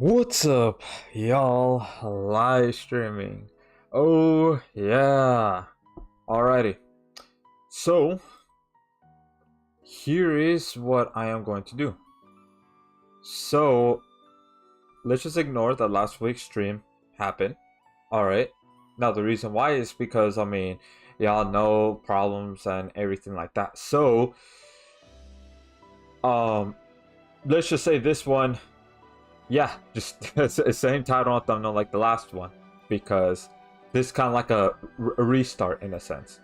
What's up, y'all? Live streaming. Oh, yeah. Alrighty. So, here is what I am going to do. So, let's just ignore that last week's stream happened. Alright. Now, the reason why is because, y'all know problems and everything like that. So, um, let's just say this one. Yeah, just same title on thumbnail like the last one, because this is kind of like a restart in a sense,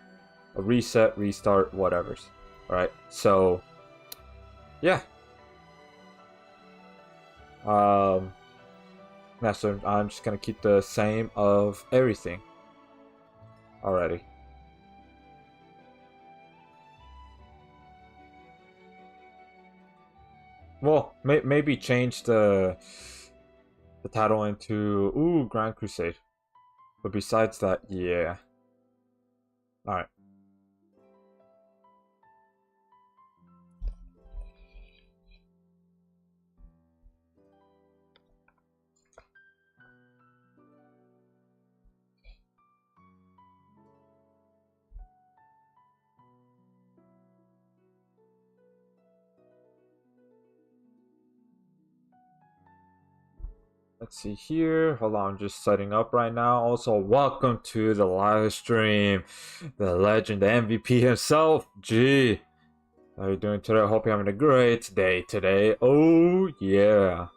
a reset, restart, whatever's. All right, so yeah, um, so I'm just gonna keep the same of everything already. Well, maybe change the title into Grand Crusade, but besides that, yeah. All right. Let's see here. Hold on, I'm just setting up right now. Also, welcome to the live stream. The legend, the MVP himself, G. How are you doing today? I hope you're having a great day today. Oh, yeah.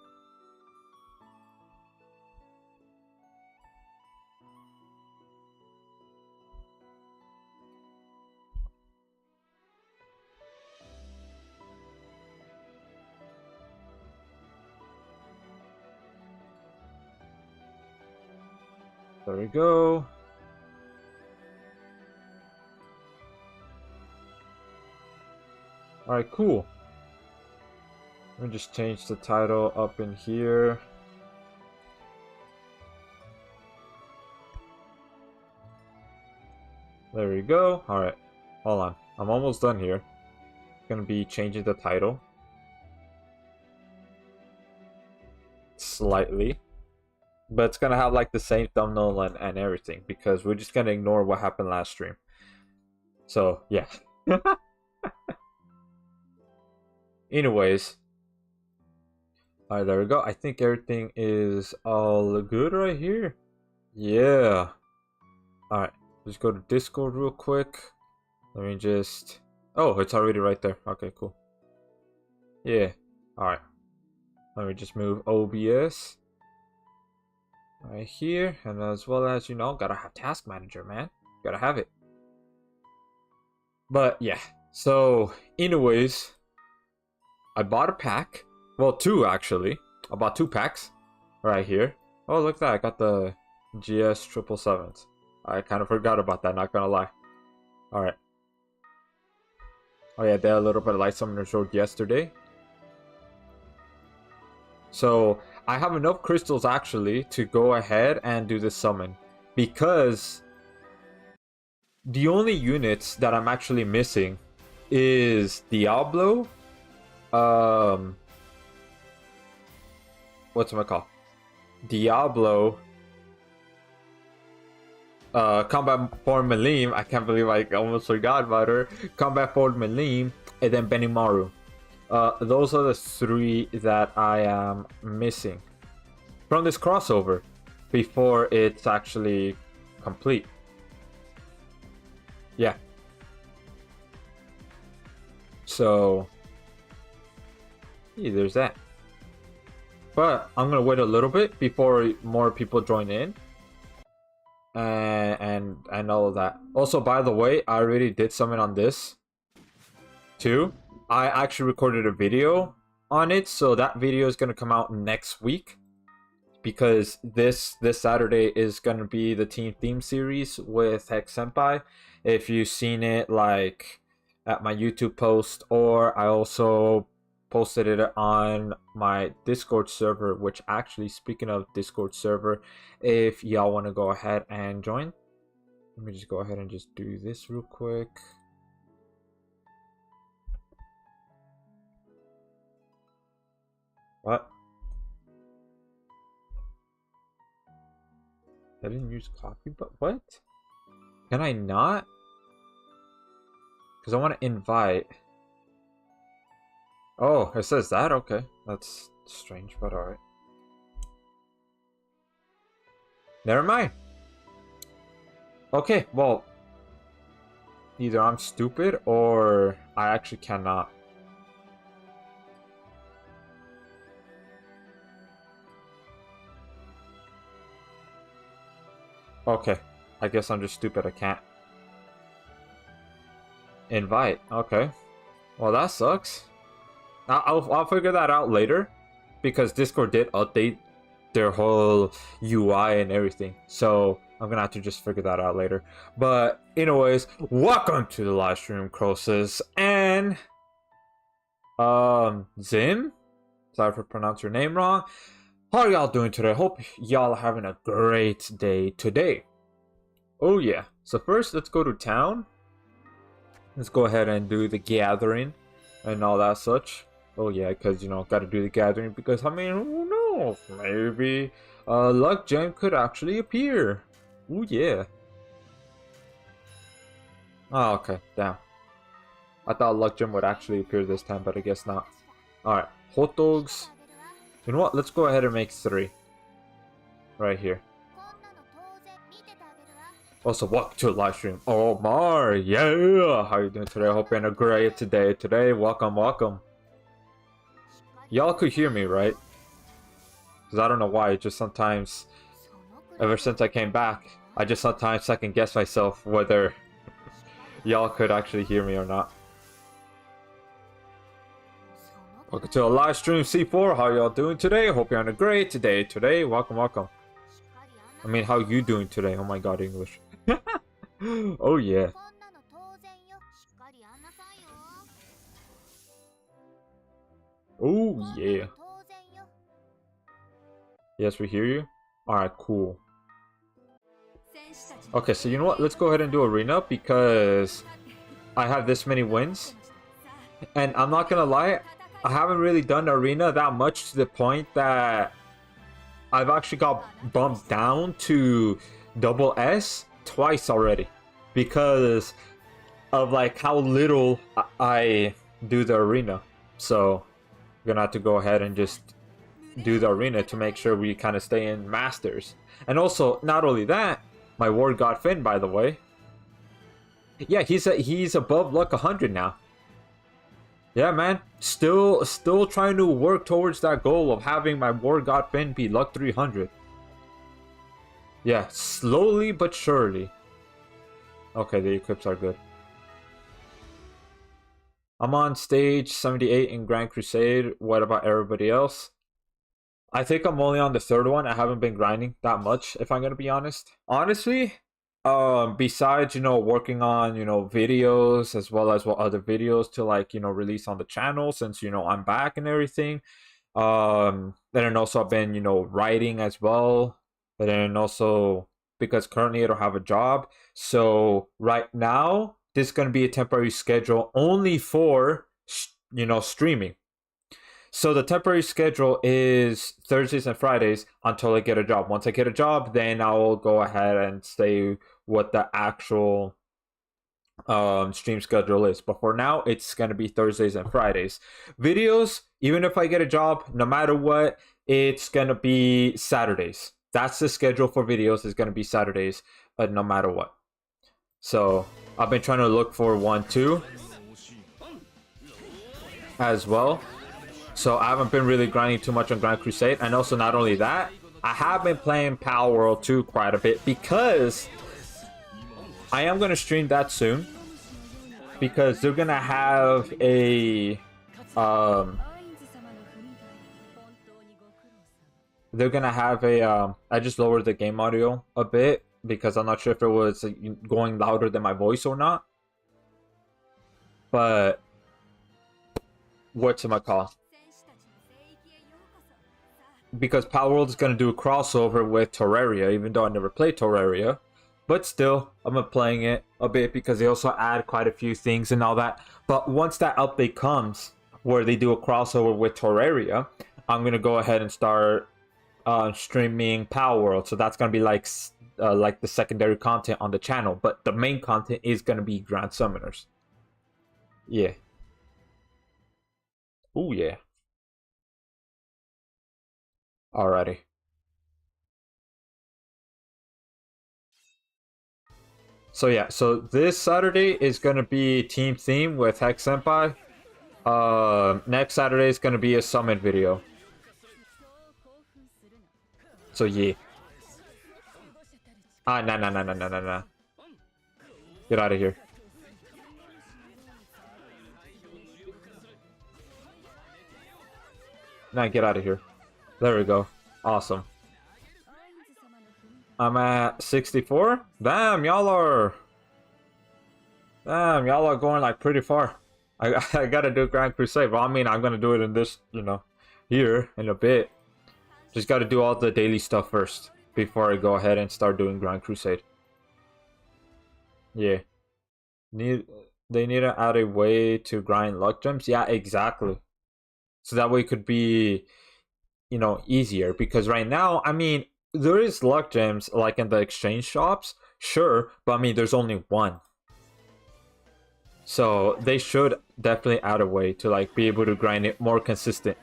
There we go. Alright, cool. Let me just change the title up in here. There we go. Alright, hold on. I'm almost done here. Gonna be changing the title slightly. But it's gonna have like the same thumbnail and everything, because we're just gonna ignore what happened last stream. So, yeah. Anyways. Alright, there we go. I think everything is all good right here. Yeah. Alright, just go to Discord real quick. Let me just... Oh, it's already right there. Okay, cool. Yeah. Alright. Let me just move OBS. Right here. And as well as, gotta have Task Manager, man. Gotta have it. But, yeah. So, anyways... I bought a pack. Well, two actually. I bought two packs right here. Oh, look at that. I got the GS 777s. I kind of forgot about that, not gonna lie. Alright. Oh yeah, they had a little bit of Light Summoner Sword yesterday. So, I have enough crystals actually to go ahead and do the summon. Because the only units that I'm actually missing is Diablo, what's it called? Diablo, Combat Form Malim. I can't believe I almost forgot about her. Combat Form Malim, and then Benimaru. Those are the three that I am missing from this crossover before it's actually complete. Yeah. So, yeah, there's that. But I'm gonna wait a little bit before more people join in. And all of that. Also, by the way, I already did summon on this too. I actually recorded a video on it, so that video is gonna come out next week, because this Saturday is gonna be the team theme series with Hex Senpai. If you've seen it, like at my YouTube post, or I also posted it on my Discord server, which actually, speaking of Discord server, if y'all want to go ahead and join, let me just go ahead and just do this real quick. What? I didn't use copy, but what? Can I not? Because I want to invite. Oh, it says that? Okay. That's strange, but alright. Never mind. Okay, well. Either I'm stupid or I actually cannot. Okay. I guess I'm just stupid. I can't. Invite. Okay. Well, that sucks. I'll figure that out later. Because Discord did update their whole UI and everything. So I'm gonna have to just figure that out later. But anyways, welcome to the live stream, Crosses and Zim. Sorry for pronouncing your name wrong. How are y'all doing today? Hope y'all are having a great day today. Oh yeah. So first, let's go to town. Let's go ahead and do the gathering and all that such. Oh yeah, because you know, gotta do the gathering because I mean, who knows? Maybe luck gem could actually appear. Oh yeah. Oh okay, damn. I thought luck gem would actually appear this time, but I guess not. Alright, hot dogs. You know what? Let's go ahead and make 3. Right here. Also, welcome to the live stream. Oh my, yeah! How you doing today? I hope you're in a great day today. Welcome, welcome. Y'all could hear me, right? Because I don't know why, just sometimes, ever since I came back, I just sometimes second guess myself whether y'all could actually hear me or not. Welcome to a live stream C4. How y'all doing today? Hope you're on a great day today. Welcome, welcome. I mean, how you doing today? Oh my god, English. Oh yeah. Oh yeah. Yes, we hear you. Alright, cool. Okay, so you know what? Let's go ahead and do arena because I have this many wins. And I'm not gonna lie, I haven't really done arena that much to the point that I've actually got bumped down to double S twice already. Because of like how little I do the arena. So I'm gonna have to go ahead and just do the arena to make sure we kind of stay in Masters. And also, not only that, my ward got Finn, by the way. Yeah, he's above luck 100 now. Yeah, man. Still trying to work towards that goal of having my ward got Finn be luck 300. Yeah, slowly but surely. Okay, the equips are good. I'm on stage 78 in Grand Crusade. What about everybody else? I think I'm only on the 3rd one. I haven't been grinding that much, if I'm gonna be honest. Honestly, besides, you know, working on, you know, videos as well as other videos to like, you know, release on the channel since, you know, I'm back and everything. Then also I've been, you know, writing as well. But then also because currently I don't have a job. So right now, this is gonna be a temporary schedule only for, you know, streaming. So the temporary schedule is Thursdays and Fridays until I get a job. Once I get a job, then I'll go ahead and say what the actual stream schedule is. But for now, it's going to be Thursdays and Fridays. Videos, even if I get a job, no matter what, it's going to be Saturdays. That's the schedule for videos, is going to be Saturdays, no matter what. So I've been trying to look for one too as well. So I haven't been really grinding too much on Grand Crusade. And also, not only that, I have been playing Power World 2 quite a bit because I am going to stream that soon. Because they're going to have a... they're going to have a... I just lowered the game audio a bit because I'm not sure if it was going louder than my voice or not. But... whatchamacall? Because Power World is going to do a crossover with Terraria, even though I never played Terraria. But still, I'm playing it a bit because they also add quite a few things and all that. But once that update comes, where they do a crossover with Terraria, I'm going to go ahead and start streaming Power World. So that's going to be like like the secondary content on the channel, but the main content is gonna be Grand Summoners. Yeah. Oh yeah. Alrighty. So yeah, so this Saturday is gonna be team theme with Hex Senpai. Next Saturday is gonna be a summon video. So yeah. Ah, nah. Get out of here. Nah, get out of here. There we go. Awesome. I'm at 64. Damn, y'all are going like pretty far. I gotta do Grand Crusade. Well, I mean, I'm gonna do it in this, here in a bit. Just gotta do all the daily stuff first before I go ahead and start doing Grand Crusade. Yeah. They need to add a way to grind luck gems. Yeah, exactly. So that way it could be, easier. Because right now, I mean, there is luck gems like in the exchange shops, sure, but I mean, there's only one. So they should definitely add a way to like be able to grind it more consistent.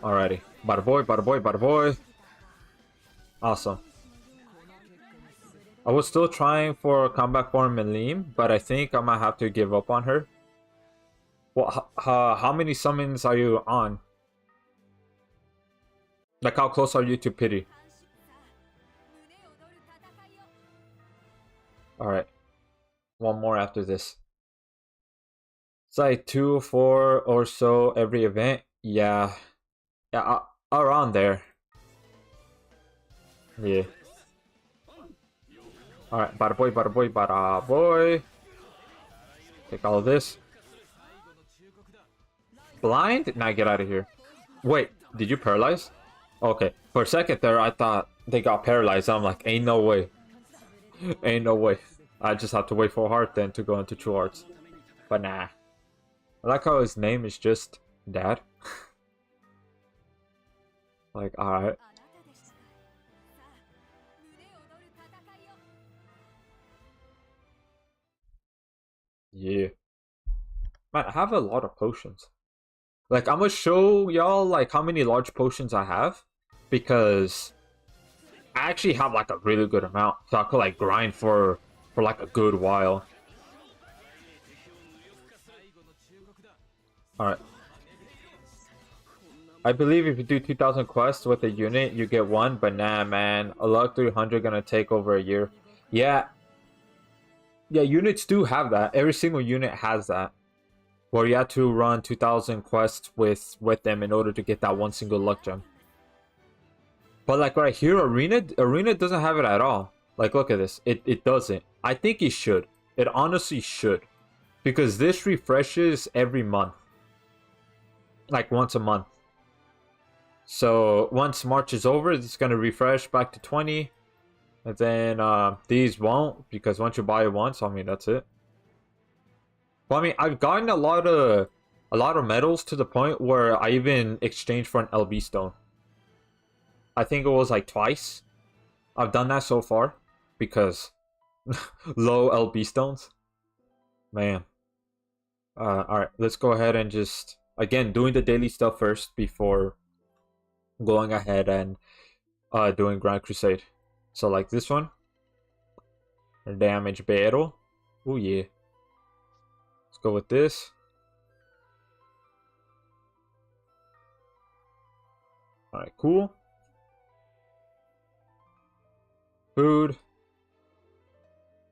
Alrighty. Bada boy. Awesome. I was still trying for comeback form Melim, but I think I might have to give up on her. Well, how many summons are you on? Like, how close are you to pity? Alright. One more after this. It's like 2 or 4 or so every event. Yeah, around there. Yeah. Alright, bada boy. Take all of this. Blind? Nah, get out of here. Wait, did you paralyze? Okay. For a second there, I thought they got paralyzed. I'm like, ain't no way. Ain't no way. I just have to wait for a heart then to go into True Arts. But nah. I like how his name is just Dad. Like, alright. Yeah. Man, I have a lot of potions. Like, I'm gonna show y'all, like, how many large potions I have. Because I actually have, like, a really good amount. So I could, like, grind for like, a good while. Alright. I believe if you do 2,000 quests with a unit, you get one. But nah, man. A luck 300 gonna take over a year. Yeah. Yeah, units do have that. Every single unit has that. Where you have to run 2,000 quests with them in order to get that one single luck gem. But like right here, Arena doesn't have it at all. Like, look at this. It doesn't. I think it should. It honestly should. Because this refreshes every month. Like once a month. So once March is over, it's going to refresh back to 20. And then these won't. Because once you buy it once, I mean, that's it. Well, I mean, I've gotten a lot of medals to the point where I even exchanged for an LB stone. I think it was like twice. I've done that so far because low LB stones. Man. Alright, let's go ahead and just again doing the daily stuff first before going ahead and doing Grand Crusade. So like this one. Damage battle. Oh yeah. Let's go with this. Alright, cool. Food.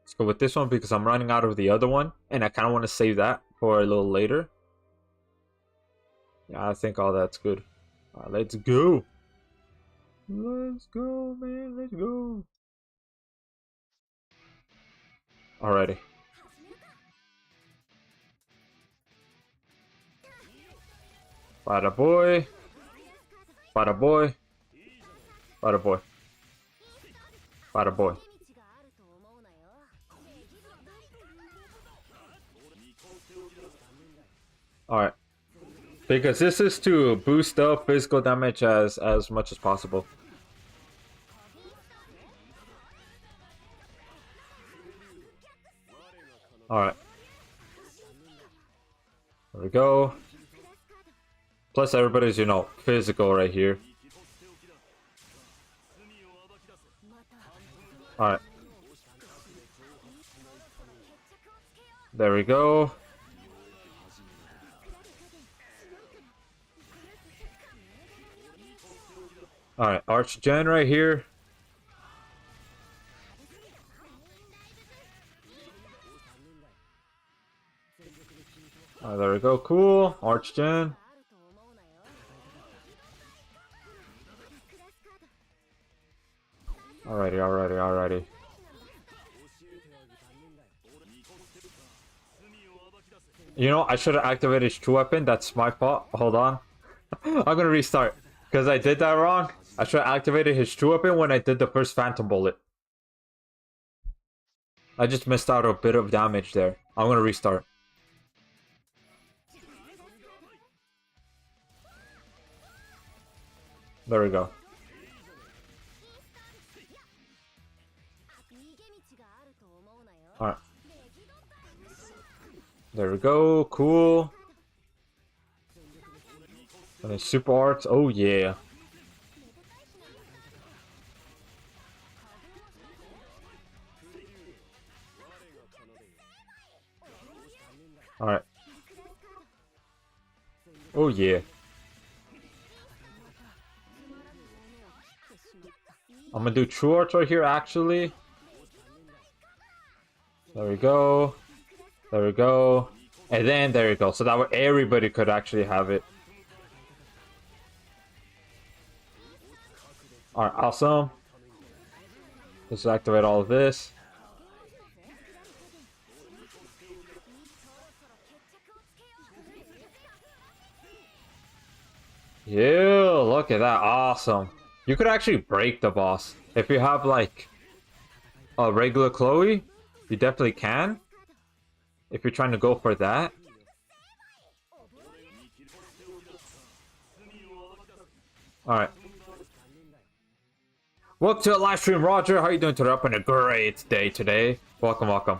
Let's go with this one because I'm running out of the other one. And I kind of want to save that for a little later. Yeah, I think all that's good. Alright, let's go. Let's go, man. Let's go. Alrighty. Bada boy. Bada boy. Bada boy. Bada boy. Alright. Because this is to boost up physical damage as much as possible. Alright. There we go. Plus everybody's, you know, physical right here. Alright. There we go. Alright, Archgen right here. Alright, there we go. Cool. Archgen. Alrighty. You know, I should have activated his true weapon. That's my fault. Hold on. I'm gonna restart. Because I did that wrong. I should have activated his true weapon when I did the first Phantom Bullet. I just missed out a bit of damage there. I'm gonna restart. There we go. Alright. There we go. Cool. And then super arts. Oh yeah. Alright. Oh yeah. I'm gonna do true arts right here actually. There we go. There we go. And then there you go. So that way everybody could actually have it. Alright, awesome. Let's activate all of this. Yeah, look at that. Awesome. You could actually break the boss. If you have like a regular Chloe, you definitely can. If you're trying to go for that. Alright. Welcome to the live stream, Roger. How you doing today? Up on a great day today. Welcome. Alright.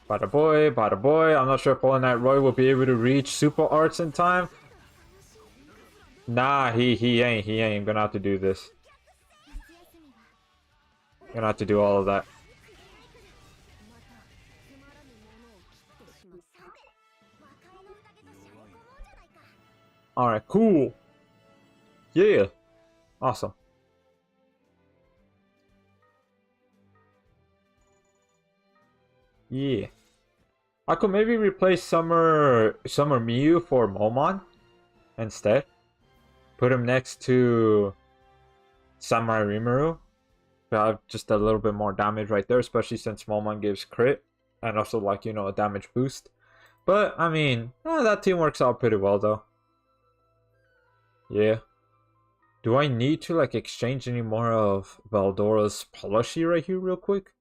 Bada boy. I'm not sure if Holy Knight Roy will be able to reach super arts in time. Nah, he ain't. I'm gonna have to do this. Gonna have to do all of that. Alright, cool. Yeah. Awesome. Yeah. I could maybe replace Summer Miyu for Momon instead. Put him next to Samurai Rimuru. Have just a little bit more damage right there, especially since Momon gives crit and also, like, you know, a damage boost. But I mean, that team works out pretty well though. Yeah. Do I need to like exchange any more of Valdora's plushie right here real quick?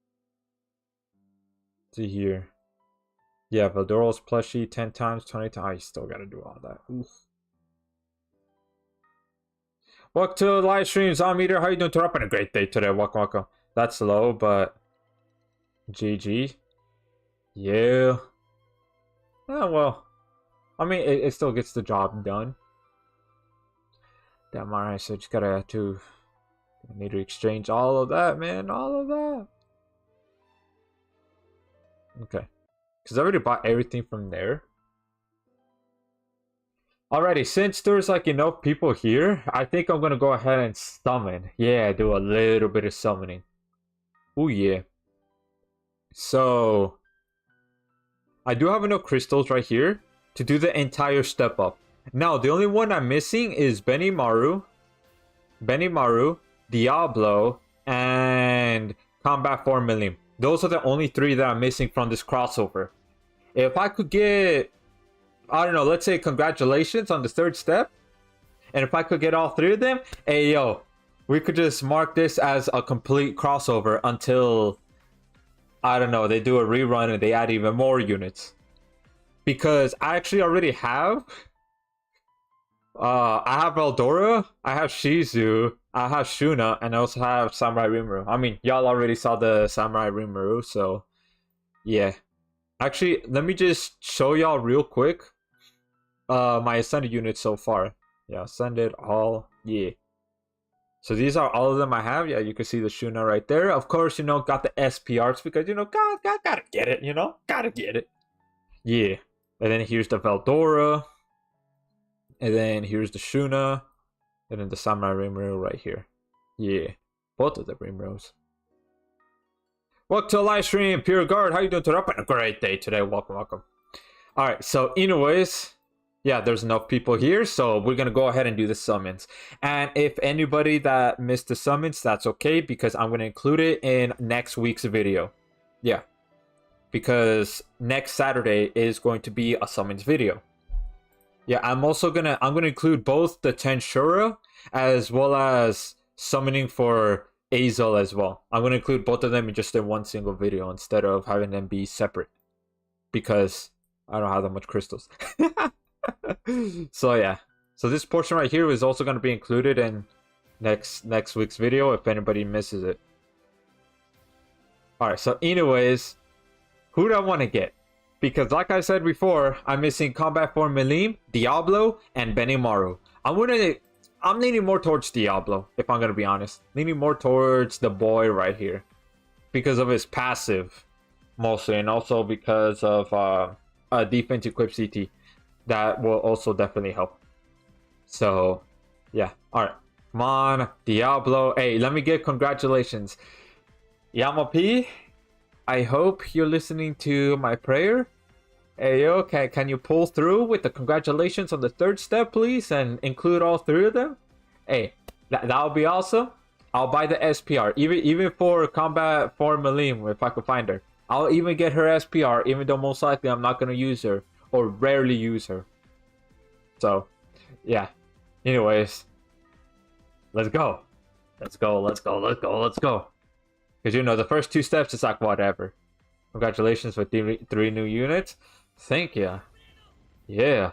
See here. Yeah, Valdora's plushie 10 times, 20 times. I still gotta do all that. Oof. Welcome to the live stream, Zometer. How you doing? Up on a great day today. Welcome. That's low, but GG. Yeah. Oh, well. I mean, it still gets the job done. Damn, alright, so just I need to exchange all of that, man. All of that. Okay. Because I already bought everything from there. Alrighty, since there's like enough people here, I think I'm gonna go ahead and summon. Yeah, do a little bit of summoning. Oh yeah. So I do have enough crystals right here to do the entire step up. Now the only one I'm missing is Benimaru, Diablo, and Combat 4 Million. Those are the only three that I'm missing from this crossover. If I could get, I don't know, let's say congratulations on the third step. And if I could get all three of them, hey yo, we could just mark this as a complete crossover until, I don't know, they do a rerun and they add even more units. Because I actually already have I have Eldora, I have Shizu, I have Shuna, and I also have Samurai Rimuru. I mean, y'all already saw the Samurai Rimuru, so yeah. Actually, let me just show y'all real quick my ascended units so far. Yeah, ascended all, yeah. So these are all of them I have. Yeah, you can see the Shuna right there. Of course, you know, got the SP arts because, you know, gotta get it, you know? Gotta get it. Yeah. And then here's the Veldora. And then here's the Shuna. And then the Samurai Rimuru right here. Yeah. Both of the Rimurus. Welcome to the live stream, Pure Guard. How you doing today? Up a great day today. Welcome, welcome. Alright, so anyways, yeah, there's enough people here, so we're gonna go ahead and do the summons. And if anybody that missed the summons, that's okay, because I'm gonna include it in next week's video. Yeah. Because next Saturday is going to be a summons video. Yeah, I'm gonna include both the Tenshura as well as summoning for Azel as well. I'm gonna include both of them in just in one single video instead of having them be separate. Because I don't have that much crystals. So yeah. So this portion right here is also gonna be included in next week's video if anybody misses it. Alright, so anyways, who do I want to get? Because like I said before, I'm missing Combat Form Melim, Diablo, and Benimaru. I'm leaning more towards Diablo, if I'm gonna be honest. Leaning more towards the boy right here. Because of his passive, mostly, and also because of defense equip CT. That will also definitely help. So, yeah. Alright. Come on, Diablo. Hey, let me get congratulations. Yama P, I hope you're listening to my prayer. Hey, okay, can you pull through with the congratulations on the third step, please, and include all three of them? Hey, that would be awesome. I'll buy the SPR, even for Combat Form Melim, if I could find her. I'll even get her SPR, even though most likely I'm not going to use her, or rarely use her. So, yeah. Anyways, let's go. Let's go, let's go, let's go, let's go. Because, you know, the first two steps is like, whatever. Congratulations with three new units. Thank you. Yeah.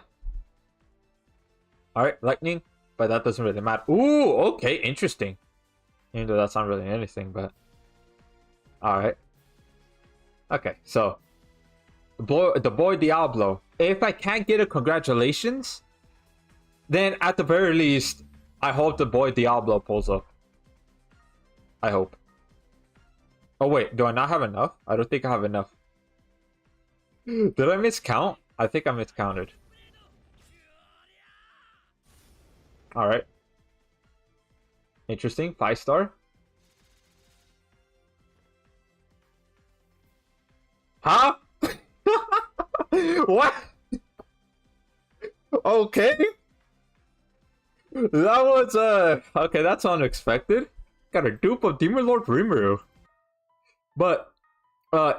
Alright, lightning. But that doesn't really matter. Ooh, okay, interesting. Even though that's not really anything, but... Alright. Okay, so... The boy Diablo. If I can't get a congratulations, then at the very least, I hope the boy Diablo pulls up. I hope. Oh wait, do I not have enough? I don't think I have enough. Did I miscount? I think I miscounted. Alright. Interesting. 5-star. Huh? What? Okay. That was okay, that's unexpected. Got a dupe of Demon Lord Rimuru. But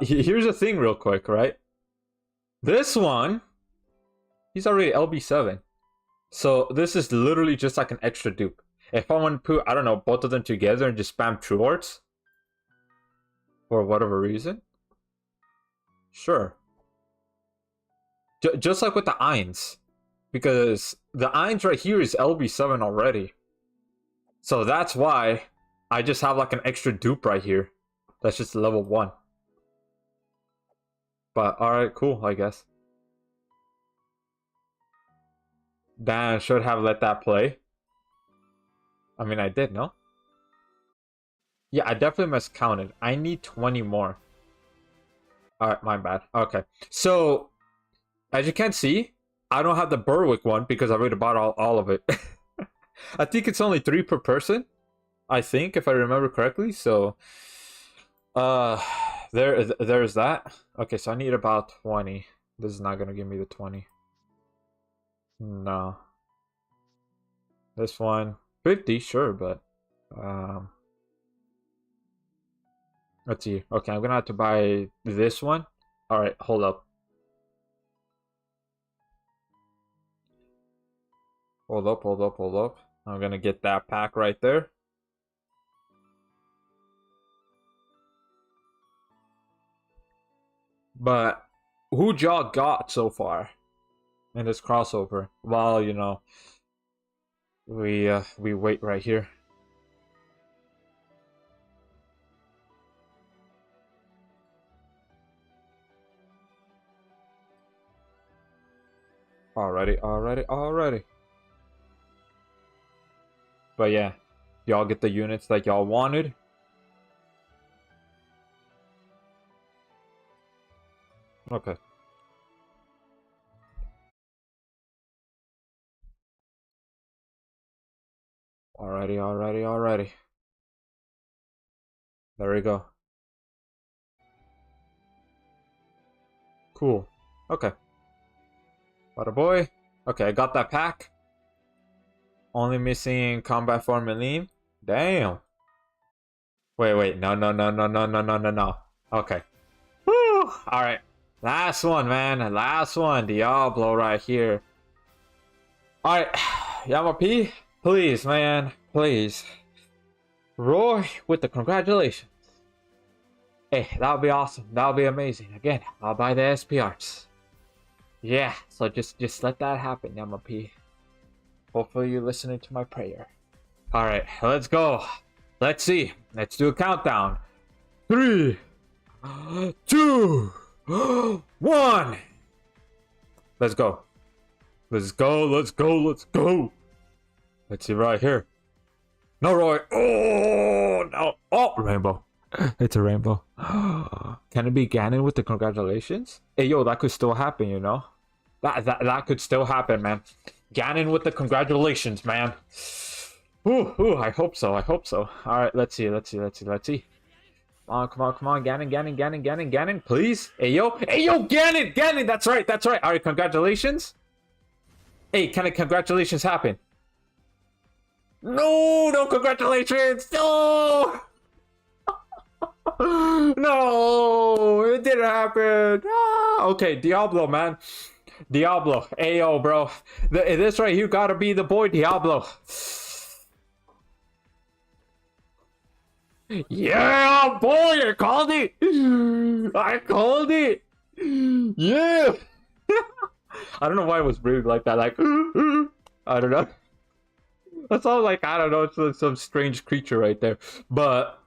here's the thing real quick, right? This one, he's already LB7. So this is literally just like an extra dupe. If I want to put, I don't know, both of them together and just spam True Arts for whatever reason, sure. Just like with the Eins. Because the Eins right here is LB7 already. So that's why I just have like an extra dupe right here. That's just level 1. But alright, cool, I guess. Damn, should have let that play. I mean, I did, no? Yeah, I definitely miscounted. I need 20 more. Alright, my bad. Okay. So, as you can see, I don't have the Berwick one because I already bought all of it. I think it's only 3 per person. I think, if I remember correctly. So, there's that. Okay, so I need about 20. This is not gonna give me the 20. No. This one, 50, sure, but let's see. Okay, I'm gonna have to buy this one. All right, hold up. Hold up. I'm gonna get that pack right there. But who y'all got so far in this crossover? Well, you know, we wait right here. Alrighty. But yeah, y'all get the units like y'all wanted. Okay. Alrighty. There we go. Cool. Okay. Bada boy. Okay, I got that pack. Only missing combat form Melim. Damn. Wait. No. Okay. Woo! Alright. Last one, man. Last one. Diablo right here. Alright. Yama P, please, man. Please. Roy with the congratulations. Hey, that would be awesome. That would be amazing. Again, I'll buy the SP arts. Yeah, so just let that happen, Yama P. Hopefully you're listening to my prayer. Alright, let's go. Let's see. Let's do a countdown. 3, 2, 1. Let's go. Let's go. Let's see right here. No, Roy. Oh, no. Oh, rainbow. It's a rainbow. Can it be Ganon with the congratulations? Hey, yo, that could still happen, you know? That could still happen, man. Ganon with the congratulations, man. Ooh, I hope so. All right, let's see. Come on, Ganon, please. Hey, yo, Ganon. That's right. All right, congratulations. Hey, can congratulations happen? No, congratulations. No. No, it didn't happen. Okay, Diablo, man. Diablo. Ayo, bro. This right here gotta be the boy, Diablo. Yeah, boy, I called it. Yeah. I don't know why it was breathed like that. Like, I don't know. That's all like, I don't know. It's like some strange creature right there. But,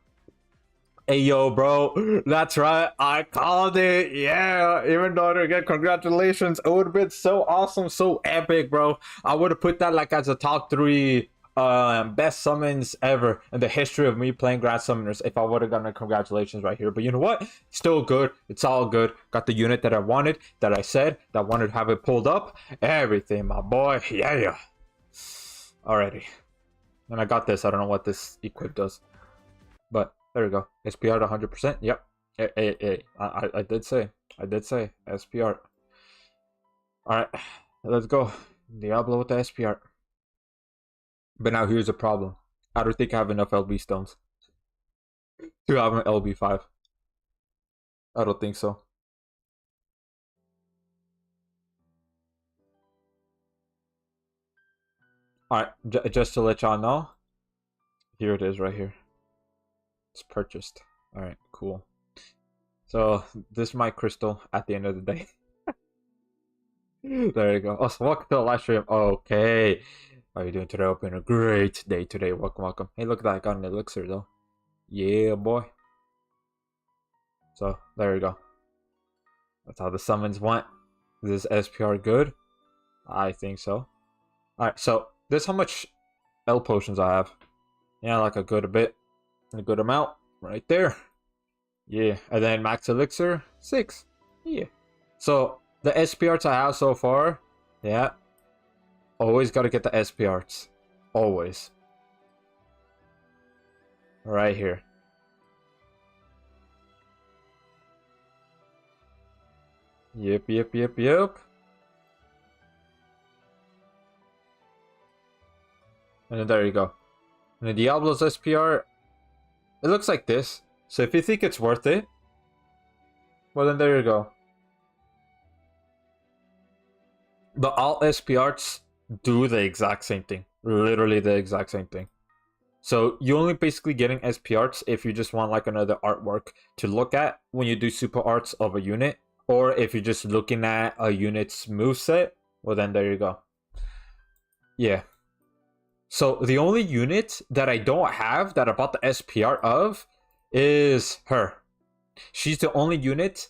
hey, yo, bro. That's right. I called it. Yeah. Even though, again, congratulations. It would have been so awesome, so epic, bro. I would have put that like as a top 3 best summons ever in the history of me playing Grand Summoners if I would have gotten a congratulations right here. But you know what? Still good. It's all good. Got the unit that I wanted, that I said, that wanted to have it pulled up. Everything, my boy. Yeah. Alrighty. And I got this. I don't know what this equip does. But there we go. SPR 100%. Yep. Hey. I did say. SPR. Alright. Let's go. Diablo with the SPR. But now here's the problem. I don't think I have enough LB stones to have an LB5. I don't think so. Alright, just to let y'all know, here it is right here. It's purchased. Alright, cool. So, this is my crystal at the end of the day. There you go. Oh, so welcome to the live stream. Okay. How are you doing today? Hope you're having a great day today. Welcome. Hey, look at that. I got an elixir, though. Yeah, boy. So, there you go. That's how the summons went. Is this SPR good? I think so. Alright, so, this is how much L potions I have. Yeah, like a good amount. Right there. Yeah, and then max elixir, 6. Yeah. So, the SP arts I have so far, yeah. Always gotta get the SP arts. Always. Right here. Yep. And then there you go. And the Diablo's SPR, it looks like this. So if you think it's worth it, well then there you go. But all SP arts do the exact same thing. Literally the exact same thing. So you're only basically getting SP arts if you just want like another artwork to look at when you do super arts of a unit Or if you're just looking at a unit's moveset, well then there you go. Yeah. So the only unit that I don't have that I bought the SPR of is her. She's the only unit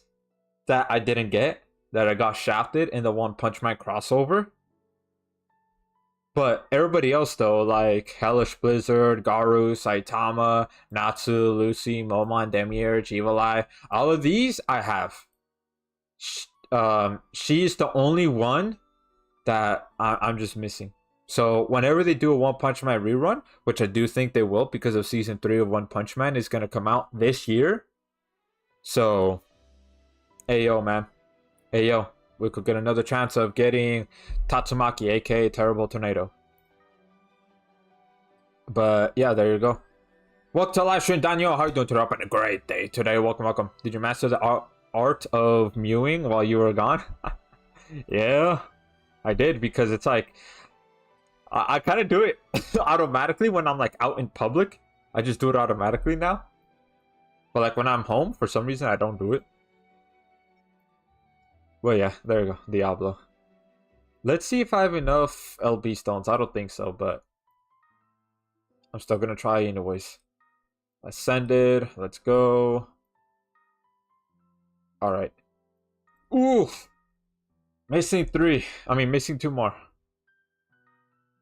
that I didn't get, that I got shafted in the One Punch Man crossover. But everybody else though, like Hellish Blizzard, Garu, Saitama, Natsu, Lucy, Momon, Demiurge, Evil Eye, all of these I have. She's the only one that I'm just missing. So whenever they do a One Punch Man rerun, which I do think they will because of season 3 of One Punch Man is going to come out this year. So, ayo, man. Ayo, we could get another chance of getting Tatsumaki, aka Terrible Tornado. But yeah, there you go. Welcome to live stream, Daniel. How are you doing today? Having a great day today. Welcome, welcome. Did you master the art of mewing while you were gone? Yeah, I did, because it's like I kind of do it automatically when I'm like out in public. I just do it automatically now. But like when I'm home, for some reason I don't do it. Well, yeah, there you go. Diablo. Let's see if I have enough LB stones. I don't think so, but I'm still gonna try anyways. Ascended. Let's go. Alright. Oof. Missing 3. I mean, missing 2 more.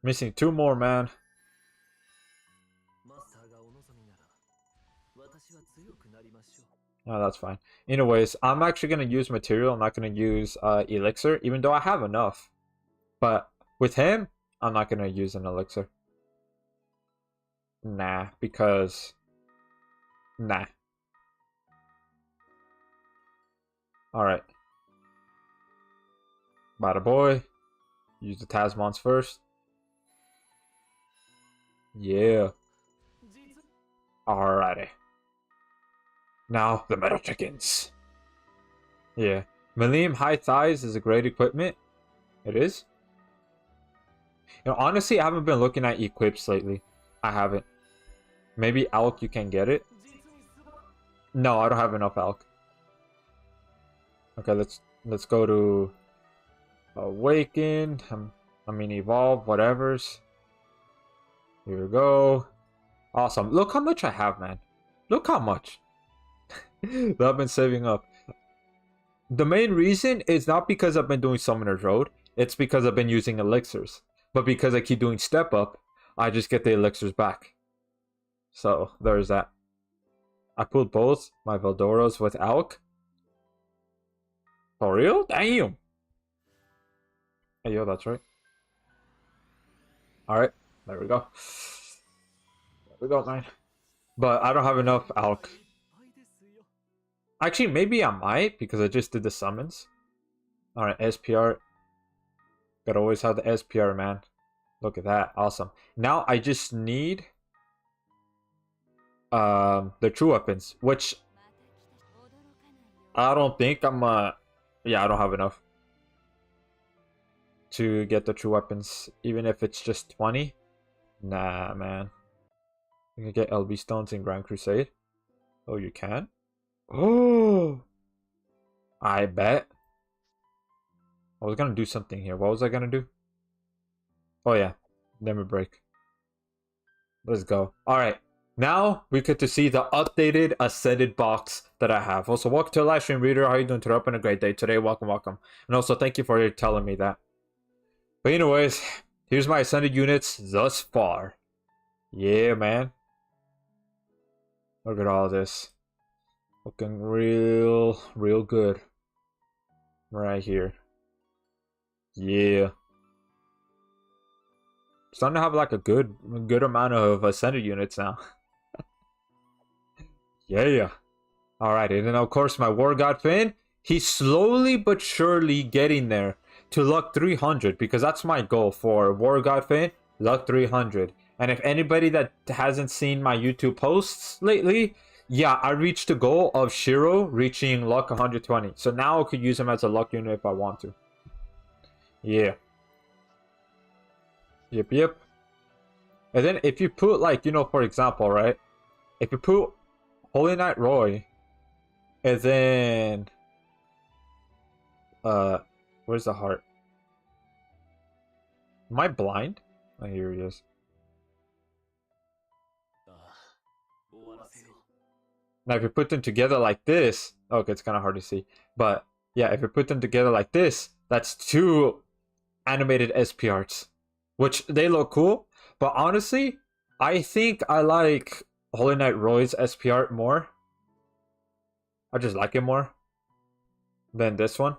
Missing 2 more, man. Oh, that's fine. Anyways, I'm actually going to use material. I'm not going to use elixir, even though I have enough. But with him, I'm not going to use an elixir. Nah, because... Nah. Alright. Bada boy. Use the Tasmons first. Yeah. Alrighty. Now, the metal chickens. Yeah. Millennium High Thighs is a great equipment. It is. You know, honestly, I haven't been looking at equips lately. I haven't. Maybe Alk, you can get it. No, I don't have enough Alk. Okay, let's go to Awaken. I mean, Evolve, whatever's. Here we go. Awesome. Look how much I have, man. Look how much. That I've been saving up. The main reason is not because I've been doing Summoner's Road. It's because I've been using elixirs. But because I keep doing Step Up, I just get the elixirs back. So, there's that. I pulled both my Veldoros with Alk. For real? Damn! Hey, yo, that's right. Alright, there we go. There we go, man. But I don't have enough Alk. Actually, maybe I might, because I just did the summons. Alright, SPR. Gotta always have the SPR, man. Look at that. Awesome. Now I just need the true weapons, which I don't think I'm yeah, I don't have enough to get the true weapons, even if it's just 20. Nah, man. You can get LB stones in Grand Crusade. Oh, you can? Oh, I bet. I was gonna do something here. What was I gonna do? Oh yeah, Never Break. Let's go. Alright, now we get to see the updated Ascended box that I have. Also, welcome to the live stream, reader. How are you doing today? Hope a great day today. Welcome, welcome. And also, thank you for telling me that. But anyways, here's my Ascended units thus far. Yeah, man. Look at all this. Looking real good. Right here. Yeah. Starting to have like a good amount of Ascended units now. Yeah. Alright, and then of course my War God Finn. He's slowly but surely getting there to luck 300, because that's my goal for War God Finn. Luck 300. And if anybody that hasn't seen my YouTube posts lately, yeah, I reached the goal of Shiro reaching luck 120. So now I could use him as a luck unit if I want to. Yeah. Yep. And then if you put, like, you know, for example, right? If you put Holy Knight Roy, and then Where's the heart? Am I blind? Oh, here he is. Now, if you put them together like this, okay, it's kind of hard to see. But yeah, if you put them together like this, that's 2 animated SP arts, which they look cool. But honestly, I think I like Holy Knight Roy's SP art more. I just like it more than this one.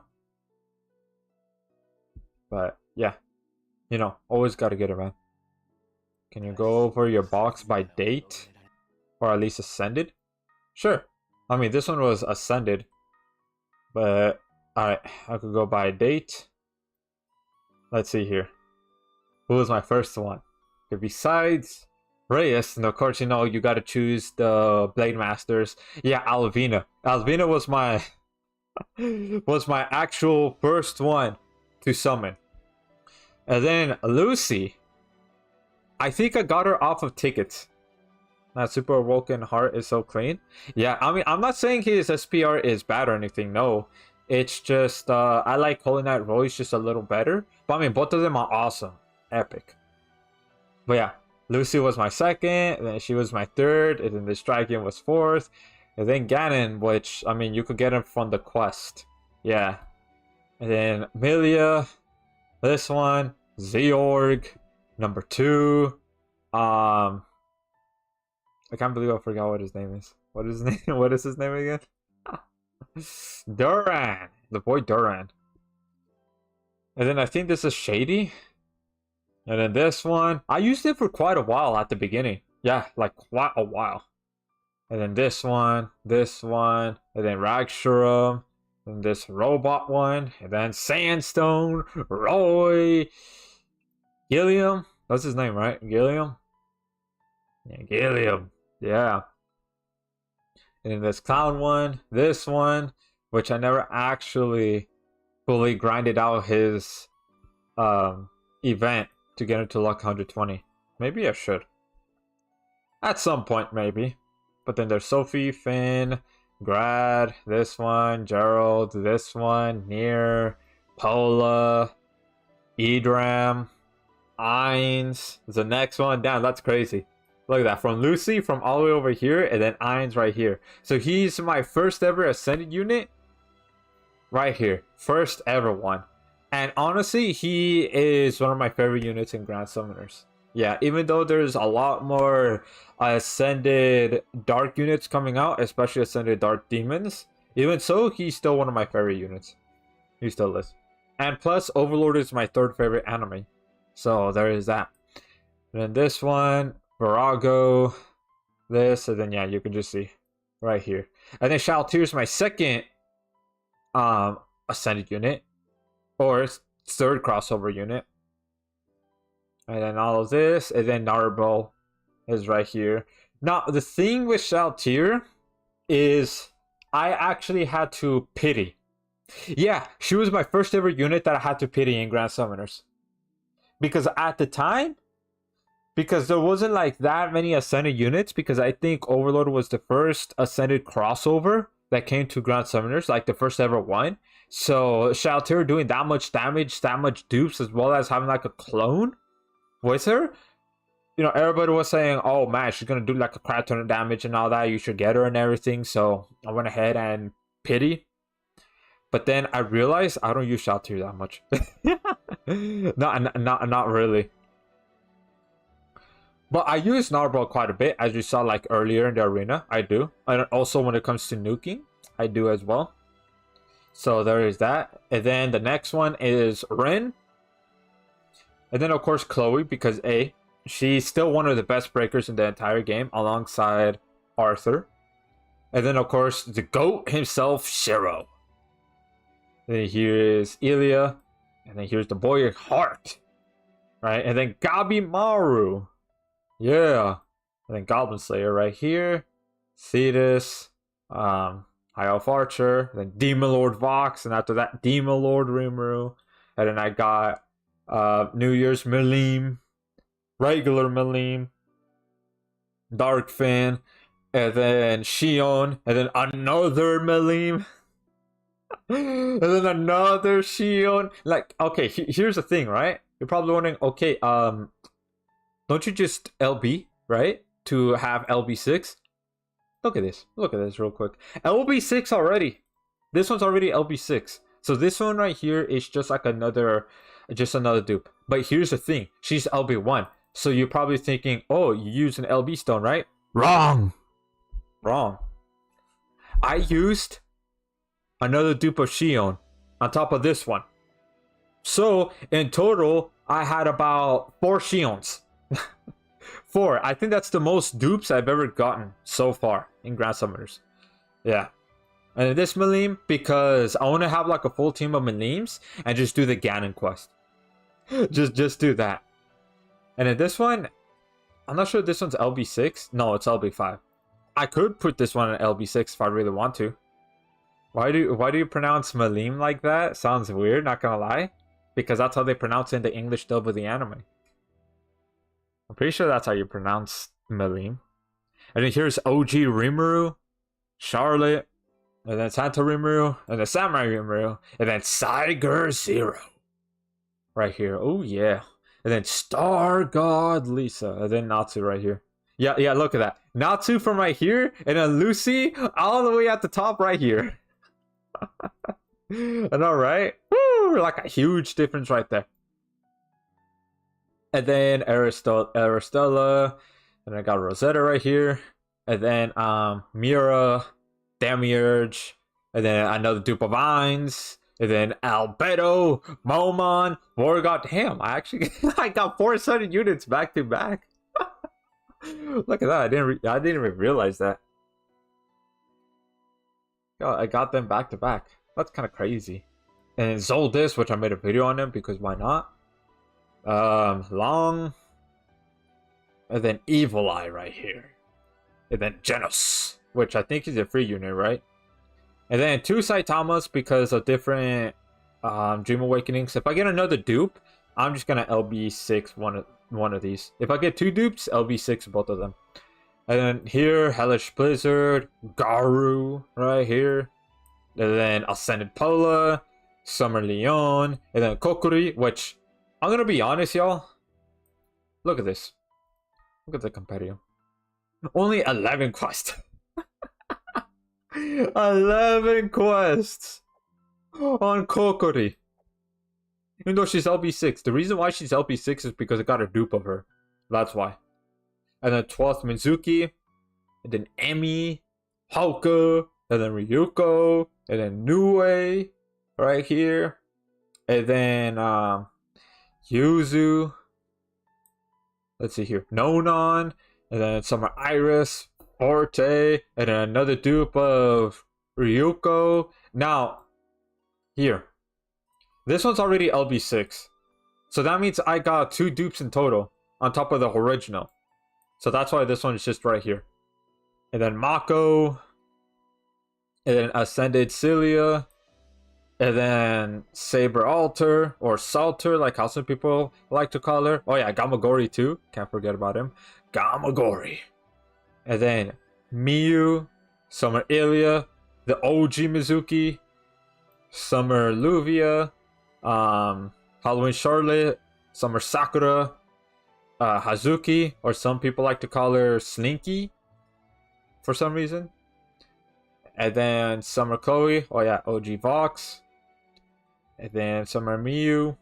But yeah, you know, always gotta get it, man. Can you go over your box by date? Or at least ascended? Sure. I mean, this one was ascended. But, alright, I could go by date. Let's see here. Who was my first one? Okay, besides Reyes, and of course, you know, you gotta choose the Blade Masters. Yeah, Alvina. Alvina was my... was my actual first one to summon. And then Lucy. I think I got her off of tickets. That Super Awoken Heart is so clean. Yeah, I mean, I'm not saying his SPR is bad or anything. No, it's just I like Holy Knight Royce just a little better. But I mean, both of them are awesome, epic. But yeah, Lucy was my second, and then she was my third, and then the Striking was fourth, and then Ganon, which I mean, you could get him from the quest. Yeah, and then Milia, this one, Zeorg, number 2. I can't believe I forgot what his name is. What is his name? What is his name again? Duran. The boy Duran. And then I think this is Shady. And then this one. I used it for quite a while at the beginning. Yeah, like quite a while. And then this one. And then Ragshuram. And this robot one. And then Sandstone. Roy. Gilliam. That's his name, right? Gilliam? Yeah, Gilliam. Yeah. And then this clown one, this one, which I never actually fully grinded out his event to get into luck 120. Maybe I should. At some point, maybe. But then there's Sophie, Finn, Grad, this one, Gerald, this one, Nier, Paula, Edram, Ainz. The next one. Damn, that's crazy. Look at that. From Lucy, from all the way over here, and then Ainz right here. So he's my first ever Ascended unit. Right here. First ever one. And honestly, he is one of my favorite units in Grand Summoners. Yeah, even though there's a lot more Ascended Dark units coming out, especially Ascended Dark Demons, even so, he's still one of my favorite units. He still is. And plus, Overlord is my third favorite anime. So there is that. And then this one, Virago, this, and then yeah, you can just see right here. And then Shaltir is my second Ascended unit, or third crossover unit. And then all of this, and then Narbo is right here. Now, the thing with Shaltir is I actually had to pity. Yeah, she was my first ever unit that I had to pity in Grand Summoners. Because at the time, because there wasn't like that many Ascended units, because I think Overlord was the first Ascended crossover that came to Grand Summoners, like the first ever one. So Shaltir doing that much damage, that much dupes, as well as having like a clone with her, you know, everybody was saying, oh man, she's gonna do like a crap ton of damage and all that, you should get her and everything. So I went ahead and pity. But then I realized I don't use Shaltir that much. not really. But I use Narble quite a bit, as you saw like earlier in the arena. I do. And also when it comes to nuking, I do as well. So there is that. And then the next one is Rin. And then of course Chloe, because she's still one of the best breakers in the entire game, alongside Arthur. And then of course the GOAT himself, Shiro. Then here is Ilya. And then here's the boy Heart. Right? And then Gabi Maru. Yeah. And then Goblin Slayer right here. Thetis. High Elf Archer. Then Demon Lord Vox. And after that, Demon Lord Rimuru. And then I got New Year's Melim. Regular Melim. Dark Fin. And then Shion. And then another Melim. And then another Shion. Like, okay, here's the thing, right? You're probably wondering, okay, don't you just LB, right? To have LB6? Look at this. Look at this real quick. LB6 already. This one's already LB6. So this one right here is just like another dupe. But here's the thing. She's LB1. So you're probably thinking, oh, you use an LB stone, right? Wrong. Wrong. I used another dupe of Shion on top of this one. So in total, I had about 4 Shions. 4. I think that's the most dupes I've ever gotten so far in Grand Summoners. Yeah. And this Malim, because I want to have like a full team of Malims and just do the Ganon quest. just do that. And in this one, I'm not sure if this one's LB6. No, it's LB5. I could put this one in LB6 if I really want to. Why do you pronounce Malim like that? Sounds weird, not gonna lie. Because that's how they pronounce it in the English dub of the anime. I'm pretty sure that's how you pronounce Malim. And then here's OG Rimuru, Charlotte, and then Santa Rimuru, and then Samurai Rimuru, and then Saiger Zero. Right here. Oh yeah. And then Star God Lisa, and then Natsu right here. Yeah, look at that. Natsu from right here, and then Lucy all the way at the top right here. I know, right? Woo! Like a huge difference right there. And then Aristella, and I got Rosetta right here, and then Mira, Demiurge, and then another dupe of Vines, and then Albedo, Momon, Morgoth. Damn, I got 400 units back to back. Look at that! I didn't even realize that. I got them back to back. That's kind of crazy. And Zoldis, which I made a video on them because why not? Long, and then Evil Eye right here, and then Genos, which I think is a free unit, right? And then 2 Saitamas because of different Dream Awakenings. If I get another dupe, I'm just gonna LB6 one of these. If I get 2 dupes, LB6 both of them. And then here, Hellish Blizzard, Garu right here, and then Ascended Pola, Summer Leon, and then Kokuri, which I'm gonna be honest, y'all. Look at this. Look at the compendium. Only 11 quests. 11 quests on Kokuri. Even though she's LB6. The reason why she's LB6 is because I got a dupe of her. That's why. And then 12th Mizuki. And then Emi. Hoka. And then Ryuko. And then Nue. Right here. And then Yuzu. Let's see here. Nonon. And then Summer Iris. Forte. And then another dupe of Ryuko. Now, here. This one's already LB6. So that means I got 2 dupes in total. On top of the original. So that's why this one is just right here. And then Mako. And then Ascended Cilia. And then Saber Alter, or Salter, like how some people like to call her. Oh yeah, Gamagori too. Can't forget about him. Gamagori. And then Miyu, Summer Ilya, the OG Mizuki, Summer Luvia, Halloween Charlotte, Summer Sakura, Hazuki, or some people like to call her Slinky for some reason. And then Summer Chloe, oh yeah, OG Vox. And then Summer Miyu,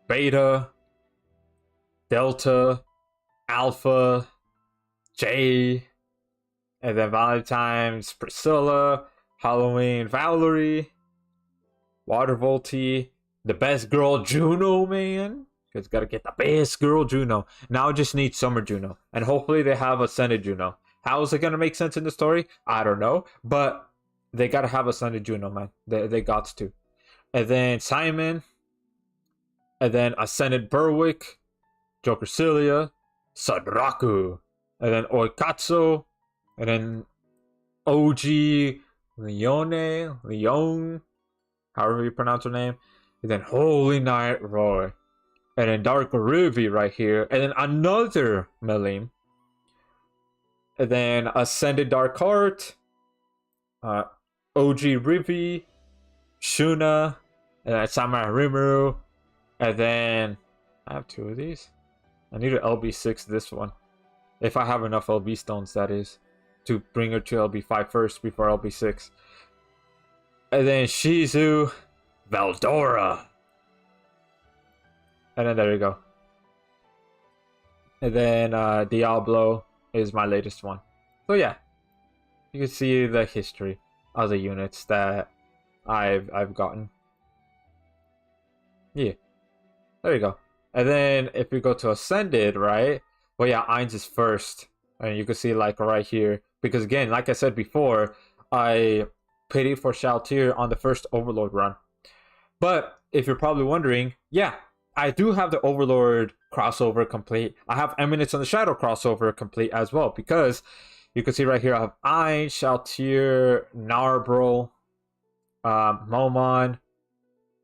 Beta, Delta, Alpha, J, and then Valentine's Priscilla, Halloween Valerie, Water Volti, the best girl Juno, man. Because gotta get the best girl Juno. Now I just need Summer Juno. And hopefully they have Ascended Juno. How is it gonna make sense in the story? I don't know. But they gotta have Ascended Juno, man. They got to. And then Simon. And then Ascended Berwick. Joker Cilia. Sadraku. And then Oikatsu. And then OG Leon. However you pronounce her name. And then Holy Knight Roy. And then Dark Ruby right here. And then another Melim. And then Ascended Dark Heart. OG Ruby. Shuna, and then Samurai Rimuru, and then I have 2 of these. I need an LB6 this one. If I have enough LB stones, that is. To bring her to LB5 first before LB6. And then Shizu, Valdora. And then there you go. And then Diablo is my latest one. So yeah. You can see the history of the units that I've gotten. Yeah. There you go. And then if we go to Ascended, right? Well, yeah, Ainz is first. And you can see like right here. Because again, like I said before, I paid it for Shaltir on the first Overlord run. But if you're probably wondering, yeah, I do have the Overlord crossover complete. I have Eminence on the Shadow crossover complete as well. Because you can see right here, I have Ainz, Shaltir, Narbro, Momon,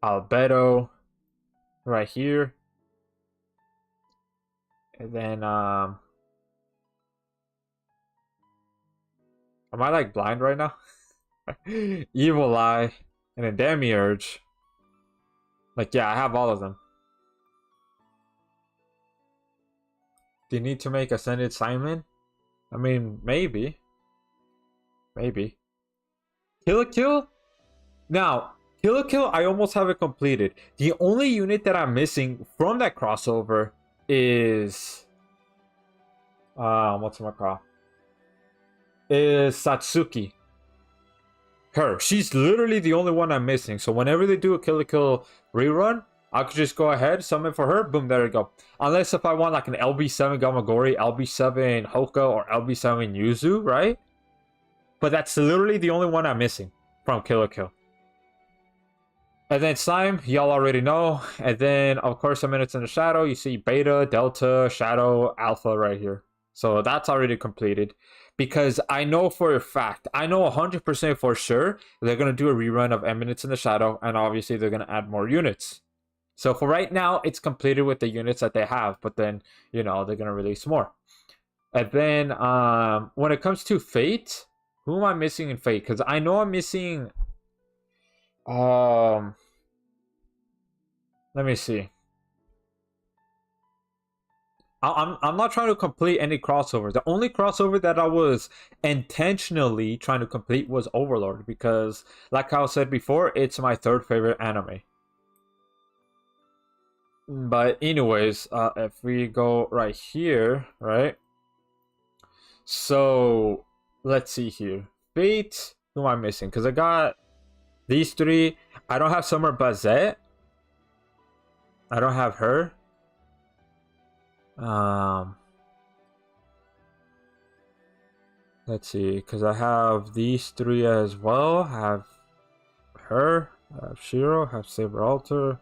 Albedo, right here. And then, am I like blind right now? Evil Eye, and then Demiurge. Like, yeah, I have all of them. Do you need to make Ascended Simon? I mean, maybe. Maybe. Kill a Kill? Now, Kill a Kill, I almost have it completed. The only unit that I'm missing from that crossover is... what's my call? Is Satsuki. Her. She's literally the only one I'm missing. So whenever they do a Kill la Kill rerun, I could just go ahead, summon for her, boom, there we go. Unless if I want like an LB7 Gamagori, LB7 Hoka, or LB7 Yuzu, right? But that's literally the only one I'm missing from Kill la Kill. And then Slime, y'all already know. And then, of course, Minutes in the Shadow. You see Beta, Delta, Shadow, Alpha right here. So that's already completed. Because I know for a fact, I know 100% for sure, they're going to do a rerun of Eminence in the Shadow. And obviously, they're going to add more units. So for right now, it's completed with the units that they have. But then, you know, they're going to release more. And then, when it comes to Fate, who am I missing in Fate? Because I know I'm missing... let me see. I'm not trying to complete any crossover. The only crossover that I was intentionally trying to complete was Overlord, because like I said before, it's my third favorite anime. But anyways, if we go right here, right? So let's see here. Fate, who am I missing? Because I got these 3. I don't have Summer Bazette. I don't have her. Let's see, because I have these 3 as well. I have her. I have Shiro. I have Saber Alter.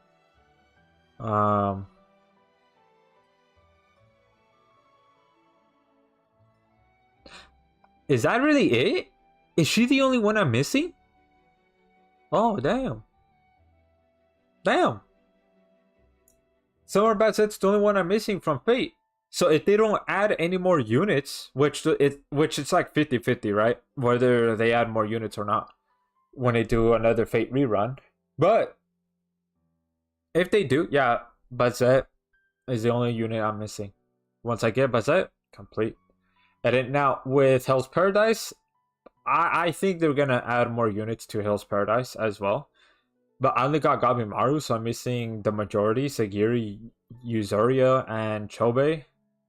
Is that really it? Is she the only one I'm missing? Oh, damn. Damn. Summer Bazette's the only one I'm missing from Fate. So if they don't add any more units, which it's like 50-50, right? Whether they add more units or not when they do another Fate rerun. But if they do, yeah, Bazette is the only unit I'm missing. Once I get Bazette, complete. And then now with Hell's Paradise, I think they're gonna add more units to Hell's Paradise as well. But I only got Gabimaru, so I'm missing the majority. Sagiri, Yuzuria, and Chobe.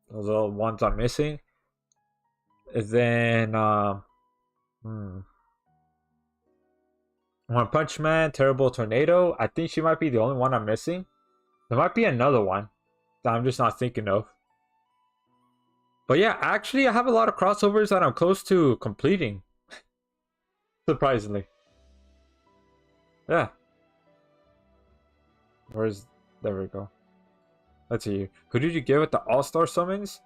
Those are the ones I'm missing. And then, One Punch Man, Terrible Tornado. I think she might be the only one I'm missing. There might be another one that I'm just not thinking of. But yeah, actually, I have a lot of crossovers that I'm close to completing. Surprisingly. Yeah. There we go. Let's see. Who did you get with the All-Star summons?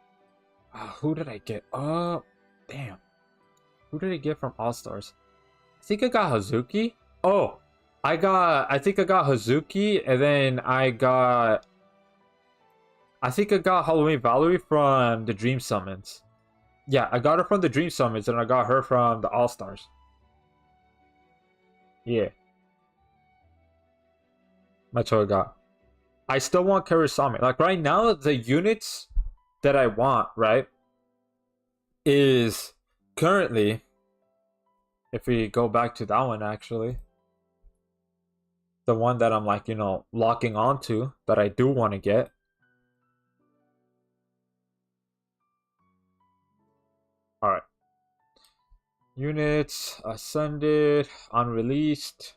Who did I get? Damn. Who did I get from All-Stars? I think I got Hazuki. Oh, I think I got Hazuki, and then I think I got Halloween Valerie from the Dream Summons. Yeah, I got her from the Dream Summons, and I got her from the All-Stars. Yeah. That's what I got. I still want Karasami. Like right now, the units that I want, right, is currently, if we go back to that one actually, the one that I'm like, locking onto that I do want to get. Alright. Units, ascended, unreleased.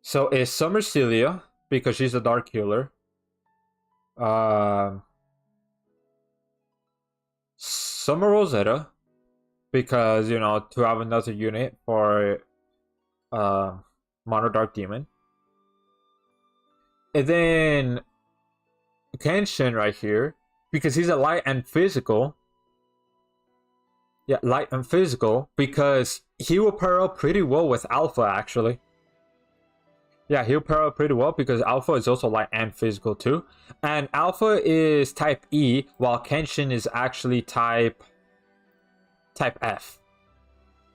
So it's Summer Celia, because she's a dark healer. Summer Rosetta, because, to have another unit for Mono Dark Demon. And then Kenshin right here, because he's a light and physical. Yeah, light and physical, because he will pair up pretty well with Alpha, actually. Yeah, he'll pair up pretty well because Alpha is also light and physical too. And Alpha is type E, while Kenshin is actually type F.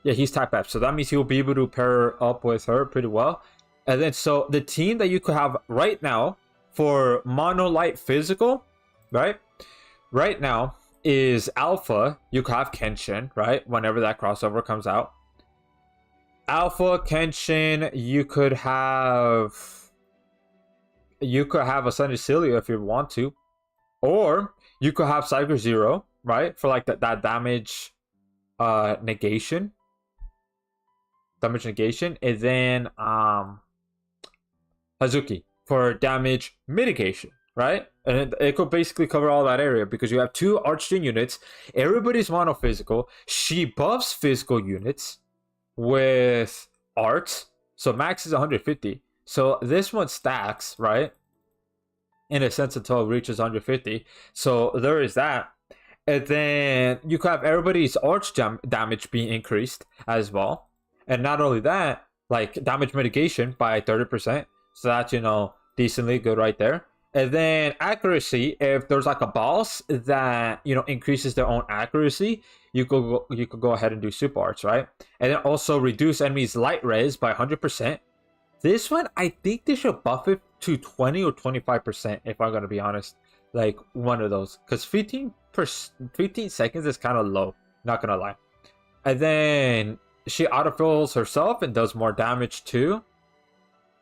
Yeah, he's type F. So that means he'll be able to pair up with her pretty well. And then, so the team that you could have right now for Mono Light Physical, right? Right now is Alpha. You could have Kenshin, right? Whenever that crossover comes out. Alpha, Kenshin, you could have Ascended Celia if you want to. Or you could have Cyber Zero, right? For like that damage negation. Damage negation. And then Hazuki for damage mitigation, right? And it could basically cover all that area because you have two Archgen units. Everybody's mono physical. She buffs physical units with art, so max is 150. So this one stacks, right? In a sense, until it reaches 150. So there is that. And then you could have everybody's arch damage being increased as well. And not only that, like damage mitigation by 30%. So that's, decently good right there. And then accuracy, if there's like a boss that, increases their own accuracy, you could go ahead and do super arts, right? And then also reduce enemies light res by 100%. This one, I think they should buff it to 20 or 25%, if I'm gonna be honest. Like one of those, because 15 seconds is kind of low, not gonna lie. And then she autofills herself and does more damage too.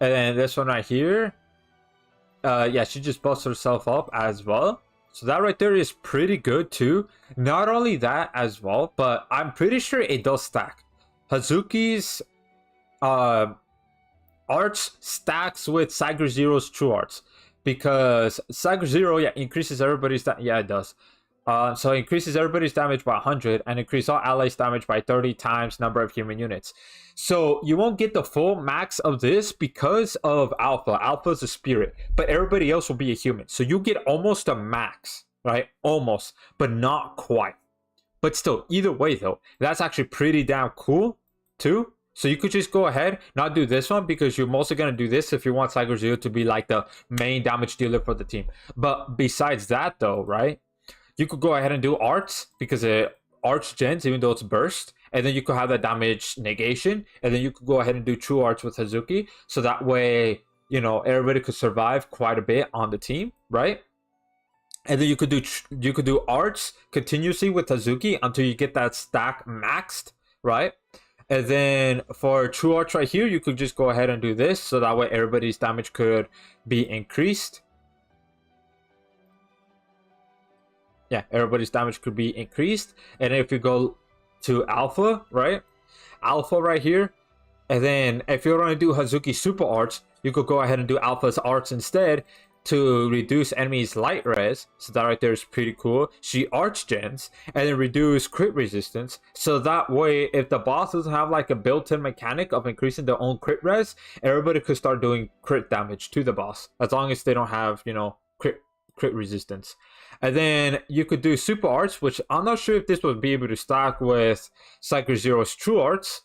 And then this one right here, yeah, she just buffs herself up as well. So that right there is pretty good too. Not only that as well, but I'm pretty sure it does stack. Hazuki's arts stacks with Cyber Zero's true arts. Because Cyber Zero, yeah, increases everybody's yeah, it does. So it increases everybody's damage by 100 and increase all allies' damage by 30 times number of human units. So you won't get the full max of this because of Alpha. Alpha is a spirit, but everybody else will be a human. So you get almost a max, right? Almost, but not quite. But still, either way though, that's actually pretty damn cool too. So you could just go ahead, not do this one because you're mostly going to do this if you want Cyber Zero to be like the main damage dealer for the team. But besides that though, right? You could go ahead and do arts because it arts gens, even though it's burst. And then you could have that damage negation. And then you could go ahead and do true arts with Hazuki. So that way, everybody could survive quite a bit on the team, right? And then you could do arts continuously with Hazuki until you get that stack maxed, right? And then for true arts right here, you could just go ahead and do this. So that way everybody's damage could be increased. Yeah, everybody's damage could be increased. And if you go to Alpha, right? Alpha right here. And then if you're going to do Hazuki super arts, you could go ahead and do Alpha's arts instead to reduce enemies light res. So that right there is pretty cool. She arch gens and then reduce crit resistance. So that way, if the boss doesn't have like a built-in mechanic of increasing their own crit res, everybody could start doing crit damage to the boss. As long as they don't have, crit resistance. And then you could do super arts, which I'm not sure if this would be able to stack with Cyber Zero's true arts.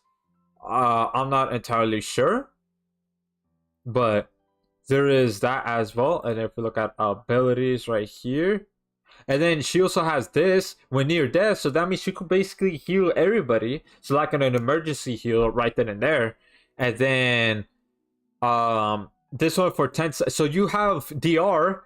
I'm not entirely sure, but there is that as well. And if we look at abilities right here, and then she also has this when near death, so that means she could basically heal everybody, so like an emergency heal right then and there. And then this one for 10. So you have DR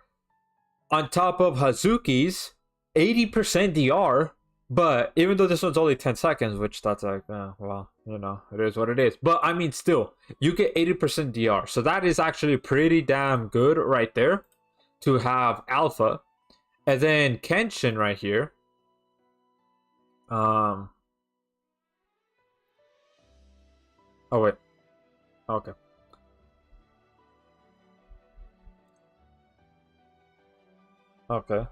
on top of Hazuki's 80% DR. But even though this one's only 10 seconds, which that's like, well, you know, it is what it is. But I mean, still, you get 80% DR. So that is actually pretty damn good right there to have Alpha. And then Kenshin right here. Oh, wait. Okay. Okay.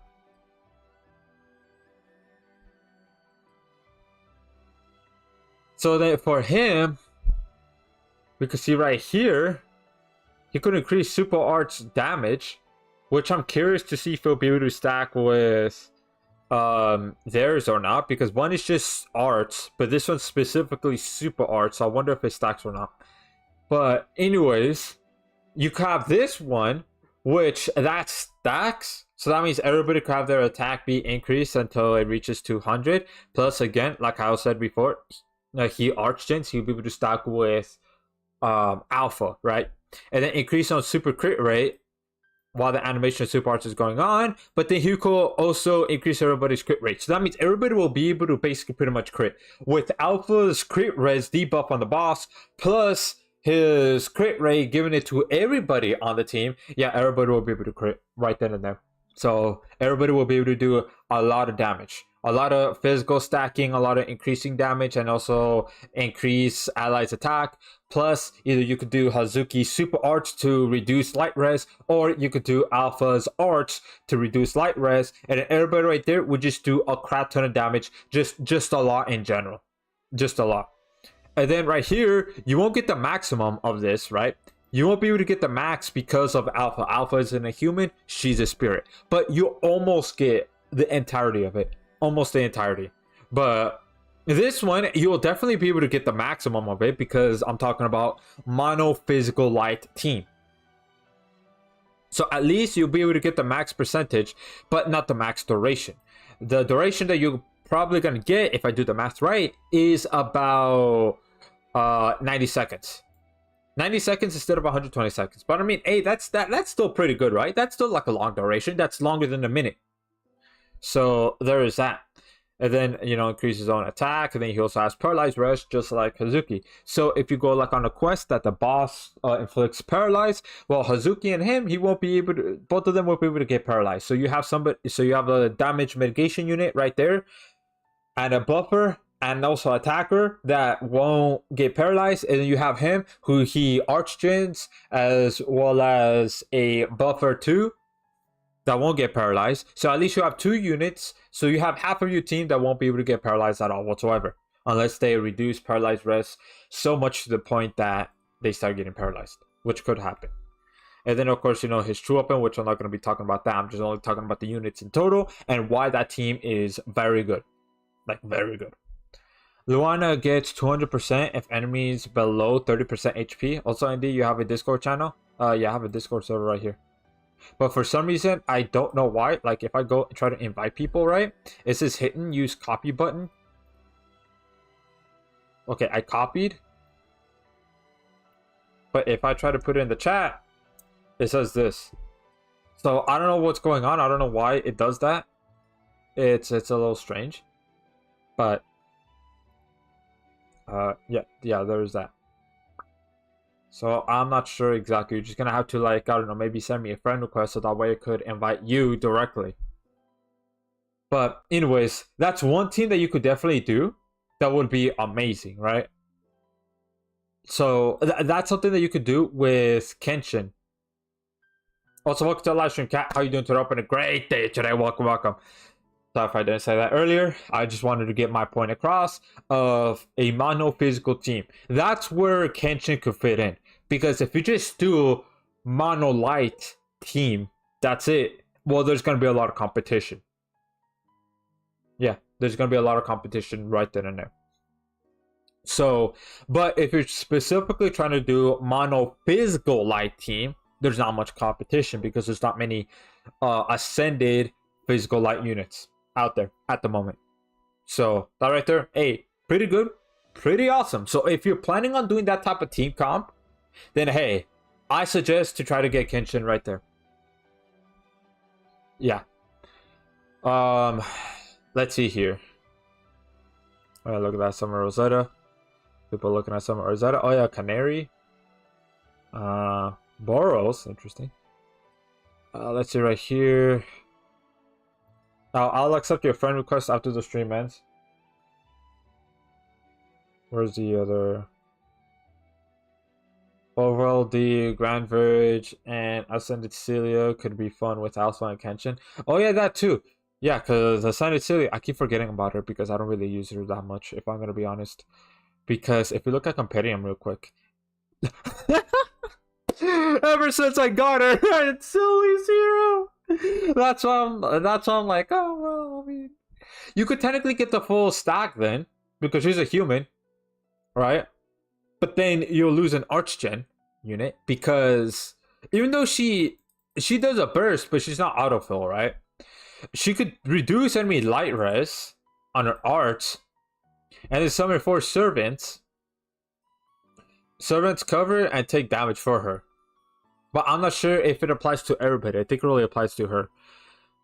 So then for him, we can see right here, he could increase Super Arts damage, which I'm curious to see if he'll be able to stack with theirs or not, because one is just arts, but this one's specifically Super Arts, so I wonder if it stacks or not. But anyways, you have this one, which that stacks. So that means everybody could have their attack be increased until it reaches 200. Plus, again, like I said before, he Archgens, he'll be able to stack with Alpha, right? And then increase on super crit rate while the animation of super arts is going on. But then he could also increase everybody's crit rate. So that means everybody will be able to basically pretty much crit. With Alpha's crit res debuff on the boss, plus his crit rate giving it to everybody on the team, yeah, everybody will be able to crit right then and there. So everybody will be able to do a lot of damage, a lot of physical stacking, a lot of increasing damage, and also increase allies attack. Plus, either you could do Hazuki super arts to reduce light res, or you could do Alpha's arts to reduce light res, and then everybody right there would just do a crap ton of damage, just a lot in general, just a lot. And then right here, you won't get the maximum of this, right? You won't be able to get the max because of Alpha. Alpha isn't a human, she's a spirit. But you almost get the entirety of it. Almost the entirety. But this one, you'll definitely be able to get the maximum of it because I'm talking about mono physical light team. So at least you'll be able to get the max percentage, but not the max duration. The duration that you're probably going to get, if I do the math right, is about 90 seconds. 90 seconds instead of 120 seconds. But I mean, hey, that's still pretty good, right? That's still like a long duration. That's longer than a minute. So there is that. And then, you know, increase his own attack. And then he also has Paralyzed Rush, just like Hazuki. So if you go like on a quest that the boss inflicts Paralyze, well, Hazuki and him, he won't be able to, both of them won't be able to get paralyzed. So you have a damage mitigation unit right there, and a buffer, and also attacker that won't get paralyzed. And then you have him, who he Archgens, as well as a buffer too, that won't get paralyzed. So at least you have two units. So you have half of your team that won't be able to get paralyzed at all whatsoever, unless they reduce paralyzed res so much to the point that they start getting paralyzed, which could happen. And then, of course, you know, his true weapon, which I'm not going to be talking about that. I'm just only talking about the units in total and why that team is very good. Like, very good. Luana gets 200% if enemies below 30% HP. Also, Andy, you have a Discord channel? Yeah, I have a Discord server right here. But for some reason, I don't know why. Like, if I go and try to invite people, right? It says hit and use copy button. Okay, I copied. But if I try to put it in the chat, it says this. So, I don't know what's going on. I don't know why it does that. It's a little strange. But yeah, there's that. So I'm not sure exactly. You're just gonna have to, like, I don't know, maybe send me a friend request so that way I could invite you directly. But anyways, that's one team that you could definitely do. That would be amazing, right? So that's something that you could do with Kenshin. Also, welcome to the live stream, Cat. How you doing today? Up in a great day today. Welcome. Sorry if I didn't say that earlier. I just wanted to get my point across of a mono physical team. That's where Kenshin could fit in. Because if you just do mono light team, that's it. Well, there's going to be a lot of competition. Yeah, there's going to be a lot of competition right then and there. So, but if you're specifically trying to do mono physical light team, there's not much competition because there's not many ascended physical light units out there at the moment. So that right there, hey, pretty good, pretty awesome. So if you're planning on doing that type of team comp, then hey, I suggest to try to get Kenshin right there. Yeah. Let's see here. All right, look at that Summer Rosetta. People looking at Summer Rosetta. Oh yeah, Canary. Boros, interesting. Let's see right here. I'll accept your friend request after the stream ends. Where's the other? Overall, the Grand Verge and Ascended Celia could be fun with Alpha and Kenshin. Oh yeah, that too. Yeah, because Ascended Celia, I keep forgetting about her because I don't really use her that much, if I'm gonna be honest. Because if we look at Compendium real quick, ever since I got her, it's silly zero. That's why I'm like, oh well, I mean, you could technically get the full stack then because she's a human, right? But then you'll lose an Archgen unit because even though she does a burst, but she's not autofill, right? She could reduce enemy light res on her arts, and then summon 4 servants. Servants cover and take damage for her. But I'm not sure if it applies to everybody. I think it really applies to her.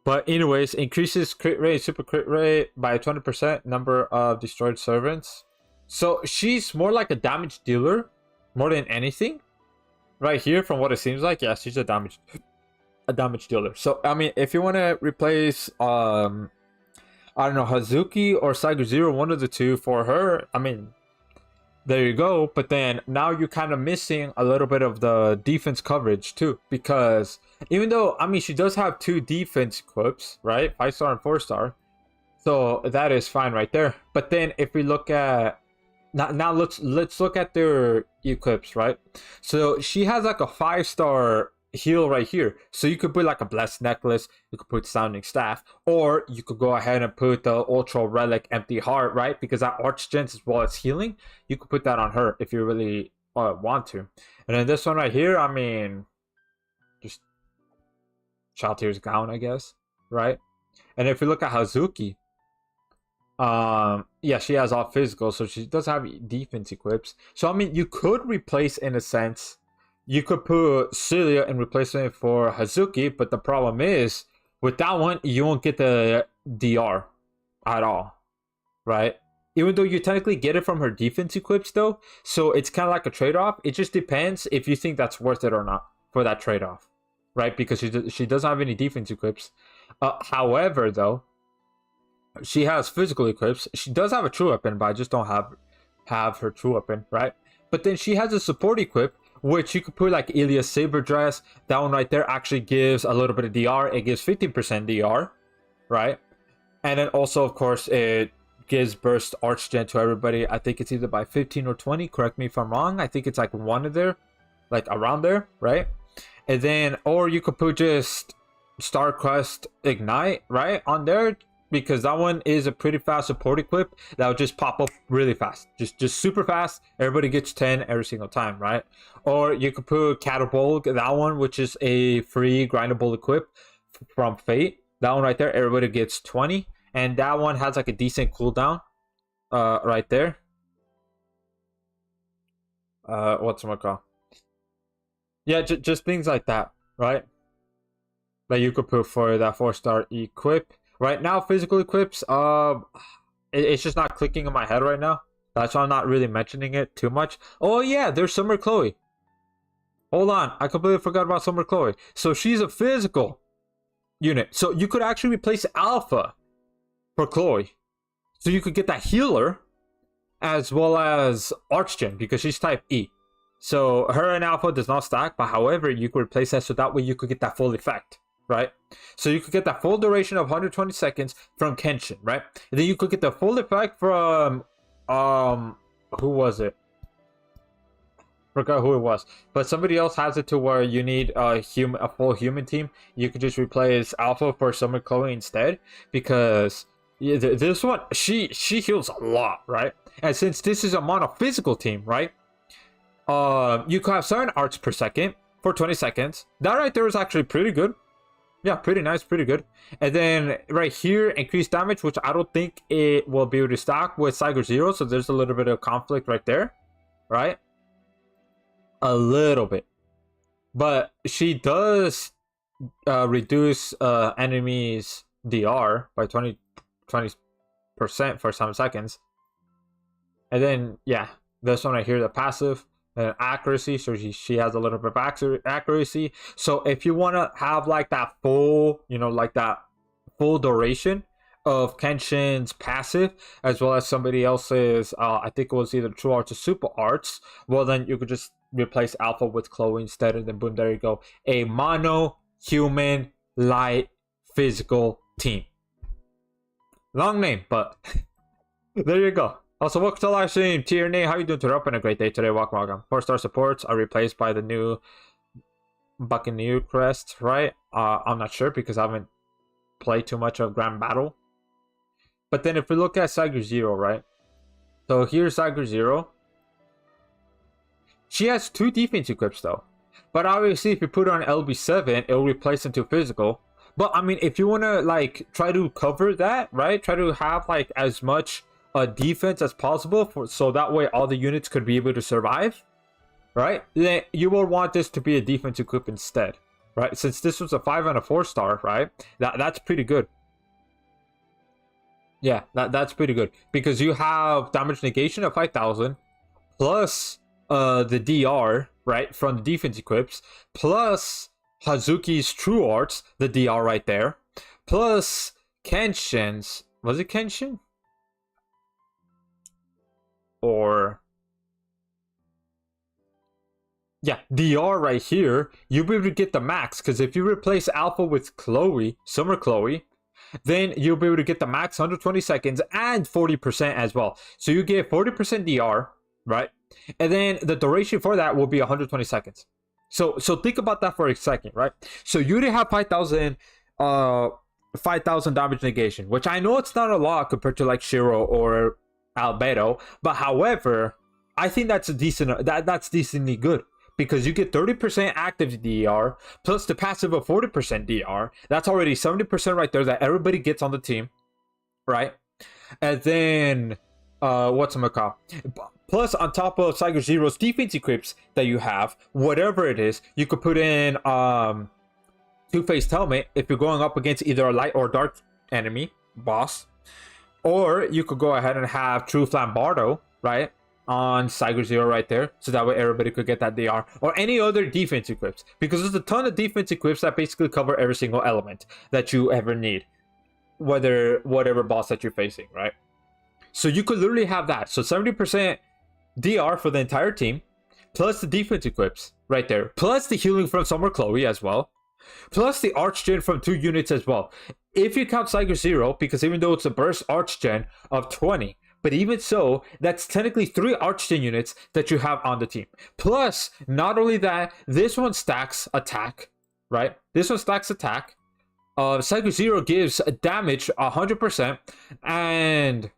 But anyways, increases crit rate, super crit rate by 20%, number of destroyed servants. So she's more like a damage dealer more than anything. Right here, from what it seems like, yeah, she's a damage dealer. So I mean, if you want to replace I don't know, Hazuki or Saigo Zero, one of the two for her, I mean, there you go. But then now you're kind of missing a little bit of the defense coverage too, because even though, I mean, she does have 2 defense equips, right? 5-star and 4-star. So that is fine right there. But then if we look at now let's look at their equips, right? So she has like a 5-star heal right here. So you could put like a blessed necklace, you could put sounding staff, or you could go ahead and put the ultra relic empty heart, right? Because that archgens as well as healing, you could put that on her if you really want to. And then this one right here, I mean, just Child Tears Gown, I guess, right? And if we look at Hazuki, yeah, she has all physical, so she does have defense equips. So I mean, you could replace, in a sense, you could put Celia and replace it for Hazuki, but the problem is with that one, you won't get the DR at all, right? Even though you technically get it from her defense equips though, so it's kind of like a trade-off. It just depends if you think that's worth it or not for that trade-off, right? Because she doesn't have any defense equips. However, though, she has physical equips. She does have a true weapon, but I just don't have her true weapon, right? But then she has a support equip, which you could put like Ilia's Saber Dress. That one right there actually gives a little bit of DR. It gives 15% DR, right? And then also, of course, it gives burst archgen to everybody. I think it's either by 15 or 20. Correct me if I'm wrong. I think it's like one of there, like around there, right? And then, or you could put just Starcrest Ignite, right, on there, because that one is a pretty fast support equip that will just pop up really fast, just super fast. Everybody gets 10 every single time, right? Or you could put Catapult, that one, which is a free grindable equip from Fate. That one right there, everybody gets 20, and that one has like a decent cooldown right there. What's my call? Yeah, just things like that, right? That you could put for that 4-star equip. Right now, physical equips, it's just not clicking in my head right now. That's why I'm not really mentioning it too much. Oh yeah, there's Summer Chloe. Hold on, I completely forgot about Summer Chloe. So she's a physical unit. So you could actually replace Alpha for Chloe. So you could get that healer as well as Archgen because she's type E. So her and Alpha does not stack, but however, you could replace that so that way you could get that full effect. Right? So you could get that full duration of 120 seconds from Kenshin, right? And then you could get the full effect from who was it? Forgot who it was. But somebody else has it to where you need a full human team. You could just replace Alpha for Summer Chloe instead, because this one she heals a lot, right? And since this is a mono physical team, right? You could have 7 arts per second for 20 seconds. That right there is actually pretty good. Yeah, pretty nice, pretty good. And then right here, increased damage, which I don't think it will be able to stack with Saigo Zero. So there's a little bit of conflict right there, right? A little bit. But she does reduce enemies DR by 20% for some seconds. And then, yeah, this one right here, the passive and accuracy. So she has a little bit of accuracy. So if you want to have like that full, like that full duration of Kenshin's passive, as well as somebody else's, I think it was either True Arts or Super Arts, well, then you could just replace Alpha with Chloe instead, and then boom, there you go. A mono human light physical team. Long name, but there you go. Also, welcome to the live stream. Tierney, how you doing today? Hope a great day today. Welcome. 4-star supports are replaced by the new Buccaneer crest, right? I'm not sure because I haven't played too much of Grand Battle. But then if we look at Cyger Zero, right? So here's Cyger Zero. She has 2 defense equips though. But obviously if you put her on LB7, it'll replace into physical. But I mean, if you want to like try to cover that, right? Try to have like as much defense as possible so that way all the units could be able to survive, right? Then you will want this to be a defense equip instead, right? Since this was a 5 and a 4-star, right? That's pretty good. Yeah, that's pretty good because you have damage negation of 5,000 plus the DR, right, from the defense equips, plus Hazuki's True Arts, the DR right there, plus Kenshin's, was it Kenshin? Or yeah, DR right here, you'll be able to get the max because if you replace Alpha with Chloe, Summer Chloe, then you'll be able to get the max 120 seconds and 40% as well. So you get 40% DR, right? And then the duration for that will be 120 seconds. So think about that for a second, right? So you already have 5,000 damage negation, which I know it's not a lot compared to like Shiro or Albedo, but however, I think that's a decent that's decently good because you get 30% active DR plus the passive of 40% DR. That's already 70% right there that everybody gets on the team, right? And then whatchamacallit, plus on top of Cyger Zero's defense equips that you have, whatever it is, you could put in Two-Faced Helmet if you're going up against either a light or dark enemy boss. Or you could go ahead and have True Flambardo, right, on Cyger Zero right there. So that way everybody could get that DR. Or any other defense equips. Because there's a ton of defense equips that basically cover every single element that you ever need. Whatever boss that you're facing, right? So you could literally have that. So 70% DR for the entire team. Plus the defense equips right there. Plus the healing from Summer Chloe as well. Plus the Archgen from 2 units as well. If you count Cyger Zero, because even though it's a burst Archgen of 20, but even so, that's technically 3 Archgen units that you have on the team. Plus, not only that, this one stacks attack, right? This one stacks attack. Cyger Zero gives damage 100% and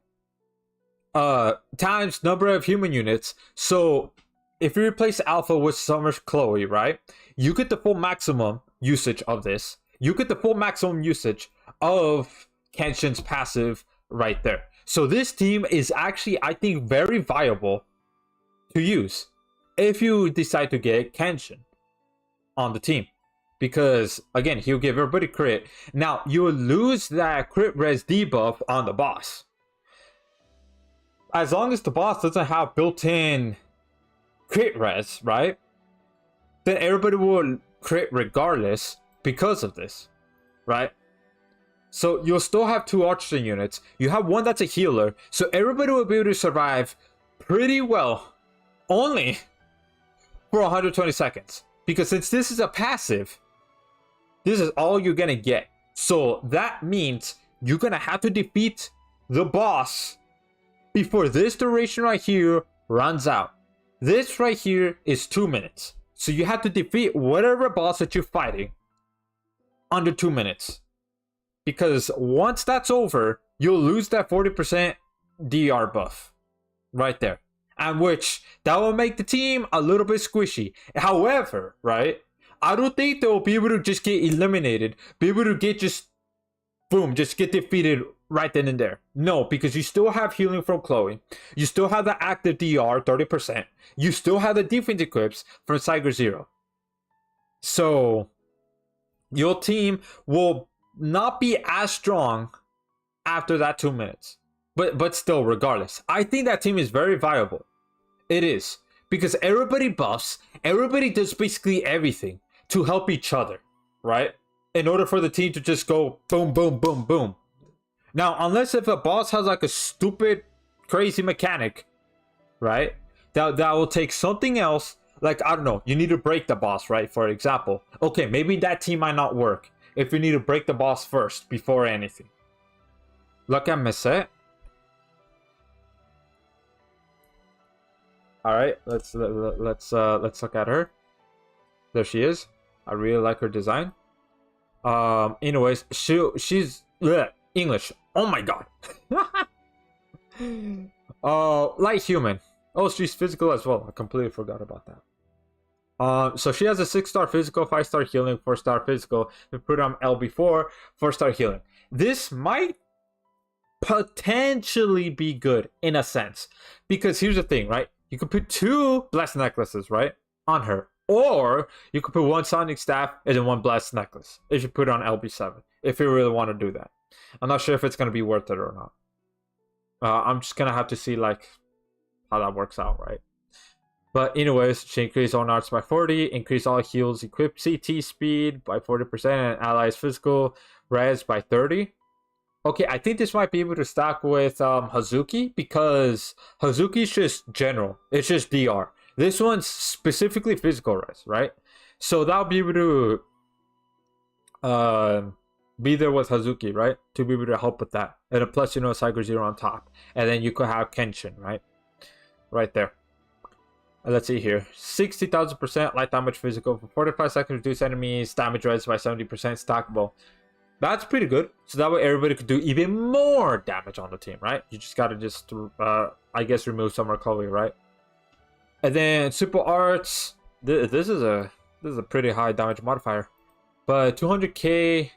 times number of human units. So if you replace Alpha with Summer Chloe, right, you get the full maximum usage of this. You get the full maximum usage of Kenshin's passive right there. So this team is actually, I think, very viable to use if you decide to get Kenshin on the team. Because, again, he'll give everybody crit. Now, you'll lose that crit res debuff on the boss. As long as the boss doesn't have built-in crit res, right? Then everybody will crit regardless because of this, right? So you'll still have 2 Archgen units. You have one that's a healer. So everybody will be able to survive pretty well only for 120 seconds. Because since this is a passive, this is all you're gonna get. So that means you're gonna have to defeat the boss before this duration right here runs out. This right here is 2 minutes. So you have to defeat whatever boss that you're fighting under 2 minutes. Because once that's over, you'll lose that 40% DR buff right there. And which, that will make the team a little bit squishy. However, right, I don't think they'll be able to just get eliminated. Be able to get just, boom, just get defeated right then and there. No, because you still have healing from Chloe. You still have the active DR, 30%. You still have the defense equips from Cyger Zero. So your team will not be as strong after that 2 minutes. But still, regardless, I think that team is very viable. It is. Because everybody buffs, everybody does basically everything to help each other, right? In order for the team to just go boom, boom, boom, boom. Now, unless if a boss has like a stupid, crazy mechanic, right? That will take something else. Like, I don't know, you need to break the boss, right? For example. Okay, maybe that team might not work if you need to break the boss first before anything. Look at Messet. All right, let's look at her. There she is. I really like her design. Anyways, she's English. Oh my god. Light human. Oh, she's physical as well. I completely forgot about that. So she has a 6-star physical, 5-star healing, 4-star physical. We put on LB4, 4-star healing. This might potentially be good in a sense, because here's the thing, right? You could put 2 blessed necklaces, right, on her, or you could put 1 sonic staff and then 1 blessed necklace if you put it on LB7. If you really want to do that, I'm not sure if it's gonna be worth it or not. I'm just gonna have to see like how that works out, right? But anyways, she increased all arts by 40, increased all heals equipped CT speed by 40%, and allies physical res by 30. Okay, I think this might be able to stack with Hazuki, because Hazuki's just general. It's just DR. This one's specifically physical res, right? So that'll be able to be there with Hazuki, right? To be able to help with that. And then plus, Cyber Zero on top. And then you could have Kenshin, right? Right there. Let's see here. 60,000% light damage physical for 45 seconds. Reduce enemies damage res by 70% stackable. That's pretty good. So that way everybody could do even more damage on the team, right? You just gotta just, I guess, remove Summer Chloe, right? And then super arts. This is a pretty high damage modifier, but 200k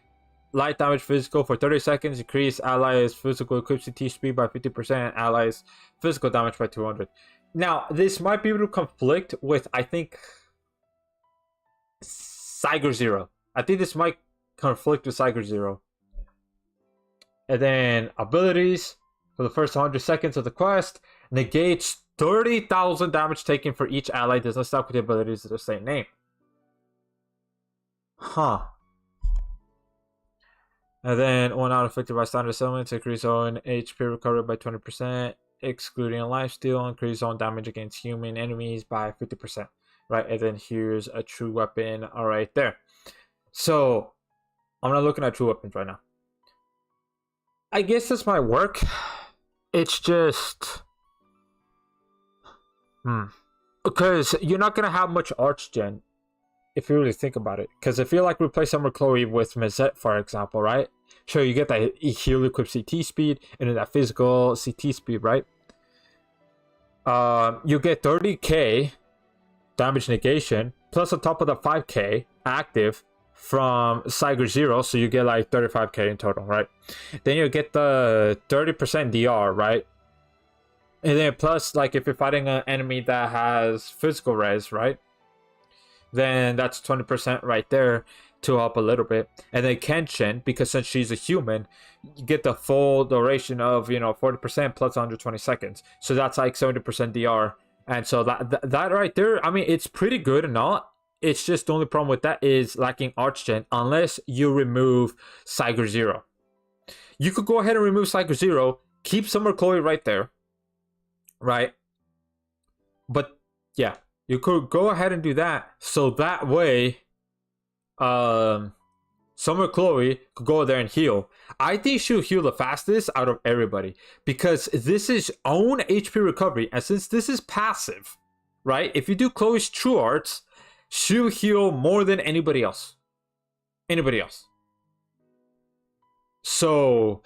light damage physical for 30 seconds. Increase allies physical equipped CT speed by 50%. Allies physical damage by 200. Now this might be able to conflict with, I think, Cyber Zero. I think this might conflict with Cyber Zero. And then abilities for the first 100 seconds of the quest negates 30,000 damage taken for each ally. Does not stack with the abilities of the same name. Huh. And then 1 out affected by standard summons, increase own HP recovery by 20%, excluding lifesteal, increase own damage against human enemies by 50%. Right, and then here's a true weapon right there. So I'm not looking at true weapons right now. I guess this might work. It's just because you're not gonna have much arch gen if you really think about it. Because if you like replace Summer Chloe with Mazette, for example, right? Sure, you get that heal equipped CT speed and then that physical CT speed, right? You get 30k damage negation plus on top of the 5k active from Cyber Zero, so you get like 35k in total, right? Then you get the 30% DR, right? And then plus, like, if you're fighting an enemy that has physical res, right? Then that's 20% right there to help a little bit. And then Kenshin, because since she's a human, you get the full duration of, 40% plus 120 seconds. So that's like 70% DR. And so that right there, I mean, it's pretty good and all. It's just the only problem with that is lacking Archgen unless you remove Cyber Zero. You could go ahead and remove Cyber Zero, keep Summer Chloe right there, right? But yeah, you could go ahead and do that. So that way, Summer Chloe could go there and heal. I think she'll heal the fastest out of everybody because this is own HP recovery. And since this is passive, right? If you do Chloe's True Arts, she'll heal more than anybody else. Anybody else. So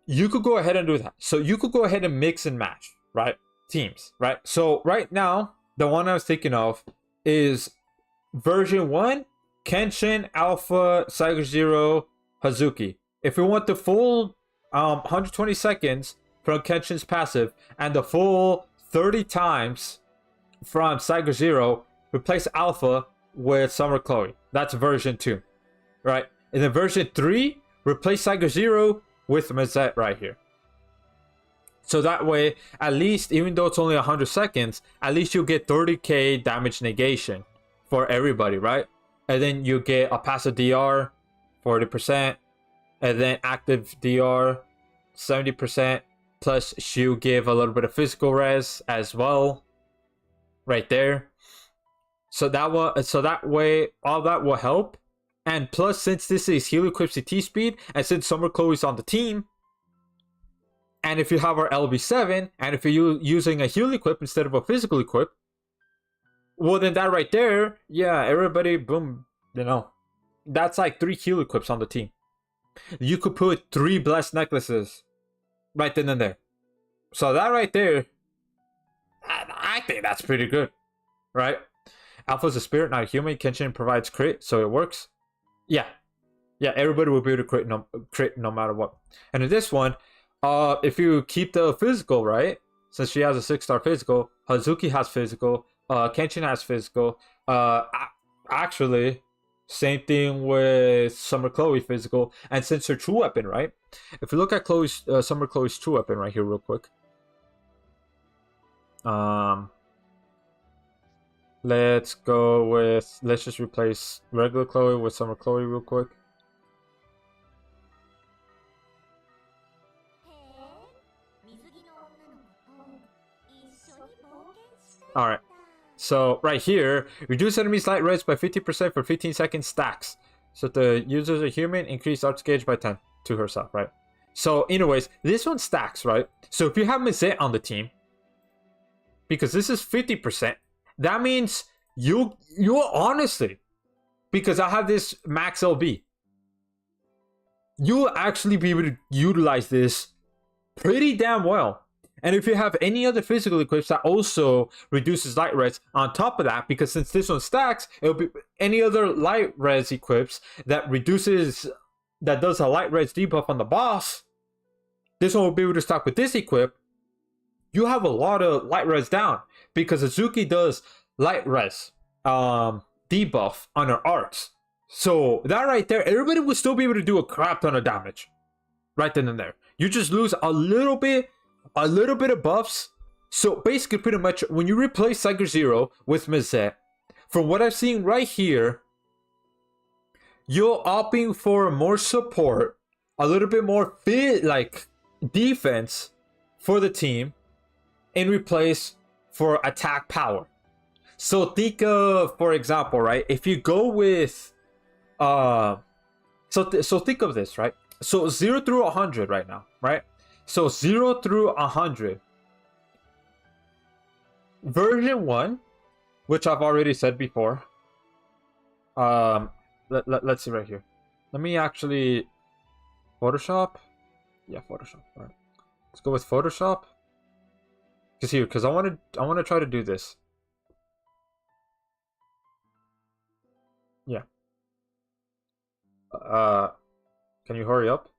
you could go ahead and do that. So you could go ahead and mix and match, right? Teams, right? So right now, the one I was thinking of is version 1, Kenshin, Alpha, Cyber Zero, Hazuki. If we want the full 120 seconds from Kenshin's passive and the full 30 times from Cyber Zero, replace Alpha with Summer Chloe. That's version 2, right? And then version 3, replace Tiger Zero with Mazette right here. So that way, at least, even though it's only 100 seconds, at least you get 30k damage negation for everybody, right? And then you get a passive DR, 40%, and then active DR, 70%, plus she'll give a little bit of physical res as well, right there. So that way, all that will help. And plus, since this is heal equip CT speed, and since Summer Chloe's on the team, and if you have our LB7, and if you're using a heal equip instead of a physical equip, well then that right there, yeah, everybody, boom, you know, that's like 3 heal equips on the team. You could put 3 blessed necklaces right then and there. So that right there, I think that's pretty good, right? Alpha's a spirit, not a human. Kenshin provides crit, so it works. Yeah, everybody will be able to crit no matter what. And in this one, if you keep the physical, right? Since she has a 6-star physical, Hazuki has physical, Kenshin has physical. Actually, same thing with Summer Chloe physical, and since her true weapon, right? If you look at Summer Chloe's true weapon right here, real quick. Let's just replace regular Chloe with Summer Chloe real quick. Alright, so right here, reduce enemies' light res by 50% for 15 seconds stacks. So if the users are human, increase arts gauge by 10 to herself, right? So anyways, this one stacks, right? So if you have Mazette on the team, because this is 50%, that means you honestly, because I have this max LB, you'll actually be able to utilize this pretty damn well. And if you have any other physical equips that also reduces light res on top of that, because since this one stacks, it'll be any other light res equips that does a light res debuff on the boss, this one will be able to stack with this equip. You have a lot of light res down, because Azuki does light res debuff on her arts. So that right there, everybody will still be able to do a crap ton of damage right then and there. You just lose a little bit of buffs. So basically, pretty much, when you replace Tiger Zero with Mazette, from what I've seen right here, you're opting for more support, a little bit more defense for the team, in replace for attack power. So think of, for example, right? If you go with, so think of this, right? So 0 through 100 right now, right? So 0 through 100. Version 1, which I've already said before. Let's see right here. Let me actually Photoshop. Yeah, Photoshop. All right. Let's go with Photoshop. Because I want to try to do this. Yeah. Can you hurry up?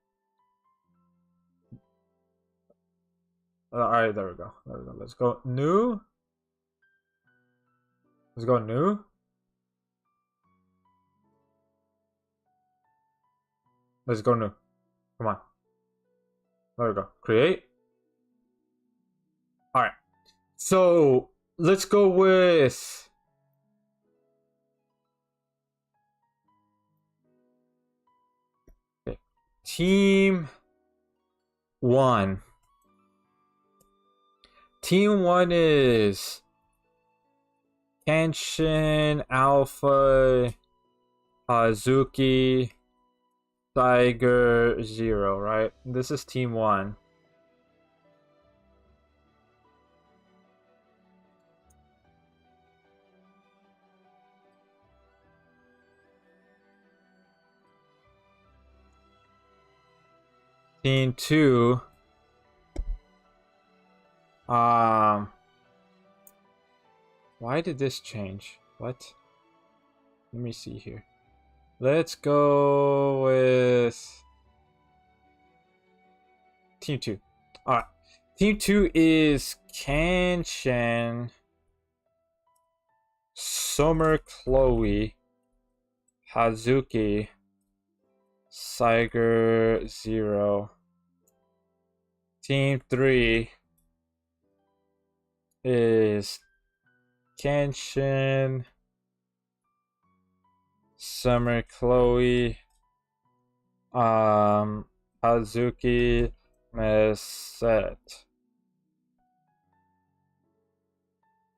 Alright, there we go. Let's go new. Let's go new. Let's go new. Come on. There we go. Create. Alright. So let's go with Team 1. Team 1 is Kenshin, Alpha, Hazuki, Tiger Zero, right? This is Team 1. Team 2. Why did this change? What? Let me see here. Let's go with Team 2. Alright. Team 2 is Kenshin, Summer Chloe, Hazuki, Saiger 0. Team 3 is Kenshin, Summer Chloe, Hazuki, Meset.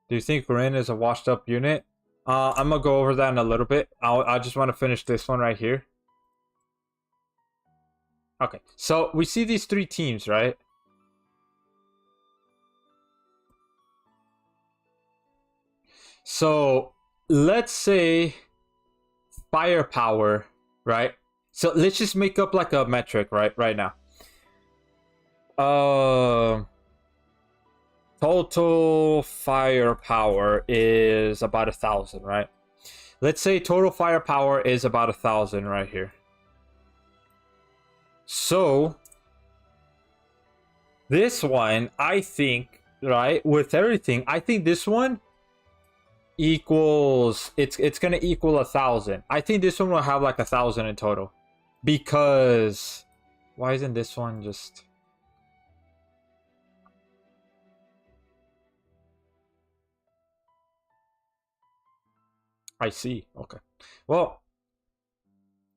Do you think Rin is a washed up unit? I'm gonna go over that in a little bit. I just want to finish this one right here. Okay, so we see these three teams, right? So let's say firepower, right? So let's just make up like a metric, right now. Total firepower is about 1,000, right? Let's say total firepower is about 1,000 right here. So this one, I think, right, with everything, I think this one equals it's gonna equal 1,000. I think this one will have like 1,000 in total. Because why isn't this one just I see. Okay. Well,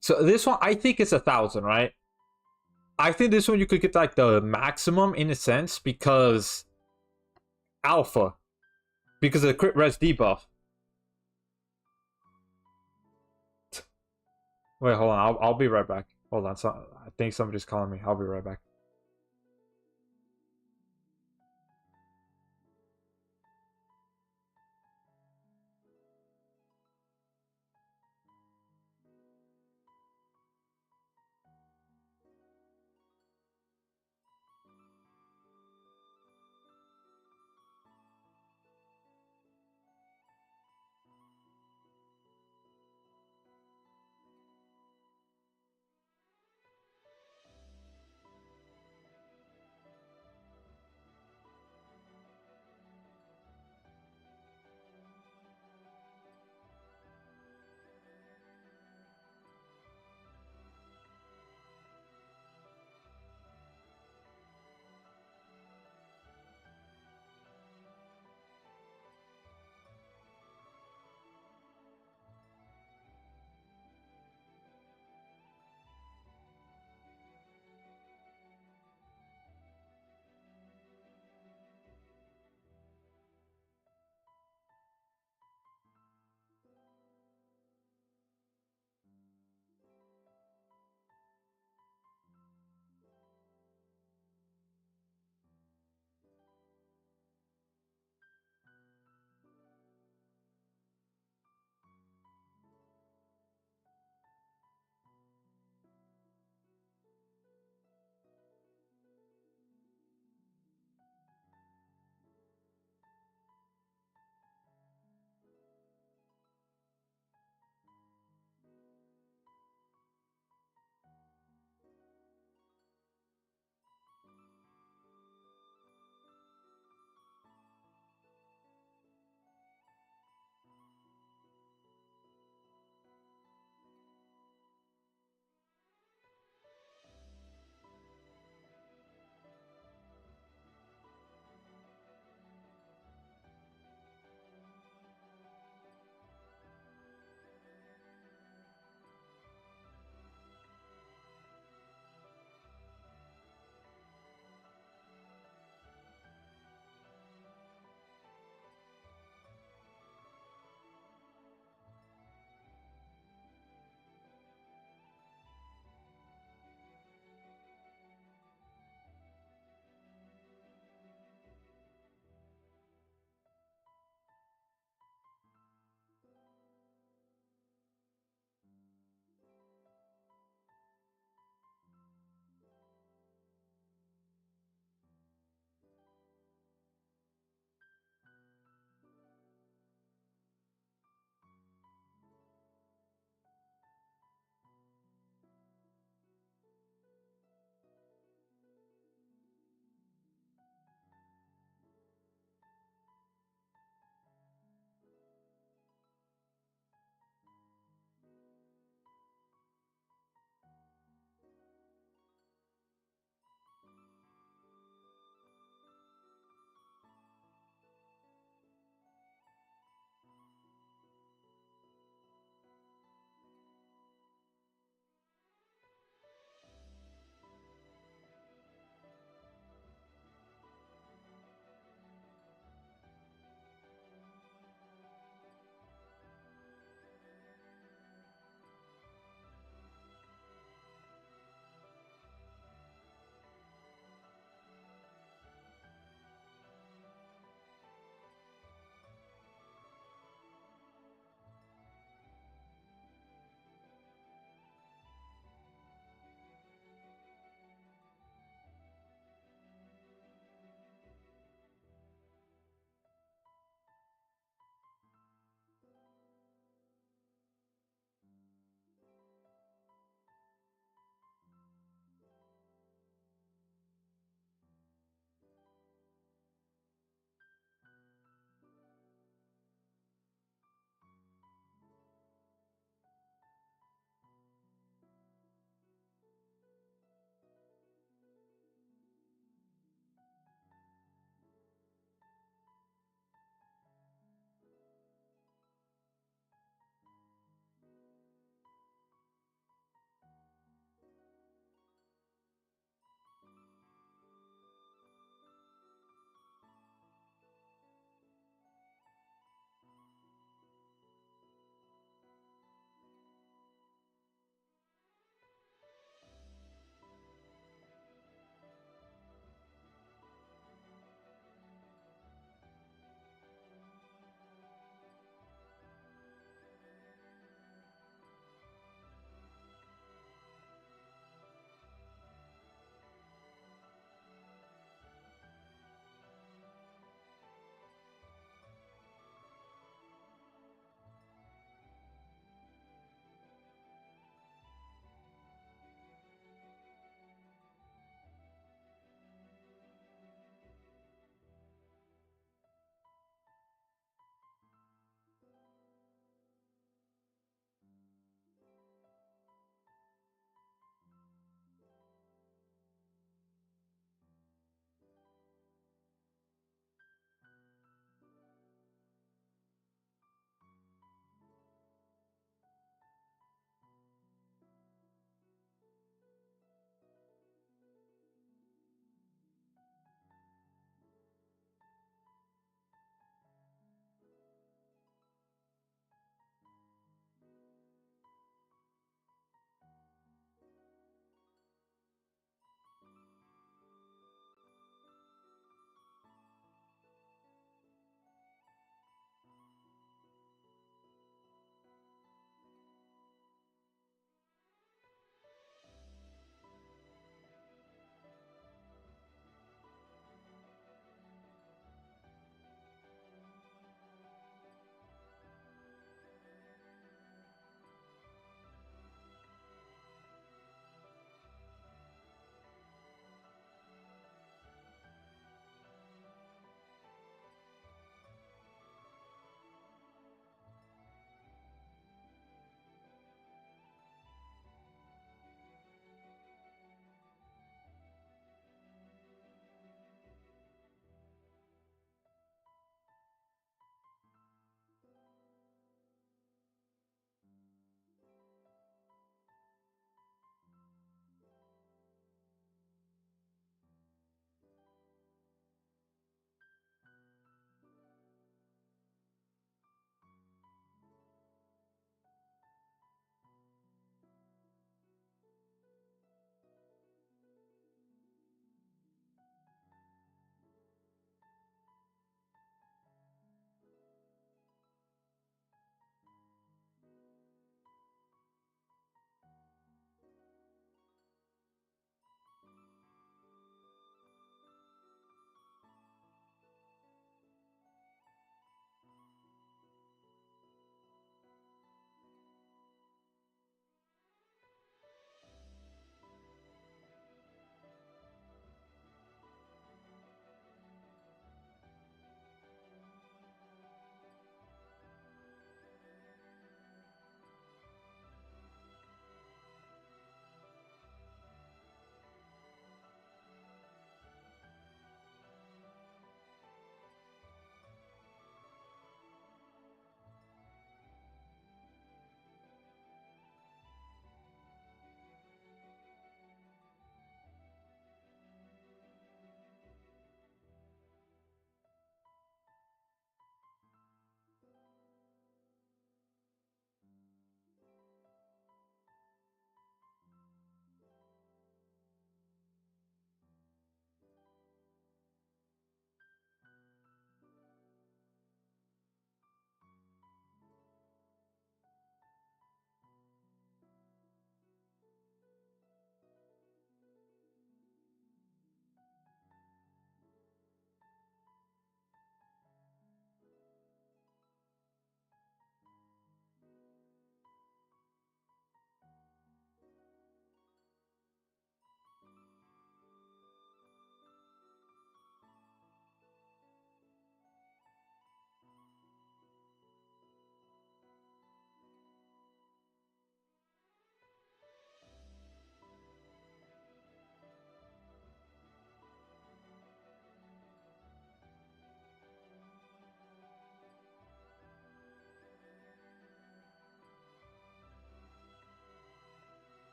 so this one I think it's 1,000, right? I think this one you could get like the maximum in a sense because alpha. Because of the crit res debuff. Wait, hold on. I'll be right back. Hold on. So, I think somebody's calling me. I'll be right back.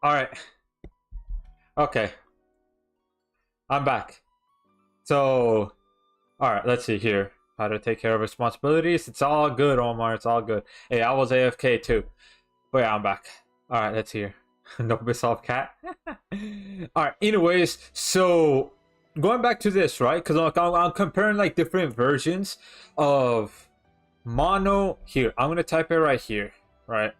All right. Okay. I'm back. So, all right, let's see here. How to take care of responsibilities. It's all good, Omar. It's all good. Hey, I was AFK too. But yeah, I'm back. All right, let's hear. No off cat. All right. Anyways, so going back to this, right? Because I'm comparing like different versions of mono. Here, I'm gonna type it right here, right?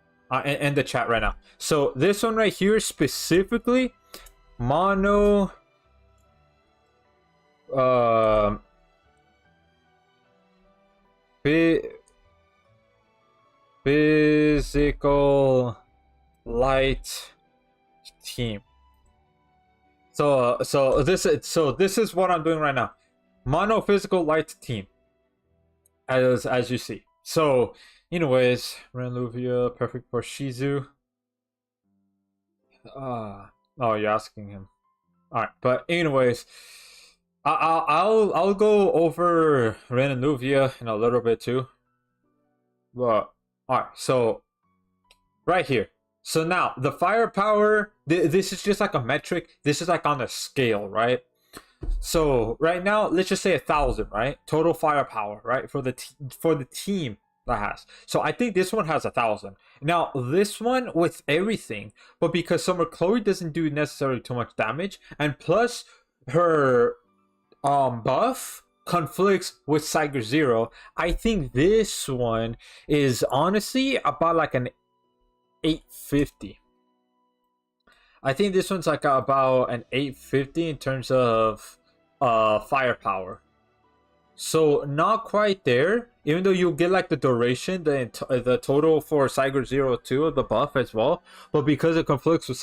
In the chat right now. So this one right here specifically, mono. Physical light team. So this is what I'm doing right now. Mono physical light team. As you see. So, anyways, Renluvia, perfect for Shizu. Oh, you're asking him. All right, but anyways, I'll go over Ren and Nuvia in a little bit too. But all right, so right here. So now the firepower. This is just like a metric. This is like on a scale, right? So right now, let's just say 1,000, right? Total firepower, right? For the team that has. So I think this one has 1,000. Now this one with everything, but because Summer Chloe doesn't do necessarily too much damage, and plus her buff conflicts with Cyger Zero, I think this one is honestly about like an 850. I think this one's like about an 850 in terms of firepower. So not quite there, even though you get like the duration, the total for Cyger Zero 2 of the buff as well. But because it conflicts with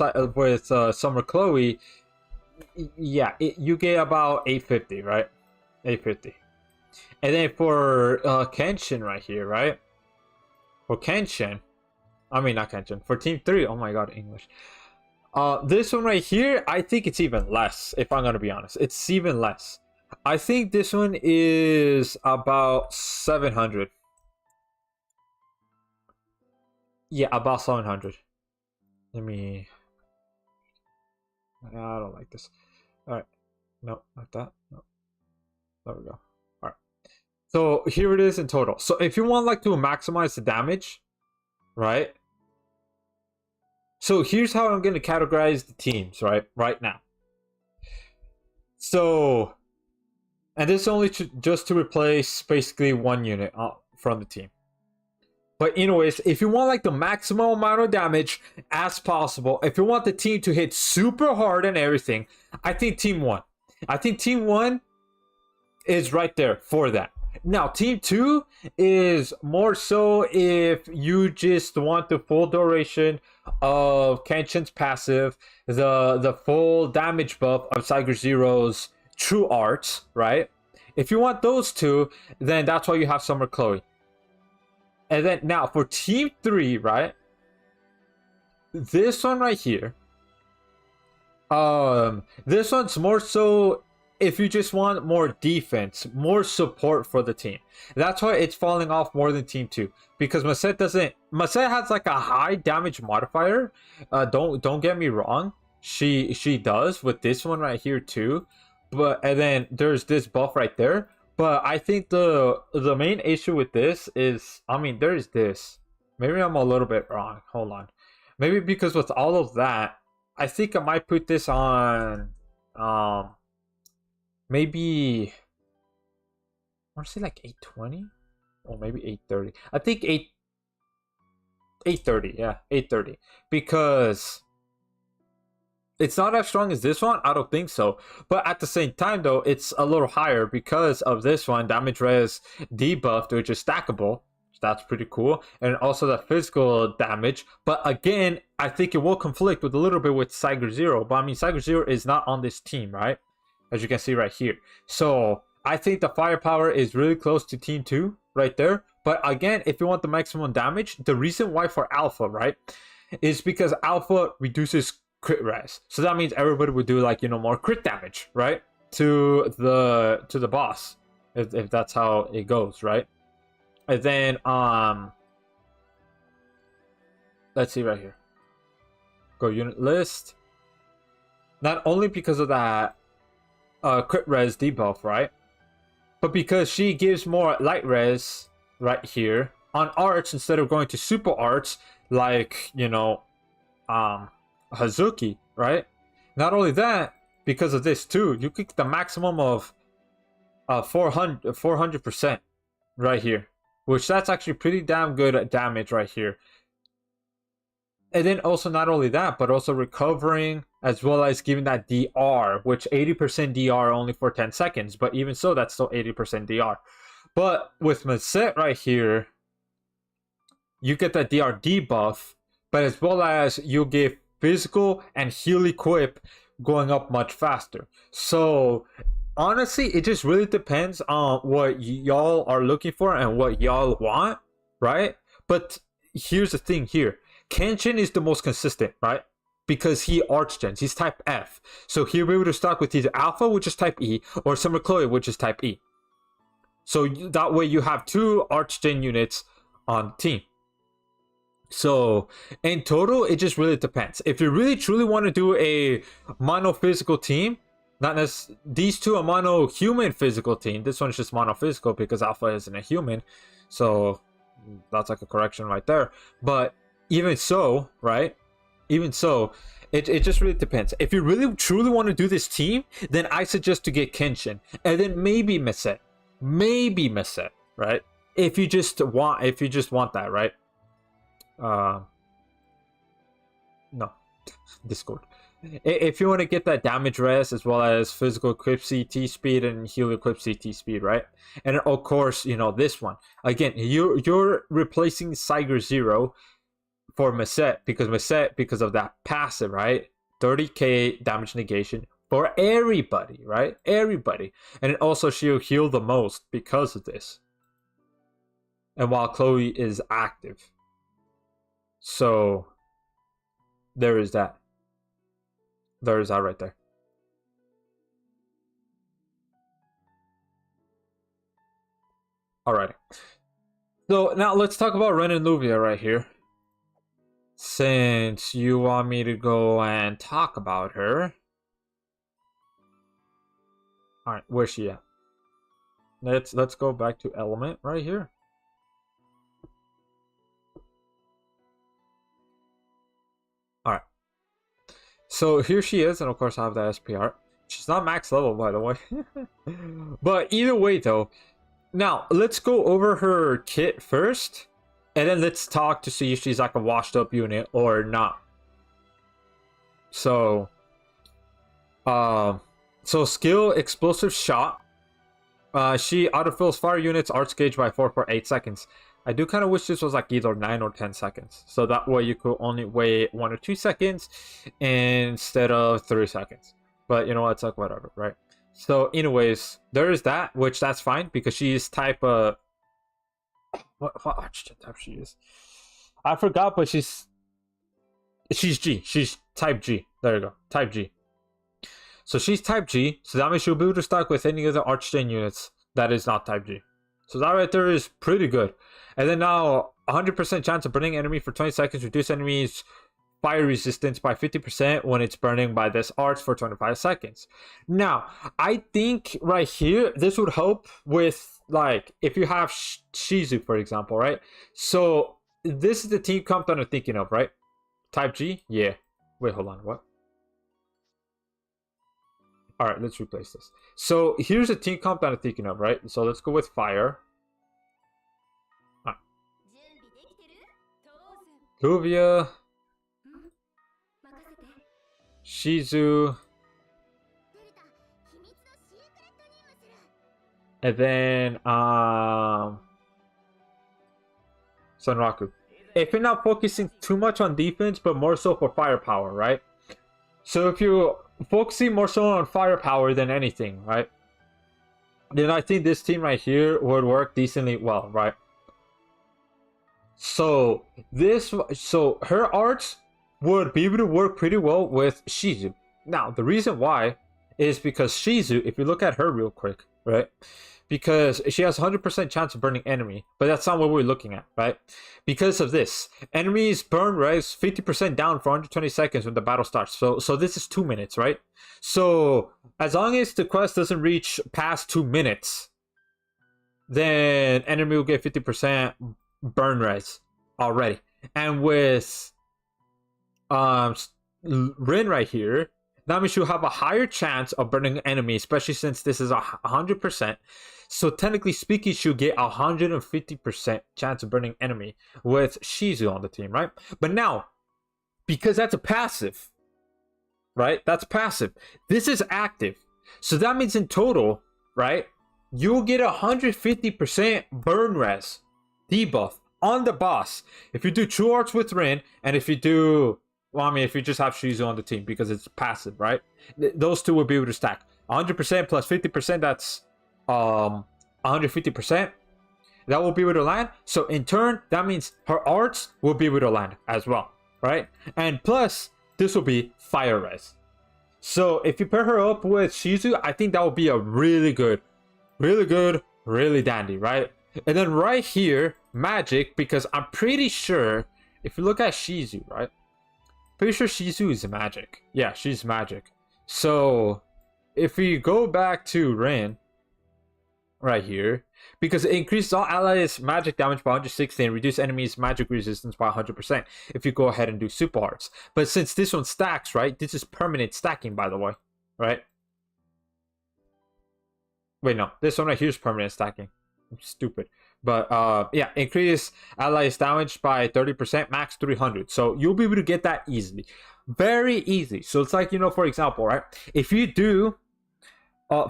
Summer Chloe, yeah, you get about 850, right? 850. And then for Kenshin right here, right? For Kenshin, I mean not Kenshin, for Team 3, oh my god, English. This one right here, I think it's even less, if I'm gonna be honest. It's even less. I think this one is about 700. Yeah, about 700. Let me... I don't like this. Alright. No, not that. No. There we go. Alright. So here it is in total. So if you want like to maximize the damage, right? So here's how I'm going to categorize the teams, right now. So, and this is only just to replace basically one unit from the team. But anyways, if you want like the maximum amount of damage as possible, if you want the team to hit super hard and everything, I think Team 1. I think Team 1 is right there for that. Now, Team 2 is more so if you just want the full duration of Kenshin's passive, the full damage buff of Cyger Zero's True Arts, right? If you want those two, then that's why you have Summer Chloe. And then now for Team 3, right? This one right here. This one's more so if you just want more defense, more support for the team. That's why it's falling off more than Team 2. Because Maset has like a high damage modifier. Don't get me wrong. She does with this one right here too. And then there's this buff right there. But I think the main issue with this is, I mean, there's this. Maybe I'm a little bit wrong. Hold on. Maybe because with all of that, I think I might put this on maybe I want to say like 820 or maybe 830. I think 830, yeah, 830. Because it's not as strong as this one, I don't think so. But at the same time though, it's a little higher because of this one, damage res debuffed, which is stackable. That's pretty cool. And also the physical damage. But again, I think it will conflict with a little bit with Cyger Zero. But I mean, Cyger Zero is not on this team, right? As you can see right here. So I think the firepower is really close to Team 2 right there. But again, if you want the maximum damage, the reason why for Alpha, right, is because Alpha reduces crit res. So that means everybody would do like, you know, more crit damage, right? To the boss. If that's how it goes, right? And then let's see right here. Go unit list. Not only because of that crit res debuff, right? But because she gives more light res right here on arts instead of going to super arts like, you know, Hazuki, right? Not only that, because of this too, you get the maximum of 400% right here, which that's actually pretty damn good damage right here. And then also not only that, but also recovering as well as giving that DR, which 80% DR only for 10 seconds. But even so, that's still 80% DR. But with Maset right here, you get that DR debuff, but as well as you give physical and heal equip going up much faster. So honestly, it just really depends on what y'all are looking for and what y'all want, right? But here's the thing here. Kenshin is the most consistent, right? Because he archgens, he's type F. So he'll be able to start with either Alpha, which is type E, or Summer Chloe, which is type E. So that way you have 2 archgen units on team. So in total, it just really depends. If you really truly want to do a mono physical team, not necessarily these two a mono human physical team. This one's just mono physical because Alpha isn't a human. So that's like a correction right there. But even so, right? Even so, it just really depends. If you really truly want to do this team, then I suggest to get Kenshin. And then maybe Maset. Maybe Maset, right? If you just want that, right? No. Discord. If you want to get that damage res as well as physical equip CT speed and heal equip CT speed, right? And of course, you know, this one. Again, you're replacing Siger 0 for Maset because of that passive, right? 30k damage negation for everybody, right? Everybody. And also she'll heal the most because of this. And while Chloe is active. So there is that. There is that right there. Alrighty. So now let's talk about Ren and Luvia right here. Since you want me to go and talk about her. Alright, where's she at? Let's go back to Element right here. Alright. So here she is, and of course I have the SPR. She's not max level, by the way. But either way though. Now, let's go over her kit first. And then let's talk to see if she's like a washed up unit or not. So skill explosive shot. She autofills fire units arts gauge by 4 for 8 seconds. I do kind of wish this was like either 9 or 10 seconds. So that way you could only wait 1 or 2 seconds instead of 3 seconds. But you know what, it's like whatever, right? So anyways, there is that, which that's fine because she is type what type she is? I forgot, but she's G. She's type G. There you go. Type G. So she's type G, so that means she'll be able to stack with any other archgen units that is not type G. So that right there is pretty good. And then now 100% chance of burning enemy for 20 seconds, reduce enemies fire resistance by 50% when it's burning by this arts for 25 seconds. Now, I think right here, this would help with, like, if you have Shizu, for example, right? So, this is the team comp that I'm thinking of, right? Type G? Yeah. Wait, hold on, what? Alright, let's replace this. So, here's a team comp that I'm thinking of, right? So, let's go with Fire. Luvia. Shizu. And then Sunraku. If you're not focusing too much on defense, but more so for firepower, right? So if you're focusing more so on firepower than anything, right? Then I think this team right here would work decently well, right? So her arts would be able to work pretty well with Shizu. Now, the reason why is because Shizu, if you look at her real quick, right? Because she has 100% chance of burning enemy, but that's not what we're looking at, right? Because of this, enemies burn res 50% down for 120 seconds when the battle starts. So this is 2 minutes, right? So as long as the quest doesn't reach past 2 minutes, then enemy will get 50% burn res already. And with Rin right here, that means you have a higher chance of burning enemy, especially since this is 100%. So technically speaking, you get 150% chance of burning enemy with Shizu on the team, right? But now, because that's a passive, right? That's passive. This is active. So that means in total, right? You'll get 150% burn res debuff on the boss if you do True Arts with Rin, and if you do, well, I mean, if you just have Shizu on the team because it's passive, right? Those two will be able to stack 100% plus 50%. That's 150%. That will be able to land. So in turn, that means her arts will be able to land as well, right? And plus, this will be fire res. So if you pair her up with Shizu, I think that will be a really good, really dandy, right? And then right here, magic, because I'm pretty sure if you look at Shizu, right? Pretty sure Shizu is magic. Yeah, she's magic. So if we go back to Rin right here, because it increases all allies magic damage by 160 and reduce enemies magic resistance by 100% if you go ahead and do super arts. But since this one stacks, right? This is permanent stacking, by the way, right? Wait, no, this one right here is permanent stacking. I'm stupid. But yeah, increase allies damage by 30%, max 300. So you'll be able to get that easily, very easy. So it's like, you know, for example, right? If you do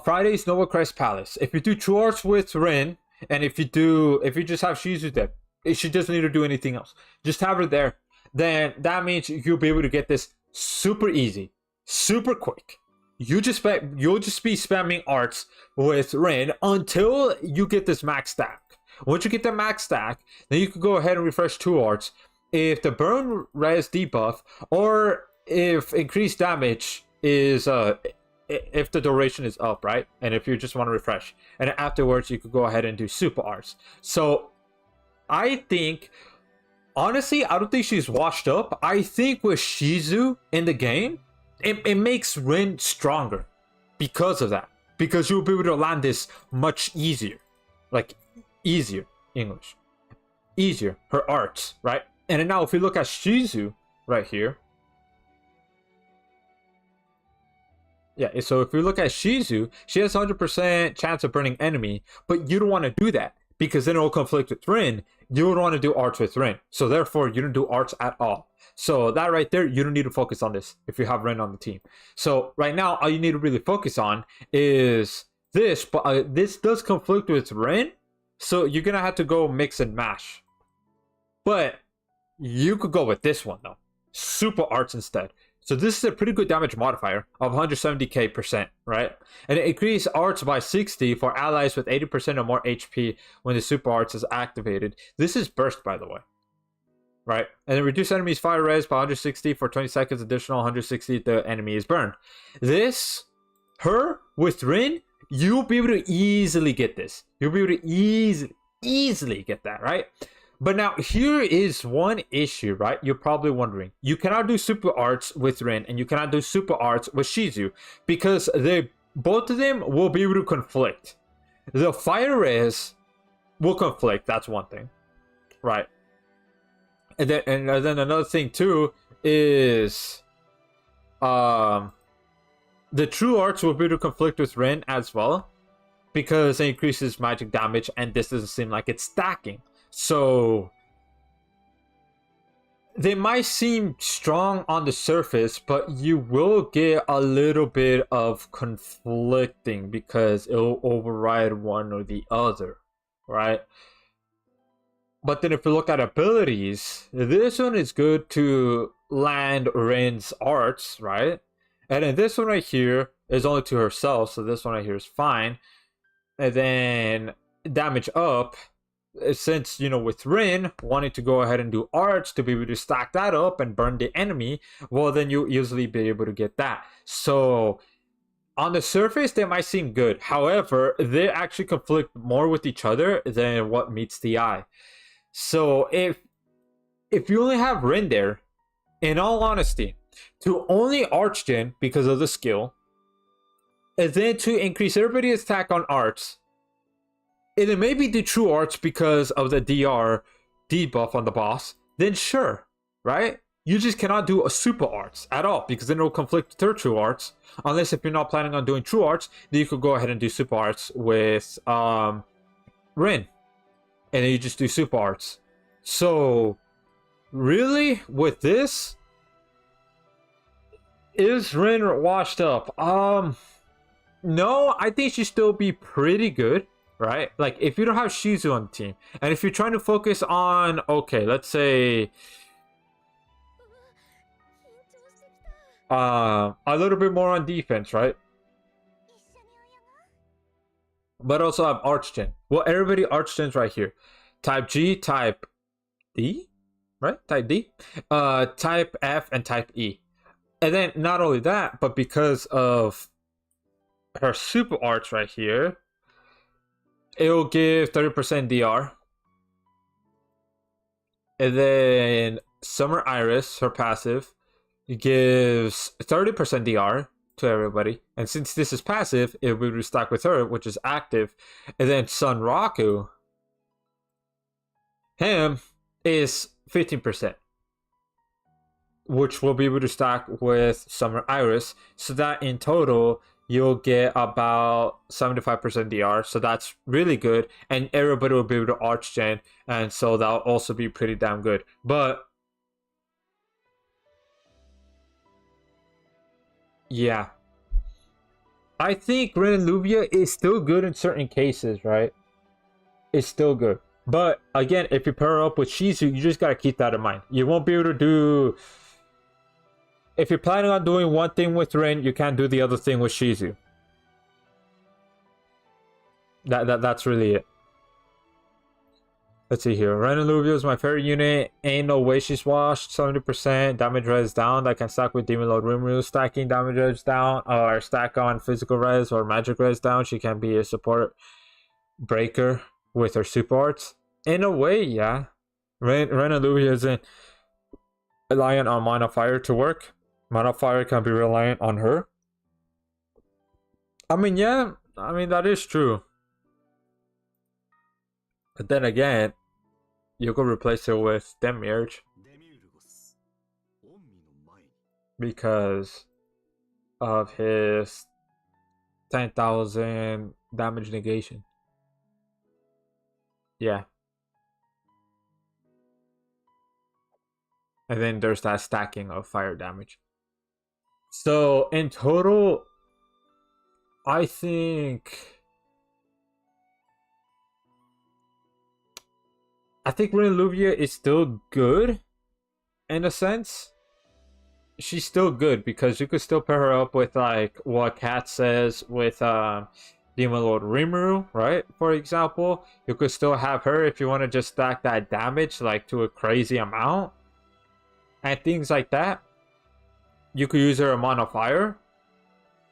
Friday's Nova Crest Palace, if you do True Arts with Rin, and if you just have Shizu there, she doesn't need to do anything else. Just have her there. Then that means you'll be able to get this super easy, super quick. You'll just be spamming arts with Rin until you get this max stack. Once you get the max stack, then you can go ahead and refresh 2 arts. If the burn res debuff, or if increased damage is if the duration is up, right? And if you just want to refresh, and afterwards you could go ahead and do super arts. So I think, honestly, I don't think she's washed up. I think with Shizu in the game, it makes Rin stronger because of that. Because you'll be able to land this much easier. Like, easier, English. Easier, her arts, right? And then now if you look at Shizu right here. Yeah, so if you look at Shizu, she has 100% chance of burning enemy, but you don't want to do that because then it will conflict with Rin. You don't want to do arts with Rin, so therefore you don't do arts at all. So that right there, you don't need to focus on this if you have Rin on the team. So right now, all you need to really focus on is this, but this does conflict with Rin, so you're gonna have to go mix and mash. But you could go with this one though, super arts instead. So this is a pretty good damage modifier of 170% right? And it increases arts by 60 for allies with 80% or more HP when the super arts is activated. This is burst, by the way, right? And then reduce enemies fire res by 160 for 20 seconds, additional 160 if the enemy is burned. This, her with Rin, you'll be able to easily get this. You'll be able to easily get that, right? But now here is one issue, right? You're probably wondering. You cannot do super arts with Rin and you cannot do super arts with Shizu because both of them will be able to conflict. The fire res will conflict, that's one thing, right? And then another thing too is the true arts will be able to conflict with Rin as well because it increases magic damage and this doesn't seem like it's stacking. So they might seem strong on the surface, but you will get a little bit of conflicting because it'll override one or the other, right? But then if you look at abilities, this one is good to land Rin's arts, right? And then this one right here is only to herself, so this one right here is fine. And then damage up, since, you know, with Rin wanting to go ahead and do arts to be able to stack that up and burn the enemy, well, then you easily be able to get that. So On the surface, they might seem good. However, they actually conflict more with each other than what meets the eye. So if you only have Rin there, in all honesty, to only Archgen because of the skill, and then to increase everybody's attack on arts, and then maybe do true arts because of the DR debuff on the boss, then sure, right? You just cannot do a super arts at all because then it will conflict with her true arts. Unless if you're not planning on doing true arts, then you could go ahead and do super arts with Rin. And then you just do super arts. So really, with this, is Rin washed up? No, I think she'd still be pretty good, right? Like if you don't have Shizu on the team, and if you're trying to focus on, okay, let's say a little bit more on defense, right? But also have Archgen. Well, everybody Archgen's right here. Type G, type D, right? Type D, type F, and type E. And then not only that, but because of her super arts right here, it will give 30% DR. And then Summer Iris, her passive, gives 30% DR to everybody. And since this is passive, it will restock with her, which is active. And then Sun Raku, him, is 15%. Which will be able to stack with Summer Iris. So that in total, you'll get about 75% DR. So that's really good. And everybody will be able to Archgen. And so that'll also be pretty damn good. But yeah, I think Ren and Luvia is still good in certain cases, right? It's still good. But again, if you pair up with Shizu, you just gotta keep that in mind. You won't be able to do... If you're planning on doing one thing with Ren, you can't do the other thing with Shizu. That's really it. Let's see here. Ren and Luvia is my favorite unit. Ain't no way she's washed. 70% damage res down. That can stack with Demon Lord Rimuru. Stacking damage res down. Or stack on physical res or magic res down. She can be a support breaker with her super arts. In a way, yeah. Ren and Luvia isn't reliant on Mana Fire to work. Mana Fire can be reliant on her. I mean, yeah. I mean, that is true. But then again, you could replace it with Demiurge. Because of his 10,000 damage negation. Yeah. And then there's that stacking of fire damage. So in total, I think Ren Luvia is still good in a sense. She's still good because you could still pair her up with like what Kat says with Demon Lord Rimuru, right? For example, you could still have her if you want to just stack that damage like to a crazy amount and things like that. You could use her Mana Fire.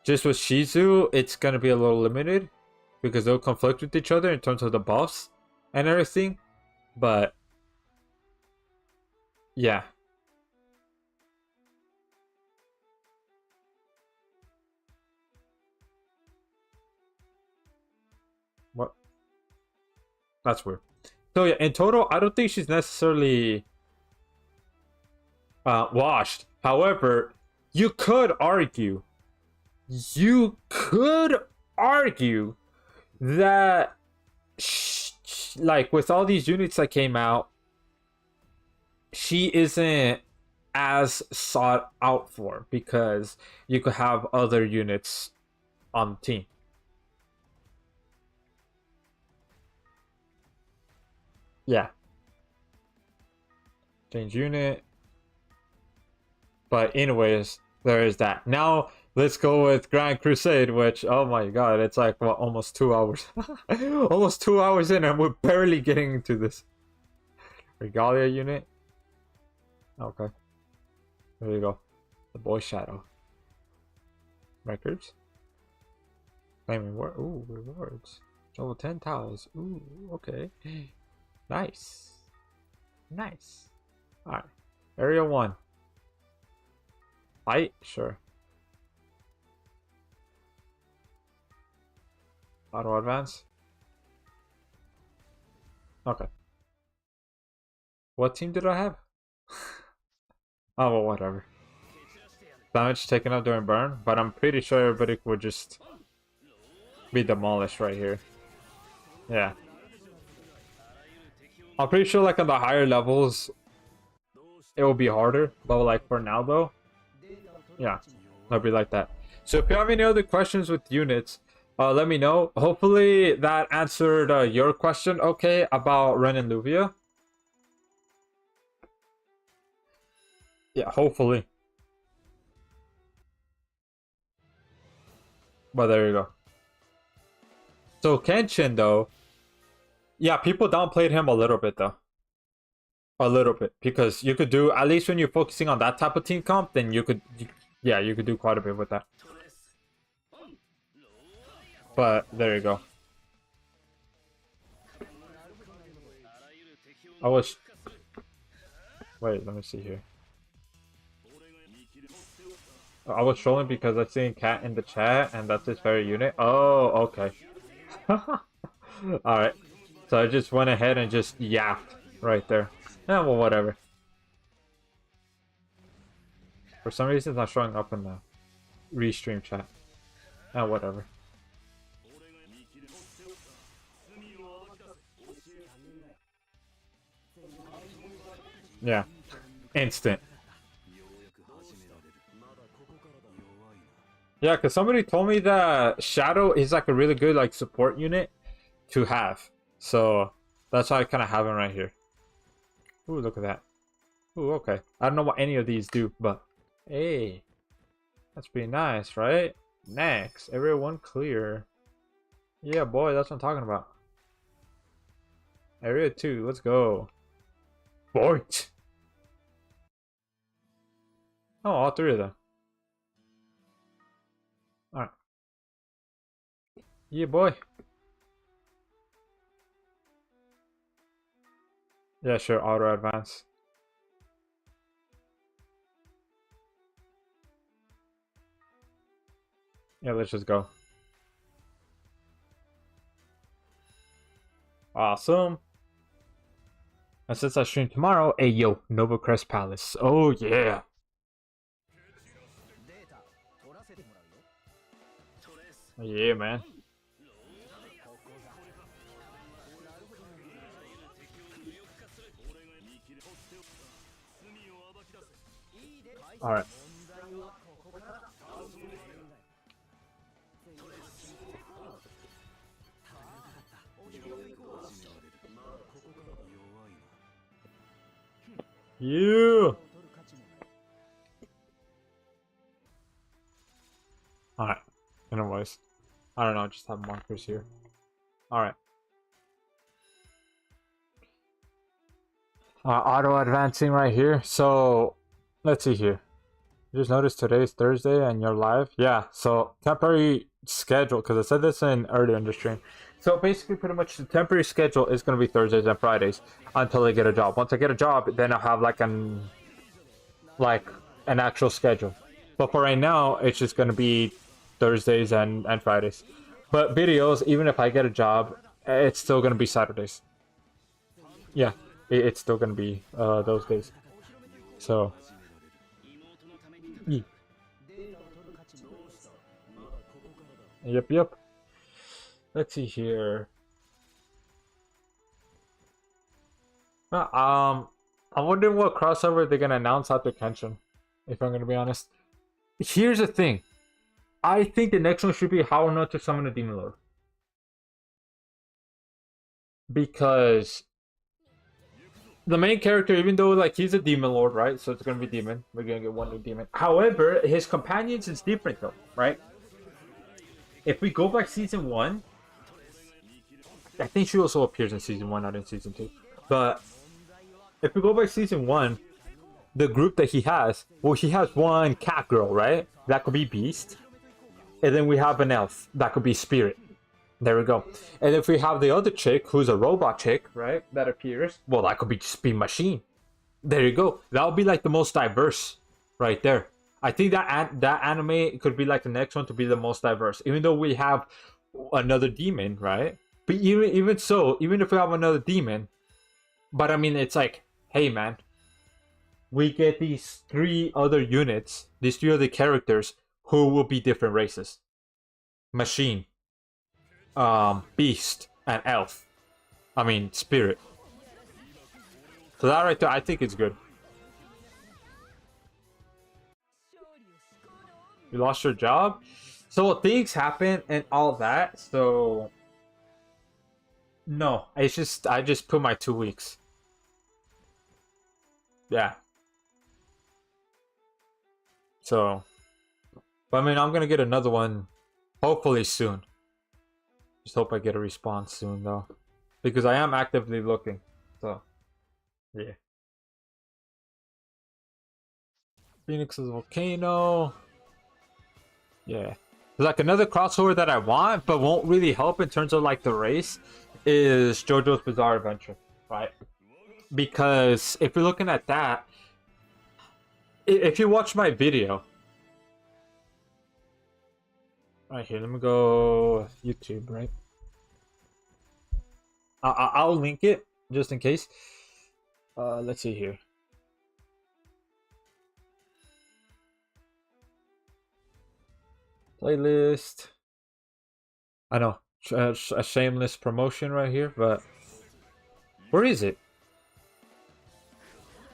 Just with Shizu, it's gonna be a little limited because they'll conflict with each other in terms of the buffs and everything. But yeah. What? That's weird. So yeah, in total, I don't think she's necessarily washed. However, you could argue that like with all these units that came out, she isn't as sought out for because you could have other units on the team. Yeah. Change unit. But anyways, there is that. Now let's go with Grand Crusade, which, oh my god, it's like, what, almost 2 hours. Almost 2 hours in and we're barely getting into this. Regalia unit. Okay. There you go. The Boy Shadow. Records. Claiming reward. Ooh, rewards. Level 10 tiles. Ooh, okay. Nice. Nice. Alright. Area 1. Fight? Sure. Auto advance? Okay. What team did I have? Oh, well, whatever. Damage taken up during burn, but I'm pretty sure everybody would just be demolished right here. Yeah. I'm pretty sure like on the higher levels it will be harder, but like for now though, yeah, it'll be like that. So if you have any other questions with units, let me know. Hopefully that answered your question okay about Ren and Luvia. Yeah, hopefully. But there you go. So Kenshin though, yeah, people downplayed him a little bit though. A little bit, because you could do, at least when you're focusing on that type of team comp, then you could, yeah, you could do quite a bit with that. But there you go. I was, wait, let me see here. I was trolling because I seen Cat in the chat, and that's his favorite unit. Oh, okay. Alright. So I just went ahead and just yapped right there. Yeah, well, whatever. For some reason, it's not showing up in the restream chat. Ah, whatever. Yeah. Instant. Yeah, because somebody told me that Shadow is like a really good like support unit to have. So that's why I kind of have him right here. Ooh, look at that. Ooh, okay. I don't know what any of these do, but hey, that's pretty nice, right? Next, area 1 clear. Yeah, boy, that's what I'm talking about. Area 2, let's go. Boit. Oh, all 3 of them. Alright. Yeah, boy. Yeah, sure, auto advance. Yeah, let's just go. Awesome. And since I stream tomorrow, hey yo, Nova Crest Palace. Oh yeah. Yeah, man. Alright. Yeah. Alright. Anyways. I don't know, just have markers here. Alright. Auto advancing right here. So let's see here. You just noticed today's Thursday and you're live. Yeah, so temporary schedule, because I said this in earlier in the stream. So basically pretty much the temporary schedule is going to be Thursdays and Fridays until I get a job. Once I get a job, then I'll have like an actual schedule. But for right now, it's just going to be Thursdays and Fridays. But videos, even if I get a job, it's still going to be Saturdays. Yeah, it's still going to be those days. So yep. Let's see here. I'm wondering what crossover they're gonna announce after Kenshin, if I'm gonna be honest. Here's the thing. I think the next one should be how not to summon a Demon Lord. Because the main character, even though like he's a Demon Lord, right? So it's gonna be Demon. We're gonna get one new Demon. However, his companions is different though, right? If we go by season 1, I think she also appears in season 1, not in season 2. But if we go by season 1, the group that he has, well, he has one cat girl, right? That could be Beast. And then we have an elf. That could be spirit. There we go. And if we have the other chick, who's a robot chick, right, that appears, well, that could be just be machine. There you go. That would be like the most diverse right there. I think that anime could be like the next one to be the most diverse. Even though we have another demon, right? But even so, even if we have another demon, but I mean, it's like, hey, man, we get these three other units, these three other characters who will be different races: machine, beast, and elf. I mean, spirit. So that right there, I think it's good. You lost your job? So things happen and all that, so... No, it's just, I just put my 2 weeks. Yeah. So... But I mean, I'm gonna get another one, hopefully soon. Just hope I get a response soon, though. Because I am actively looking, so... Yeah. Phoenix's Volcano... Yeah. Like another crossover that I want, but won't really help in terms of like the race, is JoJo's Bizarre Adventure, right? Because if you're looking at that, if you watch my video, right here, let me go YouTube, right? I'll link it just in case. Let's see here. Playlist. I know, a shameless promotion right here, but where is it?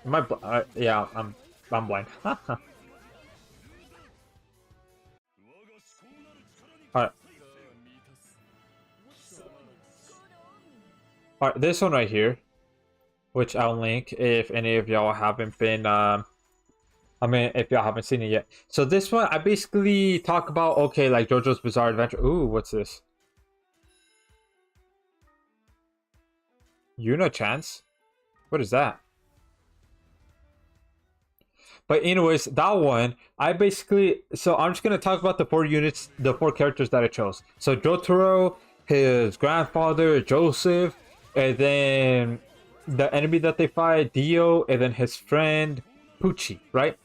Am I yeah, I'm blind. Alright. Alright, this one right here, which I'll link if any of y'all haven't been I mean, if y'all haven't seen it yet. So this one, I basically talk about, okay, like JoJo's Bizarre Adventure. Ooh, what's this? Yuna Chance? What is that? But anyways, that one, I basically... So I'm just going to talk about the 4 units, the 4 characters that I chose. So Jotaro, his grandfather, Joseph, and then the enemy that they fight, Dio, and then his friend, Pucci, right?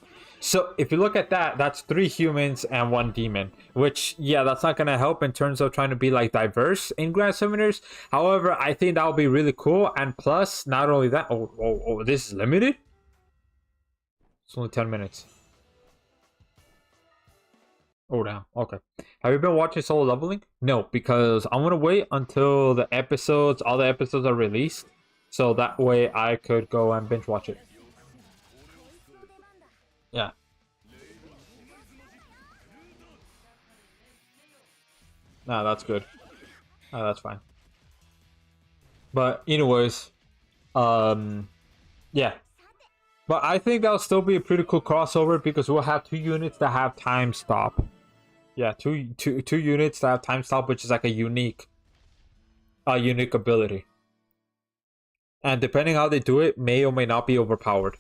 So if you look at that, that's 3 humans and 1 demon, which, yeah, that's not going to help in terms of trying to be like diverse in Grand Summoners. However, I think that would be really cool. And plus, not only that, oh, this is limited? It's only 10 minutes. Oh, damn. Okay. Have you been watching Solo Leveling? No, because I'm going to wait until all the episodes are released. So that way I could go and binge watch it. Yeah. Nah, that's good. That's fine. But anyways, yeah. But I think that'll still be a pretty cool crossover because we'll have 2 units that have time stop. Yeah, two units that have time stop, which is like a unique ability. And depending how they do it, may or may not be overpowered.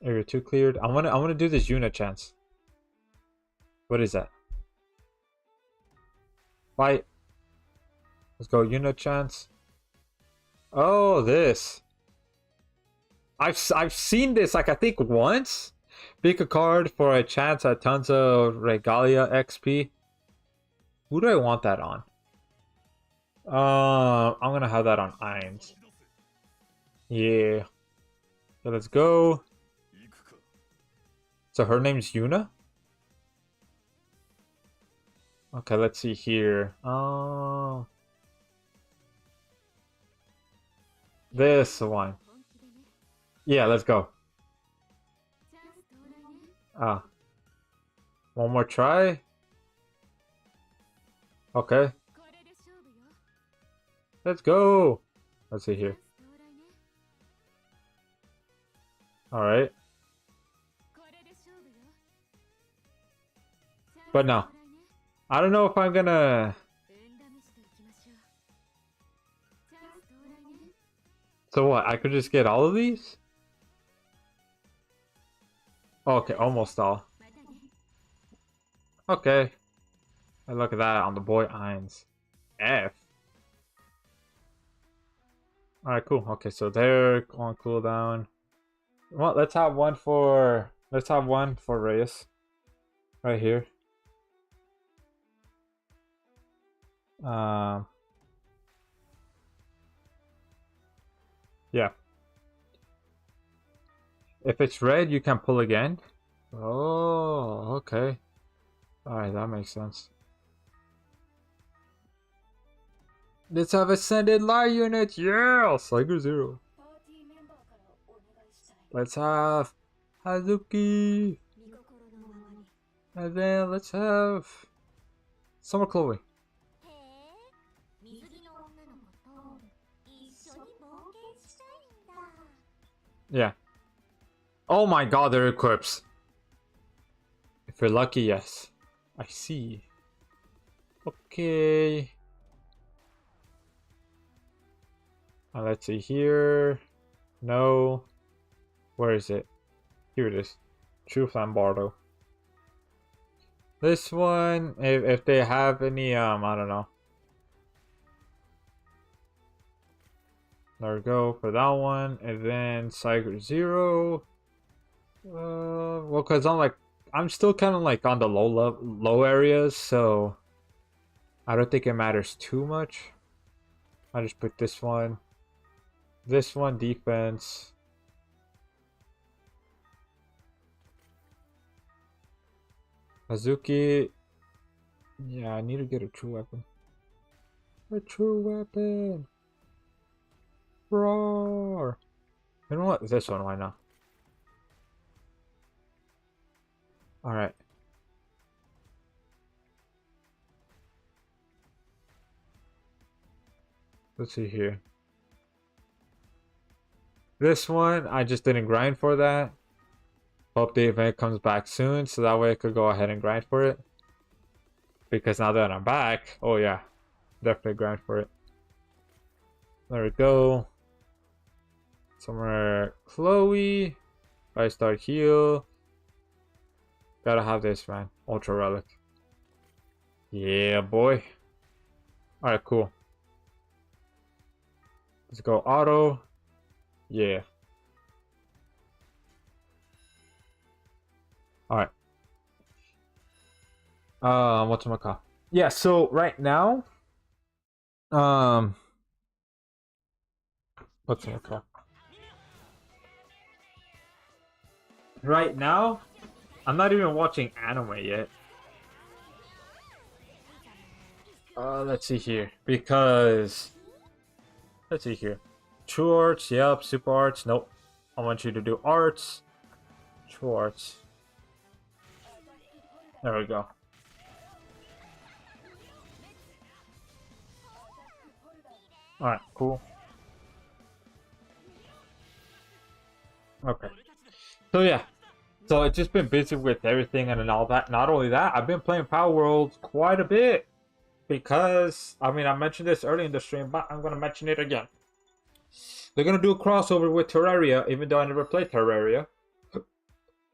Area 2 cleared. I wanna do this Yuna Chance. What is that? Fight. Let's go Yuna Chance. Oh, this. I've seen this like I think once. Pick a card for a chance at tons of Regalia XP. Who do I want that on? I'm gonna have that on Irons. Yeah. So let's go. So her name's Yuna? Okay, let's see here. Oh. This one. Yeah, let's go. One more try. Okay. Let's go. Let's see here. Alright. But no. I don't know if I'm gonna... So what? I could just get all of these? Okay, almost all. Okay. And look at that on the boy Eins. F. Alright, cool. Okay, so they're on cooldown. Well, let's have one for Reyes. Right here. Yeah. If it's red, you can pull again. Oh, okay. Alright, that makes sense. Let's have ascended light unit. Yeah, Cyber 0. Let's have Hazuki. And then let's have Summer Chloe. Yeah. Oh my god, they're equips. If you're lucky, yes. I see. Okay. Let's see here. No. Where is it? Here it is. True Flambardo. This one, if they have any, I don't know. There we go for that one. And then Cyber 0. Well, cause I'm still kind of like on the low areas, so I don't think it matters too much. I just put this one defense. Hazuki, yeah, I need to get a true weapon. A true weapon. Roar. You know what? This one, why not? Alright. Let's see here. This one, I just didn't grind for that. Hope the event comes back soon, so that way I could go ahead and grind for it. Because now that I'm back, oh yeah, definitely grind for it. There we go. Somewhere Chloe. I start heal. Gotta have this, man. Ultra Relic. Yeah, boy. Alright, cool. Let's go auto. Yeah. Alright. Whatchamacallit? Yeah, so right now, whatchamacallit? Right now, I'm not even watching anime yet. Let's see here. Because, let's see here. True arts, yep. Super arts, nope. I want you to do arts. True arts. There we go. Alright, cool. Okay. So yeah. So I've just been busy with everything and all that. Not only that, I've been playing Power World quite a bit. Because, I mean, I mentioned this early in the stream, but I'm going to mention it again. They're going to do a crossover with Terraria, even though I never played Terraria.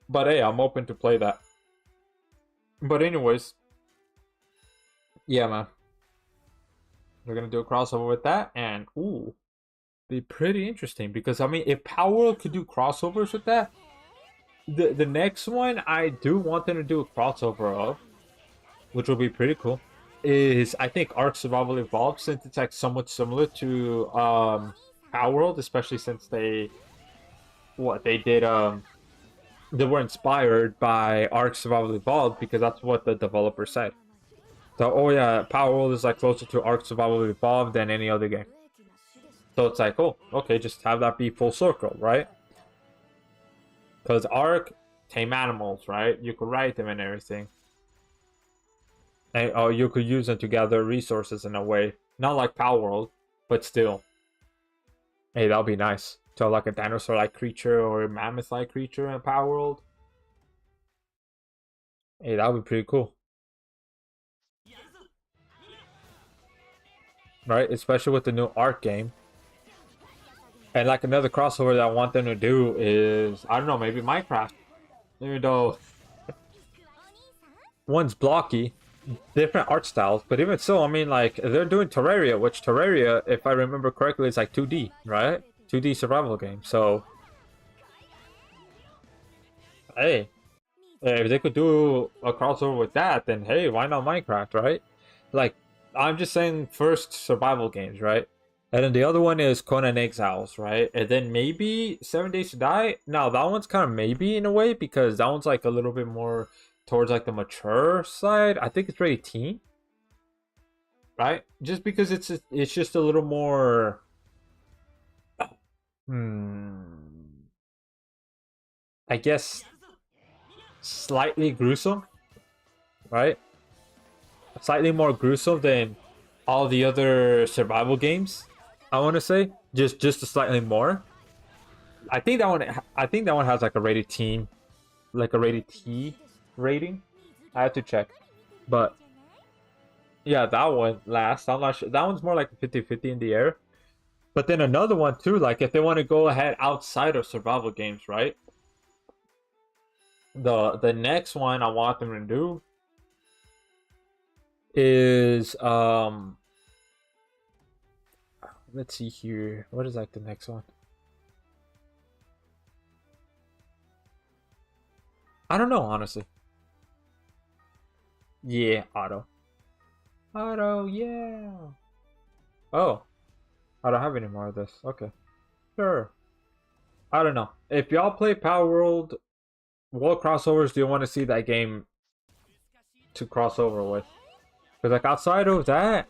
But hey, I'm open to play that. But anyways. Yeah, man. They're going to do a crossover with that. And, ooh. Be pretty interesting. Because, I mean, if Power World could do crossovers with that. The next one I do want them to do a crossover of. Which will be pretty cool. Is, I think, Ark Survival Evolved. Since it's like somewhat similar to Power World. Especially since they... What, they did... They were inspired by Ark Survival Evolved because that's what the developer said. So, oh yeah, Power World is like closer to Ark Survival Evolved than any other game. So it's like, oh, okay, just have that be full circle, right? Because Ark, tame animals, right? You could ride them and everything. And oh, you could use them to gather resources in a way. Not like Power World, but still. Hey, that'll be nice. So like a dinosaur-like creature or a mammoth-like creature in Power World. Hey, that would be pretty cool. Right? Especially with the new Ark game. And like another crossover that I want them to do is, I don't know, maybe Minecraft. Even though one's blocky, different art styles, but even so, I mean, like, they're doing Terraria, which Terraria, if I remember correctly, is like 2D, right? 2D survival game. So, hey, if they could do a crossover with that, then hey, why not Minecraft, right? Like, I'm just saying first survival games, right? And then the other one is Conan Exiles, right? And then maybe 7 Days to Die. Now that one's kind of maybe in a way because that one's like a little bit more towards like the mature side. I think it's rated teen, right? Just because it's just a little more hmm I guess slightly gruesome, right? Slightly more gruesome than all the other survival games. I want to say just slightly more. I think that one. I think that one has like a rated teen, like a rated T rating. I have to check, but yeah, that one last. I'm not sure. That one's more like 50-50 in the air. But then another one too. Like if they want to go ahead outside of survival games, right? The next one I want them to do is let's see here. What is like the next one? I don't know, honestly. Yeah, auto. Auto, yeah. Oh, I don't have any more of this. Okay. Sure. I don't know. If y'all play Power World, what crossovers do you want to see that game to cross over with? Because like outside of that,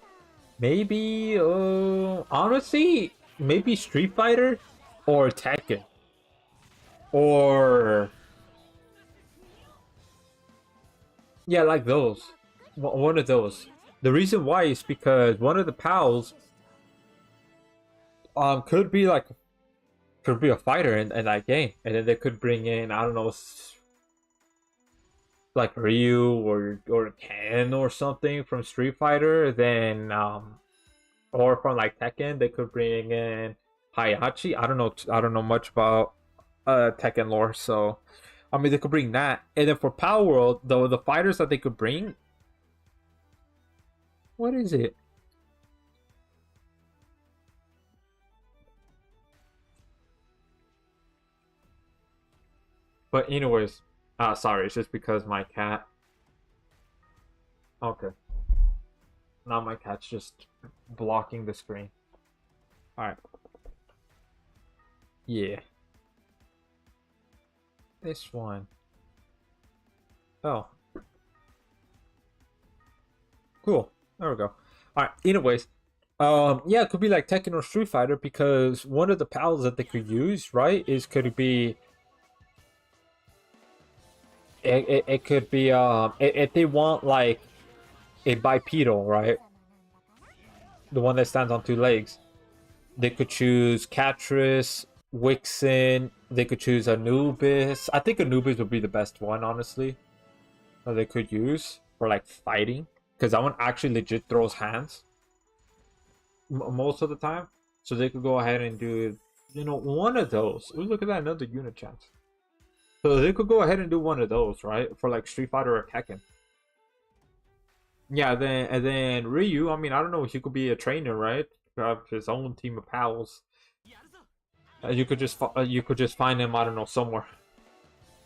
maybe honestly, maybe Street Fighter or Tekken. Or yeah, like those. One of those. The reason why is because one of the pals could be a fighter in that game, and then they could bring in I don't know like Ryu or Ken or something from Street Fighter. Then or from like Tekken they could bring in Hayachi. I don't know much about Tekken lore, so I mean they could bring that. And then for Power World, the fighters that they could bring, what is it? But anyways, sorry, it's just because my cat. Okay, now my cat's just blocking the screen. All right, yeah, this one. Oh, cool. There we go. All right. Anyways, yeah, it could be like Tekken or Street Fighter because one of the pals that they could use, right, is could be it could be if they want like a bipedal, right, the one that stands on two legs, they could choose Catrice, Wixen. They could choose Anubis. I think Anubis would be the best one, honestly, that they could use for like fighting because that one actually legit throws hands most of the time. So they could go ahead and do, one of those. Ooh, look at that, another unit chance. So they could go ahead and do one of those, right? For like Street Fighter or Tekken. Yeah, then Ryu, I mean, I don't know, he could be a trainer, right? Have his own team of pals. You could just find him, I don't know, somewhere.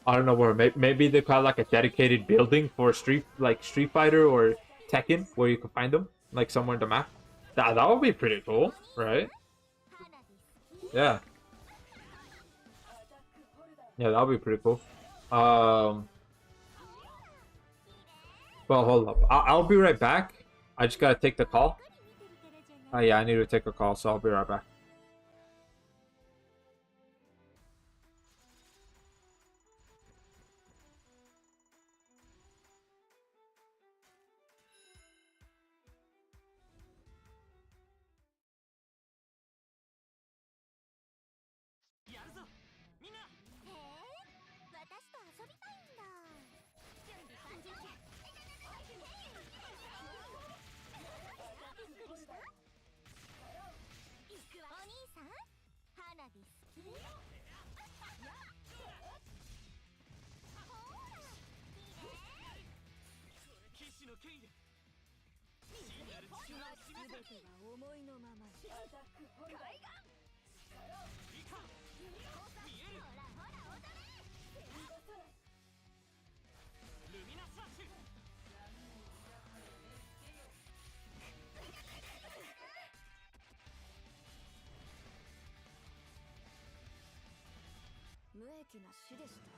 I don't know where. Maybe they could have like a dedicated building for Street Fighter or Tekken where you could find them, like somewhere in the map. That would be pretty cool, right? Yeah. Yeah, that would be pretty cool. Um, well, hold up. I'll be right back. I just gotta take the call. Oh yeah, I need to take a call, so I'll be right back. 無益な死でした。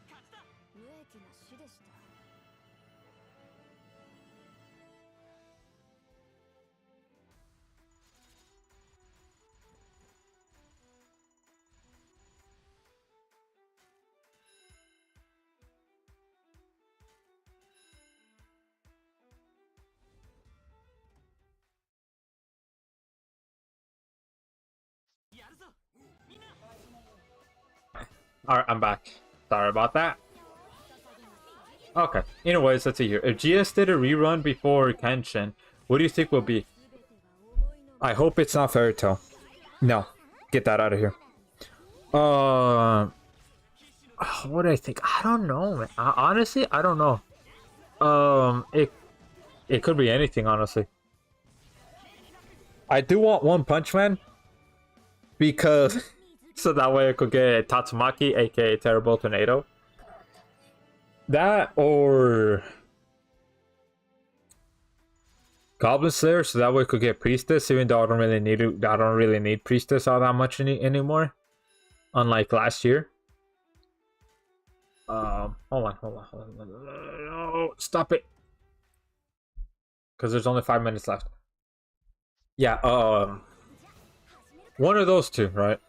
勝った。無益な死でした。Alright, I'm back. Sorry about that. Okay, anyways, let's see here. If GS did a rerun before Kenshin, what do you think will be? I hope it's not Fairy Tail. No, get that out of here. What do I think? I don't know, man. Honestly, I don't know. It could be anything, honestly. I do want One Punch Man because so that way I could get Tatsumaki, aka Terrible Tornado. That or Goblin Slayer, so that way I could get Priestess, even though I don't really need it. I don't really need Priestess all that much anymore. Unlike last year. Hold on. No, stop it. Because there's only 5 minutes left. Yeah, one of those two, right?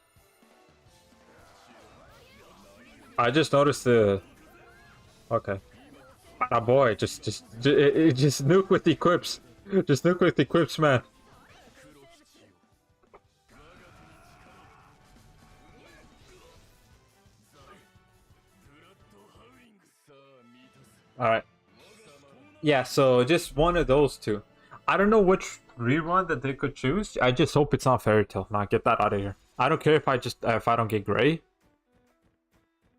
I just noticed the... Okay. Ah, boy, just nuke with equips. Just nuke with equips, man. Alright. Yeah, so just one of those two. I don't know which rerun that they could choose. I just hope it's not Fairy Tail. Nah, get that out of here. I don't care if I don't get Gray.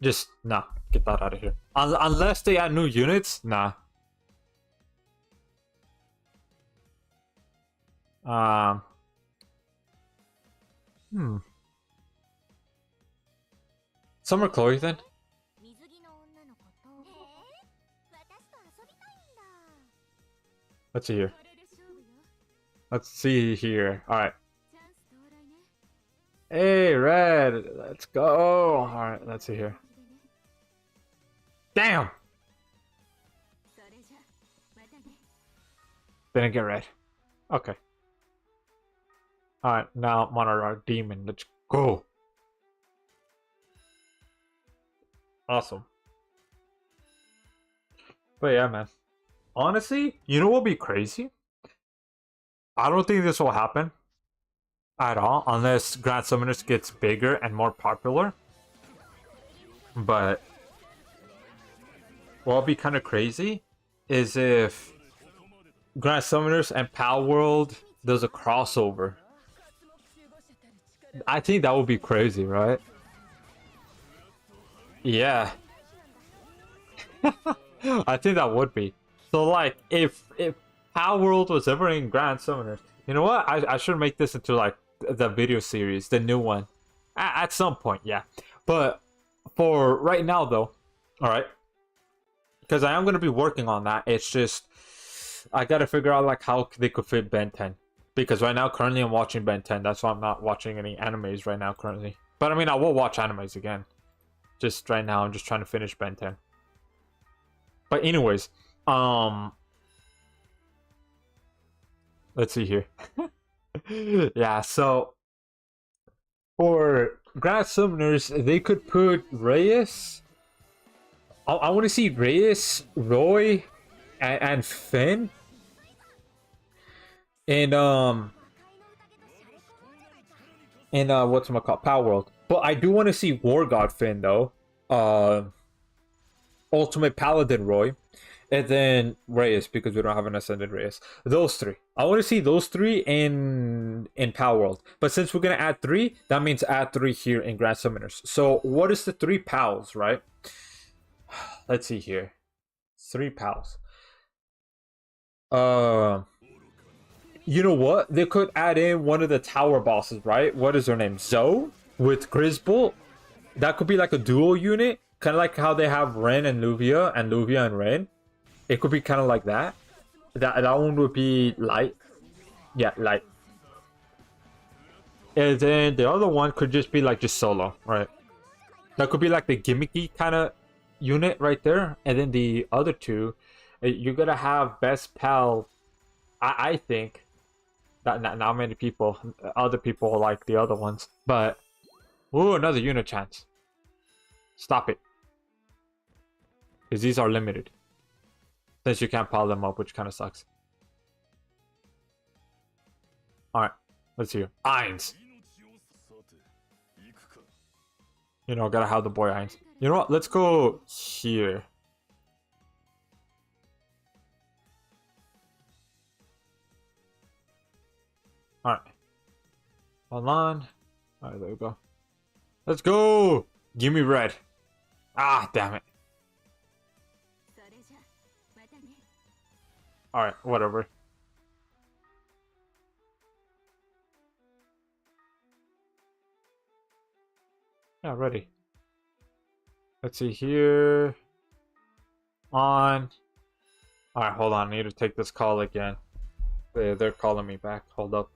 Just nah, get that out of here. Unless they add new units, nah. Summer Chloe then. Let's see here. Let's see here. All right. Hey, Red. Let's go. All right. Let's see here. Damn. Didn't get red. Okay. All right. Now Monarch Demon. Let's go. Awesome. But yeah, man. Honestly, you know what would be crazy? I don't think this will happen at all unless Grand Summoners gets bigger and more popular. But what would be kind of crazy is if Grand Summoners and Pal World does a crossover. I think that would be crazy, right? Yeah. I think that would be. So like if Pal World was ever in Grand Summoners, you know what? I should make this into like the video series, the new one. At some point, yeah. But for right now though, alright. Because I am gonna be working on that. It's just I gotta figure out like how they could fit Ben 10. Because right now currently I'm watching Ben 10. That's why I'm not watching any animes right now currently. But I mean I will watch animes again. Just right now I'm just trying to finish Ben 10. But anyways, let's see here. Yeah, so for Grand Summoners, they could put Reyes. I want to see Reyes, Roy, and Finn. And what's it called? Power World. But I do want to see War God Finn though. Ultimate Paladin Roy, and then Reyes because we don't have an Ascended Reyes. Those three. I want to see those three in Power World. But since we're gonna add three, that means add three here in Grand Summoners. So what is the three pals, right? Let's see here. Three pals. You know what? They could add in one of the tower bosses, right? What is her name? Zoe with Grisbolt. That could be like a dual unit. Kind of like how they have Ren and Luvia and Ren. It could be kind of like that. That one would be light. Yeah, light. And then the other one could just be like just solo, right? That could be like the gimmicky kind of unit right there. And then the other two, you're gonna have best pal. I think that not many people, other people like the other ones, but ooh, another unit chance. Stop it. Because these are limited. Since you can't pile them up, which kind of sucks. Alright, let's see. Eins. You know, gotta have the boy Eins. You know what? Let's go here. Alright. Hold on. Alright, there we go. Let's go! Give me red. Ah, damn it. Alright, whatever. Yeah, ready. Let's see here. On. Alright, hold on. I need to take this call again. They're calling me back. Hold up.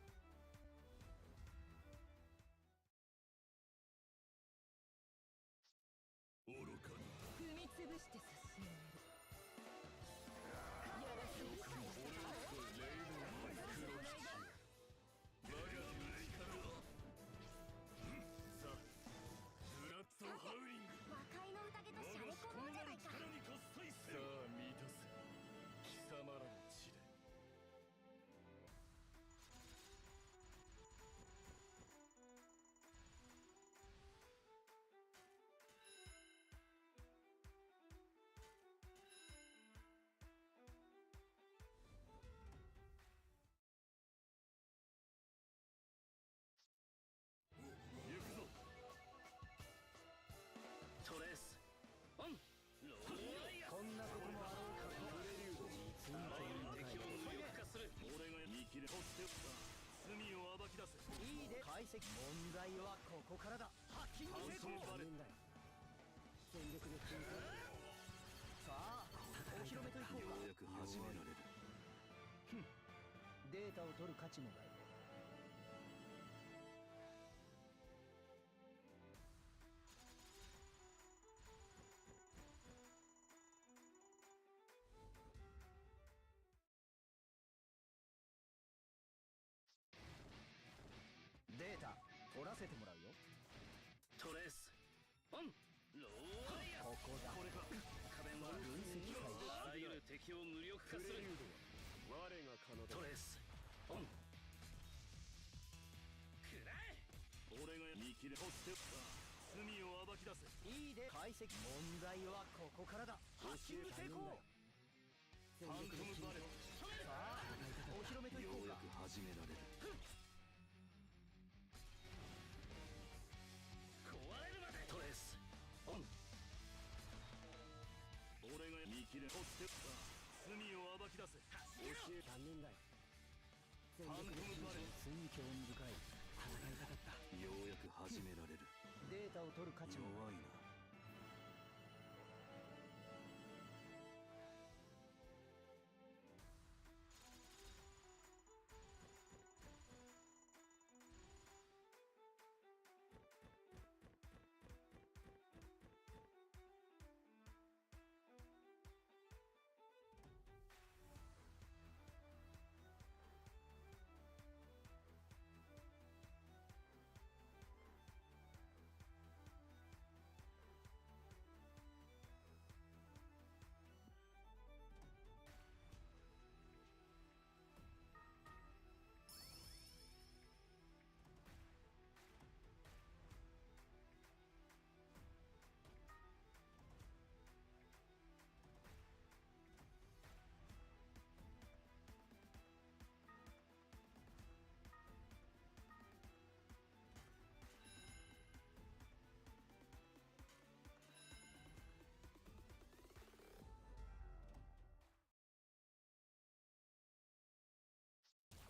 敵を無力化する。我が可能だ。トレースオン。くらえ。俺が見切れ。そして罪を暴き出せ。いいで解析。問題はここからだ。ハッキング成功。ファントムバレッさあお披露目といこうか。始められる。壊れるまで。トレースオン。俺が見切れ。そして罪を暴き出せ。教え残念だよ。ファントムバレッ寸興深い戦いたかった。ようやく始められる。データを取る価値も。弱いな。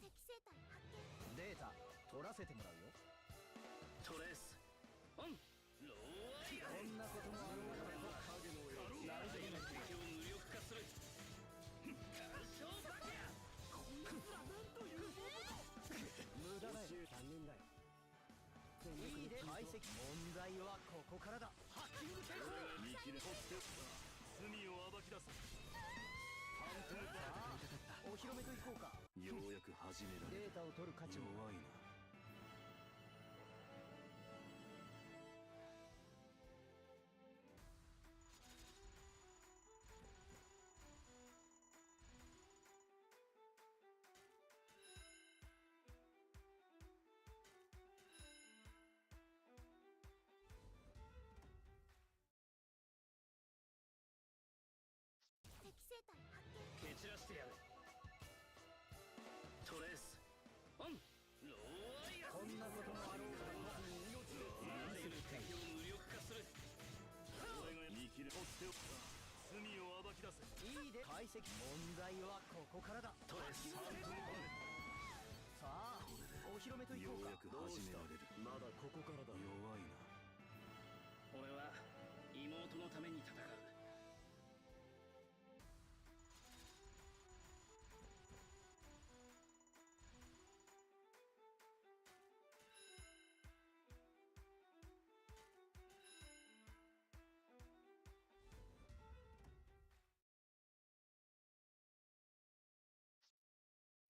適正体発見。データ取らせてもらうよ。トレースオン。ローアイこんなこともあるのか。影の敵を無力化する。干渉バキア。無駄だよ。残念だよ。いいで解析。問題はここからだ。ハッキング成功。見切れ。そして罪を暴き出せ。ファントムバレッお披露目といこうか。ようやく始められる。データを取る価値も。弱いな。適正体発見。蹴散らしてやる。トレースオン。ローアイこんなこともあろうか。あらゆる敵を無力化する。俺が見切れ。そして罪を暴き出せ。いいで解析。問題はここからだ。トレースさあお披露目といこうか。ようやく始められる。まだここからだ。弱いな。俺は妹のために戦う。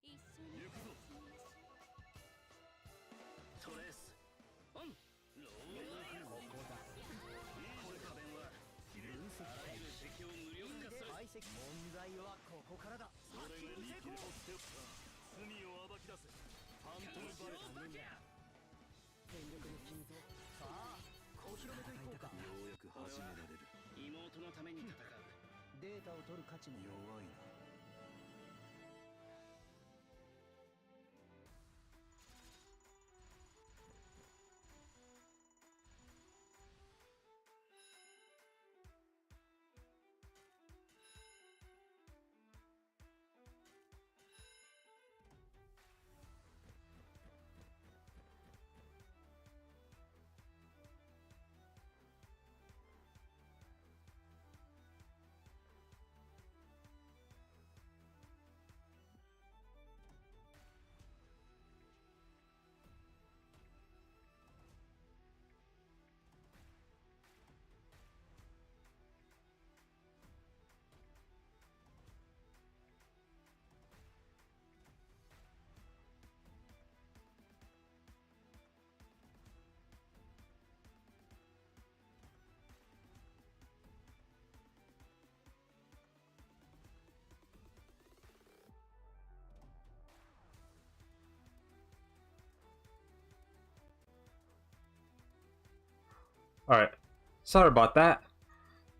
一緒に行くぞ。トレースオン。ローアイここだ。これ仮面は分析あらゆる敵を無力化する。解析。問題はここからだ。ハッキング成功。そして罪を暴き出せ。ファントム干渉バキア。全力の均等。さあお披露目といこうか。ようやく始められる。妹のために戦う。データを取る価値も。弱いな。Alright. Sorry about that.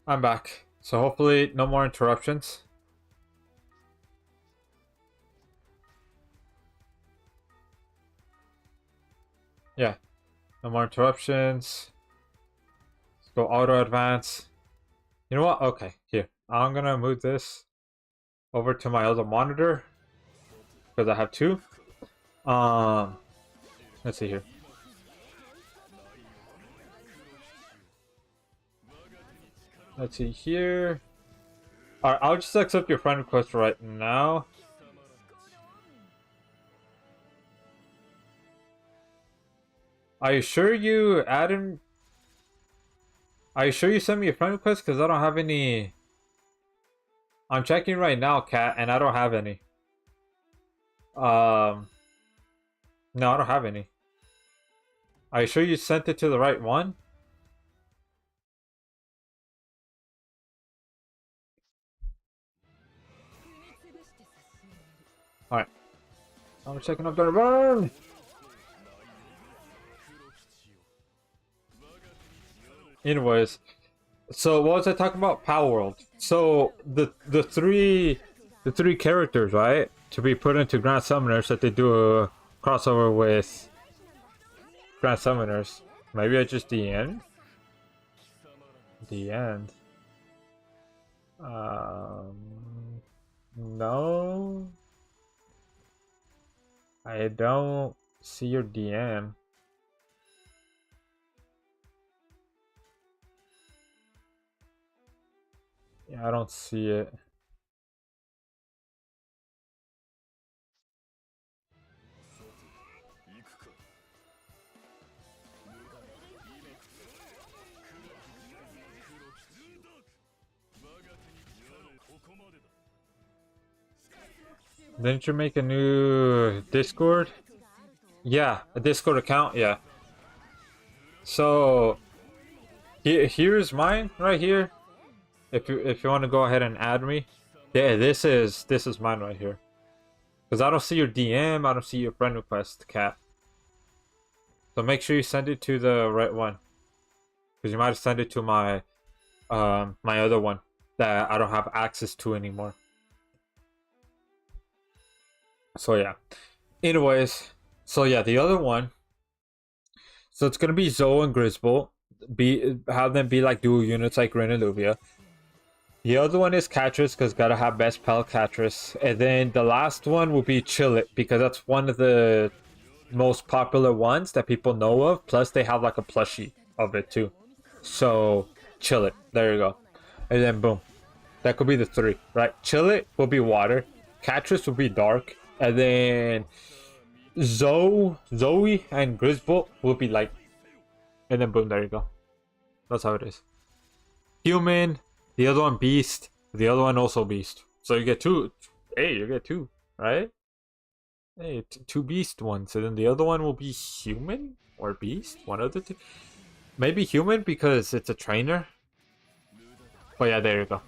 I'm back. So hopefully no more interruptions. Yeah. No more interruptions. Let's go auto advance. You know what? Okay, here. I'm gonna move this over to my other monitor because I have two. Let's see here. Let's see here. Alright, I'll just accept your friend request right now. Are you sure you added? Are you sure you sent me a friend request? Because I don't have any. I'm checking right now, Cat, and I don't have any. No, I don't have any. Are you sure you sent it to the right one? Alright. I'm checking up the burn! Anyways, so what was I talking about? Power World. So the three characters, right, to be put into Grand Summoners, that they do a crossover with Grand Summoners. Maybe I just the end. The end. No. I don't see your DM. Yeah, I don't see it. Didn't you make a new Discord? Yeah, a Discord account, yeah. So here's mine right here. If you want to go ahead and add me. Yeah, this is mine right here. Because I don't see your DM, I don't see your friend request, Cat. So make sure you send it to the right one. Because you might have sent it to my my other one that I don't have access to anymore. So yeah. Anyways, so yeah, the other one. So it's gonna be Zoe and Grisbolt. Have them be like dual units like Rin and Luvia. The other one is Catrus because gotta have best pal Catrus. And then the last one will be Chillet because that's one of the most popular ones that people know of. Plus they have like a plushie of it too. So Chillet, there you go. And then boom. That could be the three, right? Chillet will be water. Catrus will be dark. And then Zoe and Grisbolt will be light. And then boom, there you go. That's how it is. Human, the other one beast, the other one also beast. So you get two. Hey, you get two, right? Hey, two beast ones. And then the other one will be human or beast. One of the two. Maybe human because it's a trainer. But yeah, there you go.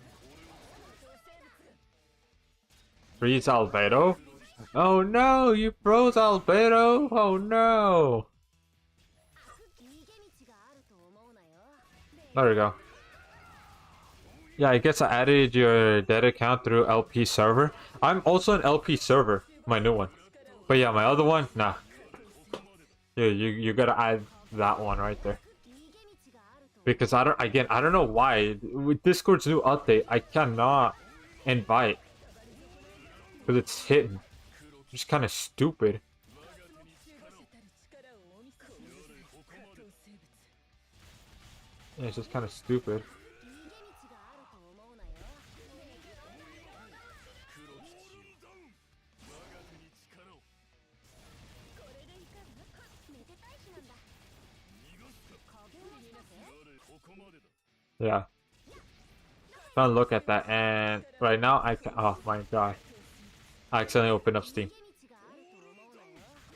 Freeze Albedo. Oh no, you froze Albedo. Oh no. There we go. Yeah, I guess I added your dead account through LP server. I'm also an LP server, my new one. But yeah, my other one, nah. Yeah, you gotta add that one right there. Because I don't know why. With Discord's new update, I cannot invite. Because it's hidden. It's kind of stupid. Yeah, it's just kind of stupid. Yeah. Trying to look at that, and right now I can. Oh my god. I accidentally opened up Steam.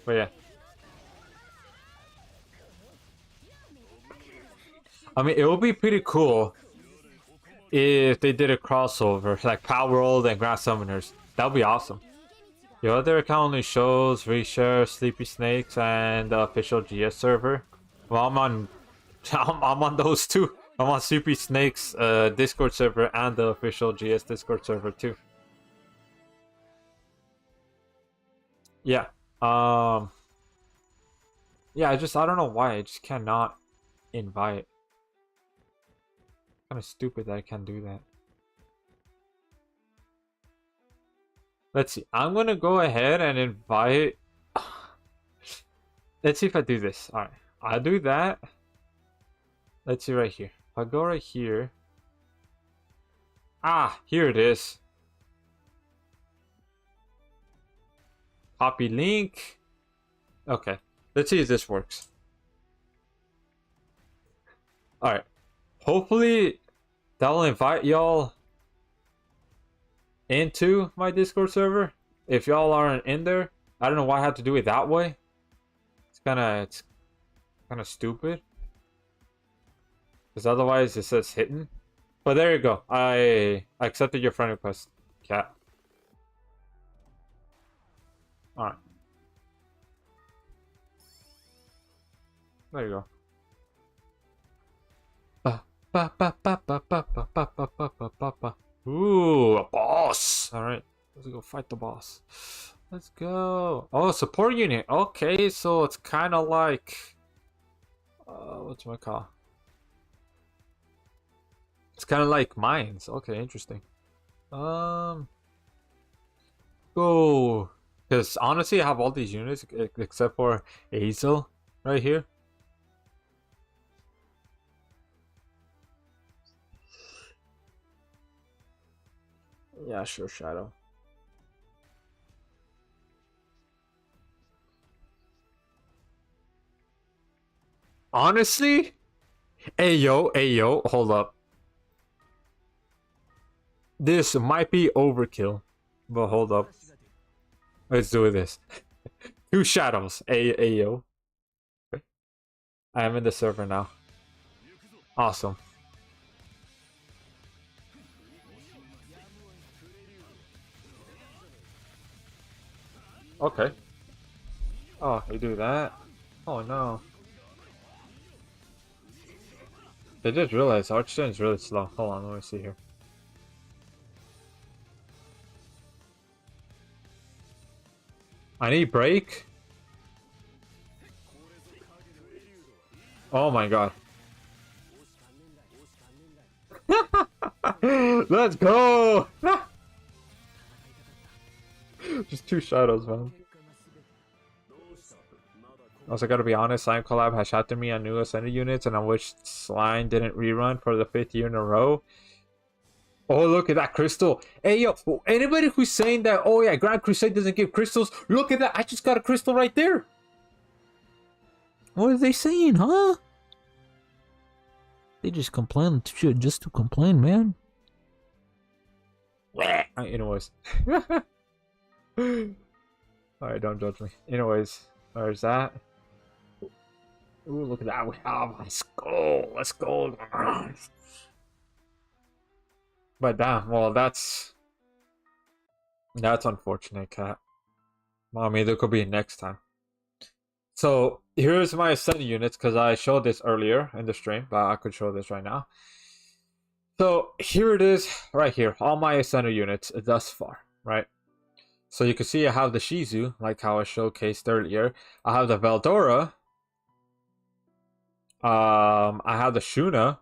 But yeah. I mean, it would be pretty cool if they did a crossover, like Power World and Grass Summoners. That would be awesome. Your other account only shows Reshare, Sleepy Snakes, and the official GS server. Well, I'm on I'm on those too. I'm on CP Snake's Discord server and the official GS Discord server too. Yeah. Yeah, I don't know why. I just cannot invite. Kind of stupid that I can't do that. Let's see. I'm gonna go ahead and invite. Let's see if I do this. All right, I'll do that. Let's see right here. If I go right here. Ah, here it is. Copy link. Okay, let's see if this works. All right. Hopefully, that will invite y'all into my Discord server. If y'all aren't in there, I don't know why I have to do it that way. It's kind of stupid. Because otherwise it says hidden. But there you go. I accepted your friend request, Cat. Alright. There you go. Ooh, a boss. Alright. Let's go fight the boss. Let's go. Oh, support unit. Okay, so it's kind of like... what's my call? It's kind of like mines. Okay, interesting. Go. Because honestly, I have all these units except for Hazel right here. Yeah, sure, Shadow. Honestly? Ayo, hold up. This might be overkill, but hold up. Let's do this. 2 shadows. Ayo. I am in the server now. Awesome. Okay. Oh, you do that? Oh no. I just realized Archstone is really slow. Hold on, let me see here. I need break. Oh my god. Let's go! Just 2 shadows, man. Also, gotta be honest, Slime Collab has shot to me on new Ascended units, and I wish Slime didn't rerun for the 5th year in a row. Oh, look at that crystal. Hey, yo, anybody who's saying that, oh yeah, Grand Crusade doesn't give crystals, look at that. I just got a crystal right there. What are they saying, huh? They just complain just to complain, man. Anyways. Alright, don't judge me. Anyways, there's that. Ooh, look at that. Let's go. Let's go. But damn, well, that's unfortunate, Cat. Well, I mean, there could be next time. So here's my Ascended units, because I showed this earlier in the stream, but I could show this right now. So here it is, right here, all my Ascended units thus far, right? So you can see I have the Shizu, like how I showcased earlier. I have the Veldora. I have the Shuna.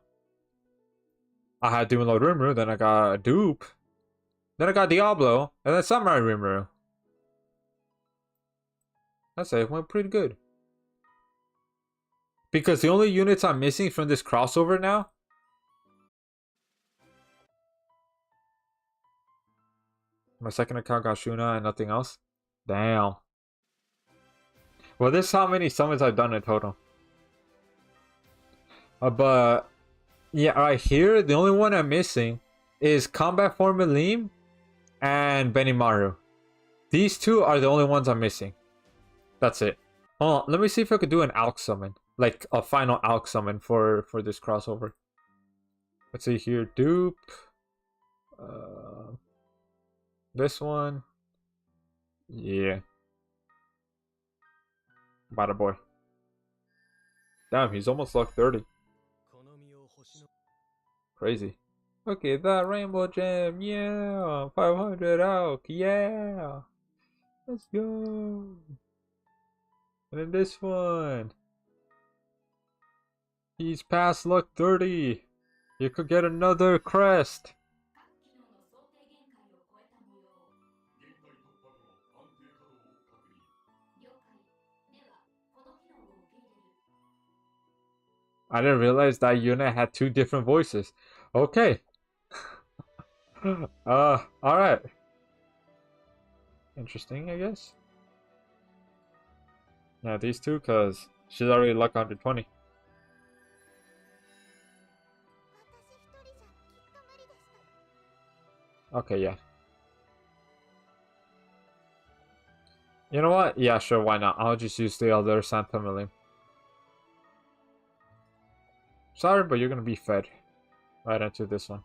I had Doomlord Rimuru, then I got Dupe. Then I got Diablo, and then Samurai Rimuru. That's it, went pretty good. Because the only units I'm missing from this crossover now... My second account got Shuna and nothing else. Damn. Well, this is how many summons I've done in total. But... yeah, right here, the only one I'm missing is Combat Form Lim and Benimaru. These 2 are the only ones I'm missing. That's it. Hold on, let me see if I could do an Alk summon. Like a final Alk summon for this crossover. Let's see here, Dupe. This one. Yeah. Bada boy. Damn, he's almost like 30. Crazy. Okay, that rainbow gem, yeah, 500 out, yeah, let's go. And then this one, he's past luck 30. You could get another crest. 限界突破後の安定稼働を確認。 I didn't realize that unit had 2 different voices. Okay. Alright. Interesting, I guess. Yeah, these two, because she's already luck 120. Okay, yeah. You know what? Yeah, sure, why not? I'll just use the other Santa Milling. Sorry, but you're gonna be fed right into this one.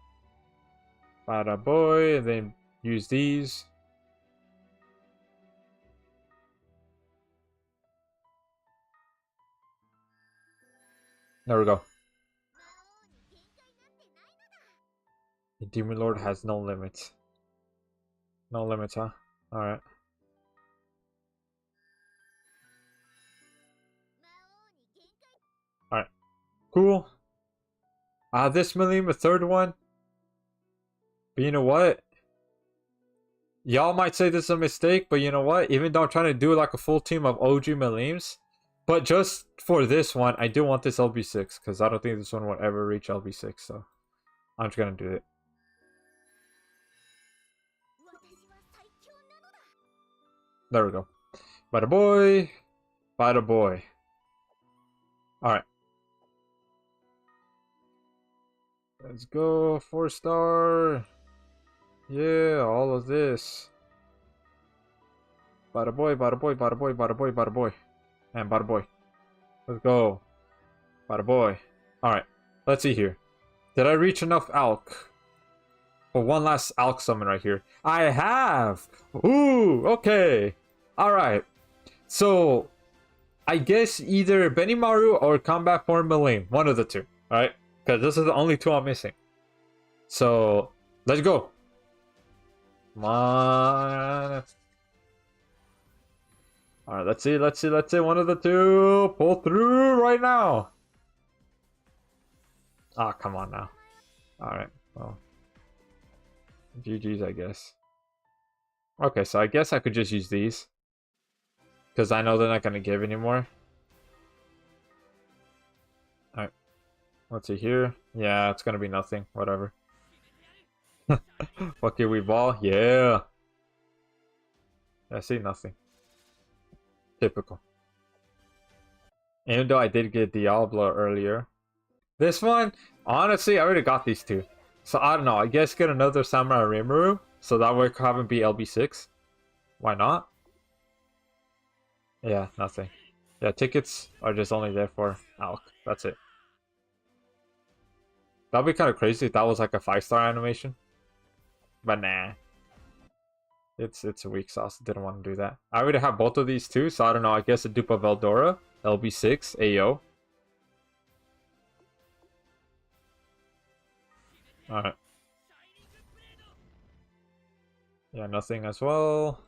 Bada boy, and then use these. There we go. The Demon Lord has no limits. No limits, huh? Alright. Alright. Cool. This Millennium, a third one. But you know what? Y'all might say this is a mistake, but you know what? Even though I'm trying to do like a full team of OG Millenniums, but just for this one, I do want this LB6, because I don't think this one will ever reach LB6, so I'm just gonna do it. There we go. Bada boy. Bada boy. Alright. Let's go. 4-star. Yeah, all of this. Bada boy, bada boy, bada boy, bada boy, bada boy. And bada boy. Let's go. Bada boy. Alright. Let's see here. Did I reach enough Alk? For one last Alk summon right here. I have! Ooh, okay. Alright. So, I guess either Benimaru or Combat Form Millennium. One of the two. Alright? Because this is the only two I'm missing. So, let's go. Come on. Alright, let's see. One of the two. Pull through right now. Ah, come on now. Alright, well. GG's, I guess. Okay, so I guess I could just use these. Because I know they're not going to give anymore. Alright. Let's see here. Yeah, it's going to be nothing. Whatever. Okay, we ball. Yeah. I see nothing. Typical. Even though I did get Diablo earlier. This one, honestly, I already got these two. So I don't know. I guess get another Samurai Rimuru. So that way I could have him be LB6. Why not? Yeah, nothing. Yeah, tickets are just only there for Alk. That's it. That'd be kind of crazy if that was like a 5-star animation. But nah. It's a weak sauce. Didn't want to do that. I already have both of these too, so I don't know. I guess a dupe of Eldora, LB6, AO. Alright. Yeah, nothing as well.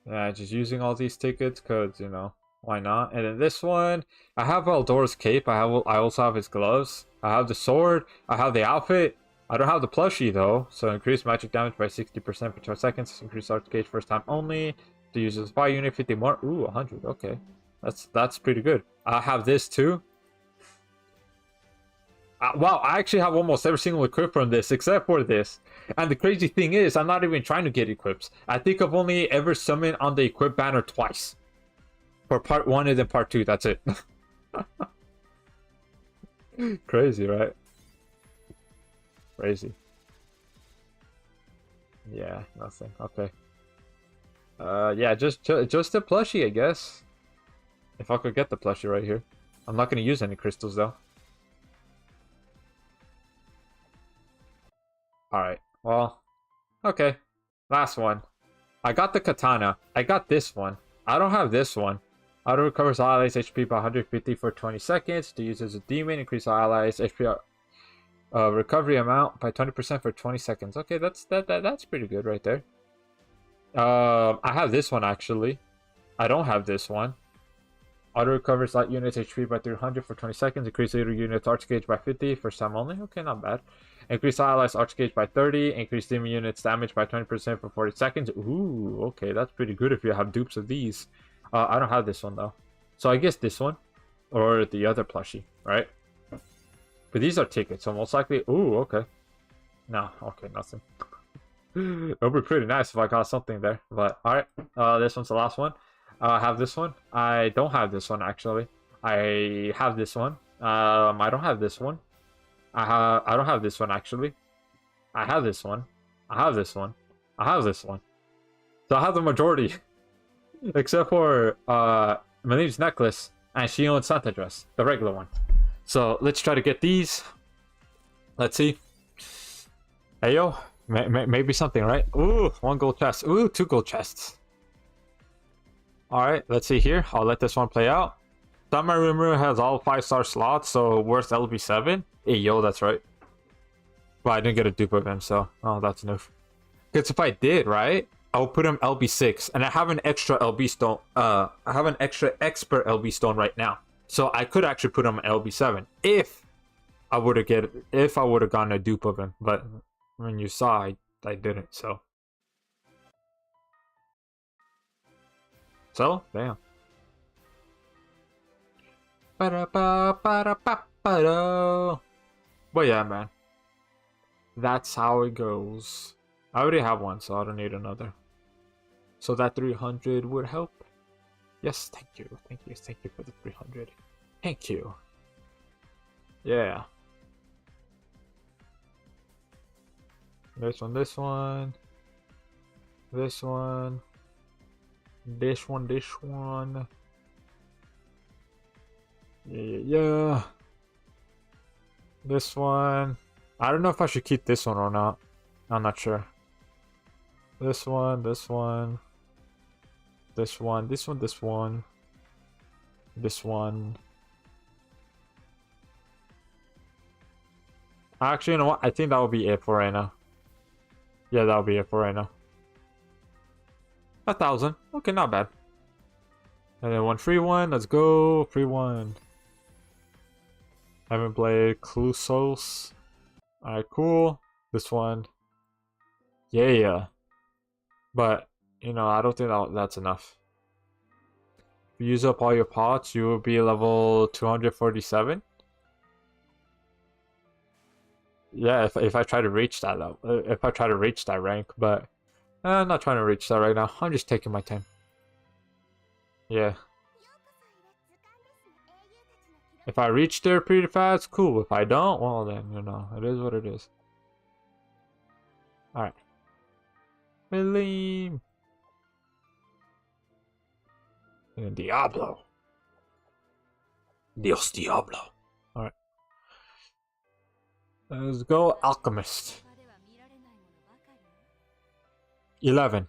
Yeah, just using all these tickets because, you know, why not? And then this one, I have Eldora's cape. I also have his gloves. I have the sword. I have the outfit. I don't have the plushie though. So increase magic damage by 60% for 12 seconds. Increase art gauge first time only. To use a spy unit 50 more. Ooh, 100. Okay, that's pretty good. I have this too. Wow, I actually have almost every single equip from this except for this. And the crazy thing is, I'm not even trying to get equips. I think I've only ever summoned on the equip banner twice. For part 1 and then part 2, that's it. Crazy, right? Crazy. Yeah, nothing. Okay. Yeah, just a plushie, I guess. If I could get the plushie right here. I'm not going to use any crystals though. Alright, well, okay. Last one. I got the katana. I got this one. I don't have this one. Auto recovers all allies HP by 150 for 20 seconds. To use as a demon, increase all allies HP Recovery amount by 20% for 20 seconds. Okay, that's pretty good right there. I have this one actually. I don't have this one. Auto recovers light units HP by 300 for 20 seconds. Increase leader units arch gauge by 50 for time only. Okay, not bad. Increase allies arch gauge by 30. Increase demon units damage by 20% for 40 seconds. Ooh, okay, that's pretty good if you have dupes of these. I don't have this one though. So I guess this one. Or the other plushie, right? But these are tickets, so most likely... Ooh, okay. No, okay, nothing. It would be pretty nice if I got something there. But, alright. This one's the last one. I have this one. I don't have this one, actually. I have this one. I don't have this one. I don't have this one, actually. I have this one. I have this one. I have this one. So I have the majority. Except for Maline's necklace and she owns Santa dress. The regular one. So let's try to get these. Let's see. Hey yo, maybe something, right? Ooh, 1 gold chest. Ooh, 2 gold chests. All right, let's see here. I'll let this one play out. Summer Rumor has all 5-star slots, so worth LB7. Hey yo, that's right. Well, I didn't get a dupe of him, so that's new. Because if I did, right, I'll put him LB6, and I have an extra LB stone. I have an extra expert LB stone right now. So I could actually put him LB7 if I would have gotten a dupe of him. But when you saw, I didn't. So damn. But yeah, man. That's how it goes. I already have one, so I don't need another. So that 300 would help. Yes, thank you for the 300. Thank you. Yeah. This one. This one. This one. Yeah. This one. I don't know if I should keep this one or not. I'm not sure. This one. This one. This one. Actually, you know what? I think that will be it for right now. Yeah, that'll be it for right now. 1,000. Okay, not bad. And then one free one. Let's go. Free one. Haven't played Clusos. Alright, cool. This one. Yeah. But, you know, I don't think that's enough. If you use up all your pots, you will be level 247. Yeah, if I try to reach that level, if I try to reach that rank, but I'm not trying to reach that right now. I'm just taking my time. Yeah. If I reach there pretty fast, cool. If I don't, well then, you know, it is what it is. Alright. William. And Diablo. Dios Diablo. Alright. Let's go, Alchemist. 11.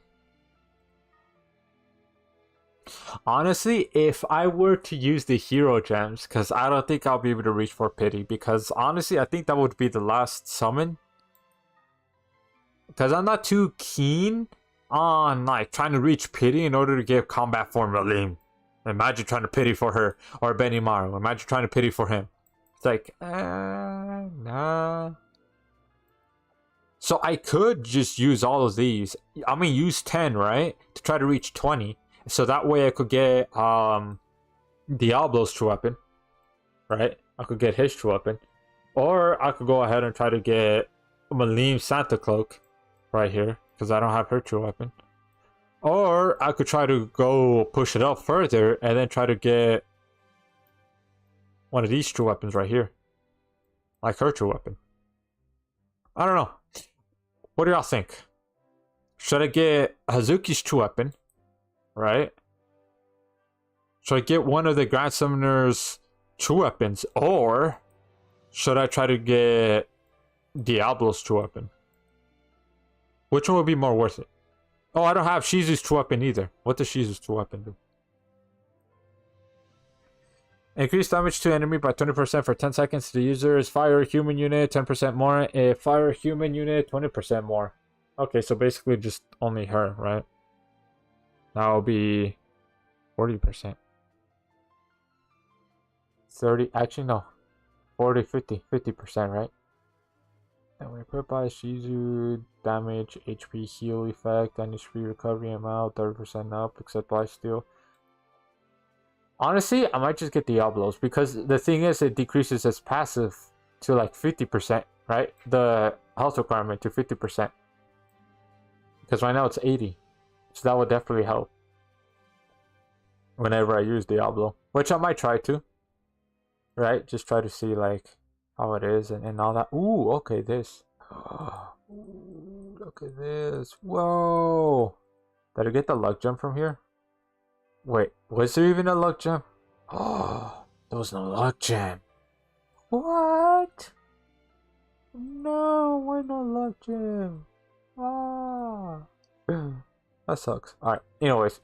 Honestly, if I were to use the hero gems, because I don't think I'll be able to reach for pity, because honestly, I think that would be the last summon. Because I'm not too keen on like trying to reach pity in order to get combat form Ralim. Imagine trying to pity for her, or Benimaru. Imagine trying to pity for him. It's like, nah. So I could just use all of these. I mean, use 10, right? To try to reach 20. So that way I could get Diablo's true weapon. Right? I could get his true weapon. Or I could go ahead and try to get Malim's Santa Cloak. Right here. Because I don't have her true weapon. Or I could try to go push it up further. And then try to get one of these true weapons right here. Like her true weapon. I don't know. What do y'all think? Should I get Hazuki's true weapon? Right? Should I get one of the Grand Summoner's true weapons? Or should I try to get Diablo's true weapon? Which one would be more worth it? Oh, I don't have Shizu's true weapon either. What does Shizu's true weapon do? Increase damage to enemy by 20% for 10 seconds to the user's fire human unit, 10% more. If fire human unit, 20% more. Okay, so basically just only her, right? That'll be 40%. 30, actually no. 40, 50, 50%, right? And when equipped by Shizu, damage, HP heal effect, and HP recovery amount, 30% up, except lifesteal. Honestly, I might just get Diablos because the thing is, it decreases its passive to like 50%, right? The health requirement to 50%. Because right now it's 80. So that would definitely help whenever I use Diablo. Which I might try to. Right? Just try to see like how it is and all that. Ooh, okay, this. Ooh, look at this. Whoa. Did I get the luck gem from here? Wait, was there even a luck gem? Oh, there was no luck gem. What? No, why no luck gem? Ah. That sucks. Alright, anyways.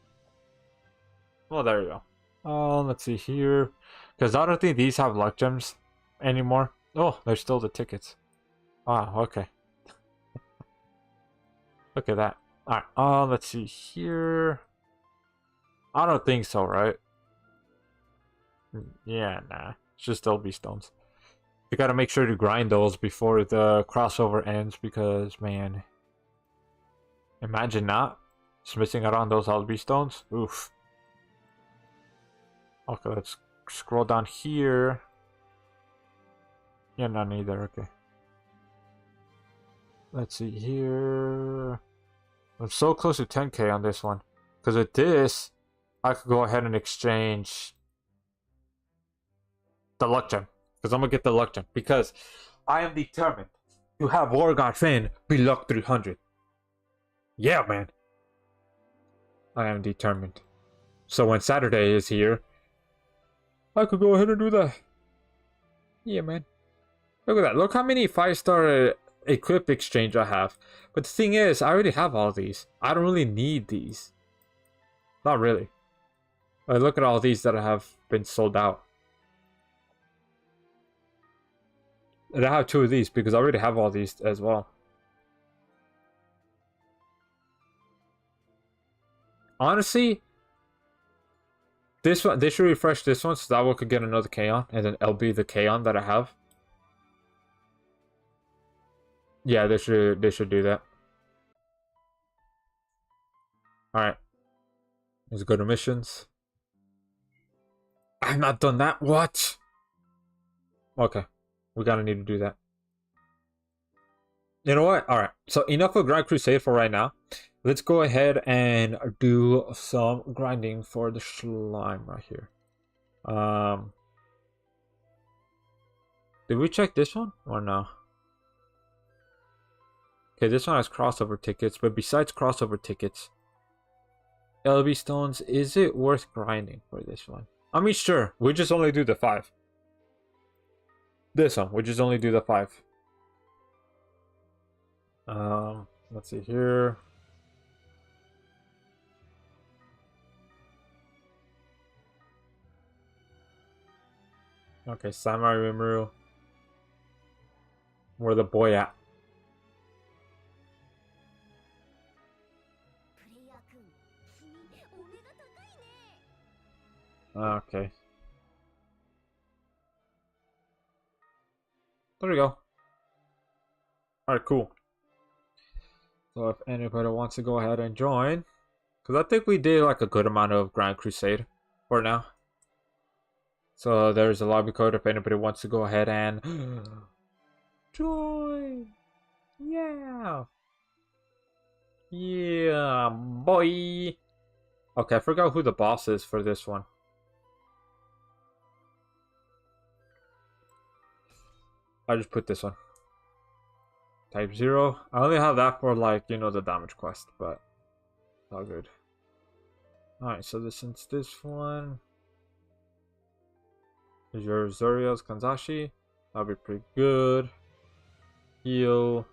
Well, there you go. Let's see here. Because I don't think these have luck gems anymore. Oh, there's still the tickets. Wow, okay. Look at that. Alright, let's see here. I don't think so, right? Yeah, nah. It's just LB stones. You gotta make sure to grind those before the crossover ends because, man. Imagine not. Just missing out on those LB stones. Oof. Okay, let's scroll down here. Yeah, none either. Okay. Let's see here. I'm so close to 10k on this one. Because with this, I could go ahead and exchange the luck gem. Because I'm going to get the luck gem. Because I am determined to have War God Finn be luck 300. Yeah, man. I am determined. So when Saturday is here, I could go ahead and do that. Yeah, man. Look at that. Look how many 5-star equip exchange I have. But the thing is, I already have all these. I don't really need these. Not really. Look at all these that have been sold out. And I have 2 of these because I already have all these as well. Honestly, this one, they should refresh this one so that one could get another Kaon, and then LB the Kaon that I have. Yeah, they should do that. Alright. Let's go to missions. I've not done that. What? Okay. We're gonna need to do that. You know what? Alright. So enough of Grand Crusade for right now. Let's go ahead and do some grinding for the slime right here. Did we check this one or no? Okay, this one has crossover tickets, but besides crossover tickets, LB stones, is it worth grinding for this one? I mean, sure, we just only do the 5. This one, we just only do the 5. Let's see here. Okay, Samurai Rimuru. Where the boy at? Okay. There we go. Alright, cool. So if anybody wants to go ahead and join, because I think we did like a good amount of Grand Crusade for now. So there's a lobby code if anybody wants to go ahead and join. Yeah. Yeah, boy. Okay, I forgot who the boss is for this one. I just put this one. Type 0. I only have that for like, you know, the damage quest, but it's all good. Alright, so since this one is your Zuriel's Kanzashi, that'll be pretty good. Heal.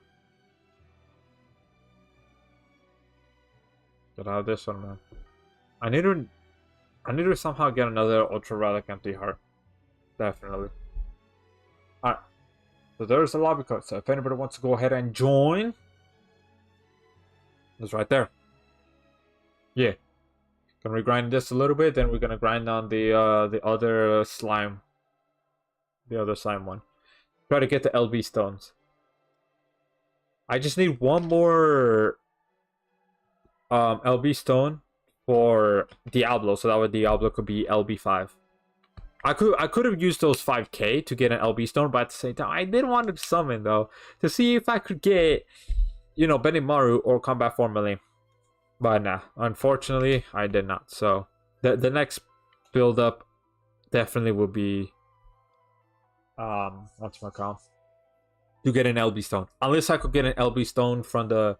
Gotta have this one, man. I need to somehow get another Ultra Relic Empty Heart. Definitely. Alright. So there's the lobby code. So if anybody wants to go ahead and join, it's right there. Yeah. Gonna regrind this a little bit, then we're gonna grind on the other slime. The other slime one. Try to get the LB stones. I just need one more LB stone for Diablo, so that way Diablo could be LB5. I could have used those 5k to get an LB stone, but at the same time, I did want to summon though to see if I could get, you know, Benimaru or Combat Formulae. But nah, unfortunately, I did not. So the next build up definitely will be what's my call? To get an LB stone. Unless I could get an LB stone from the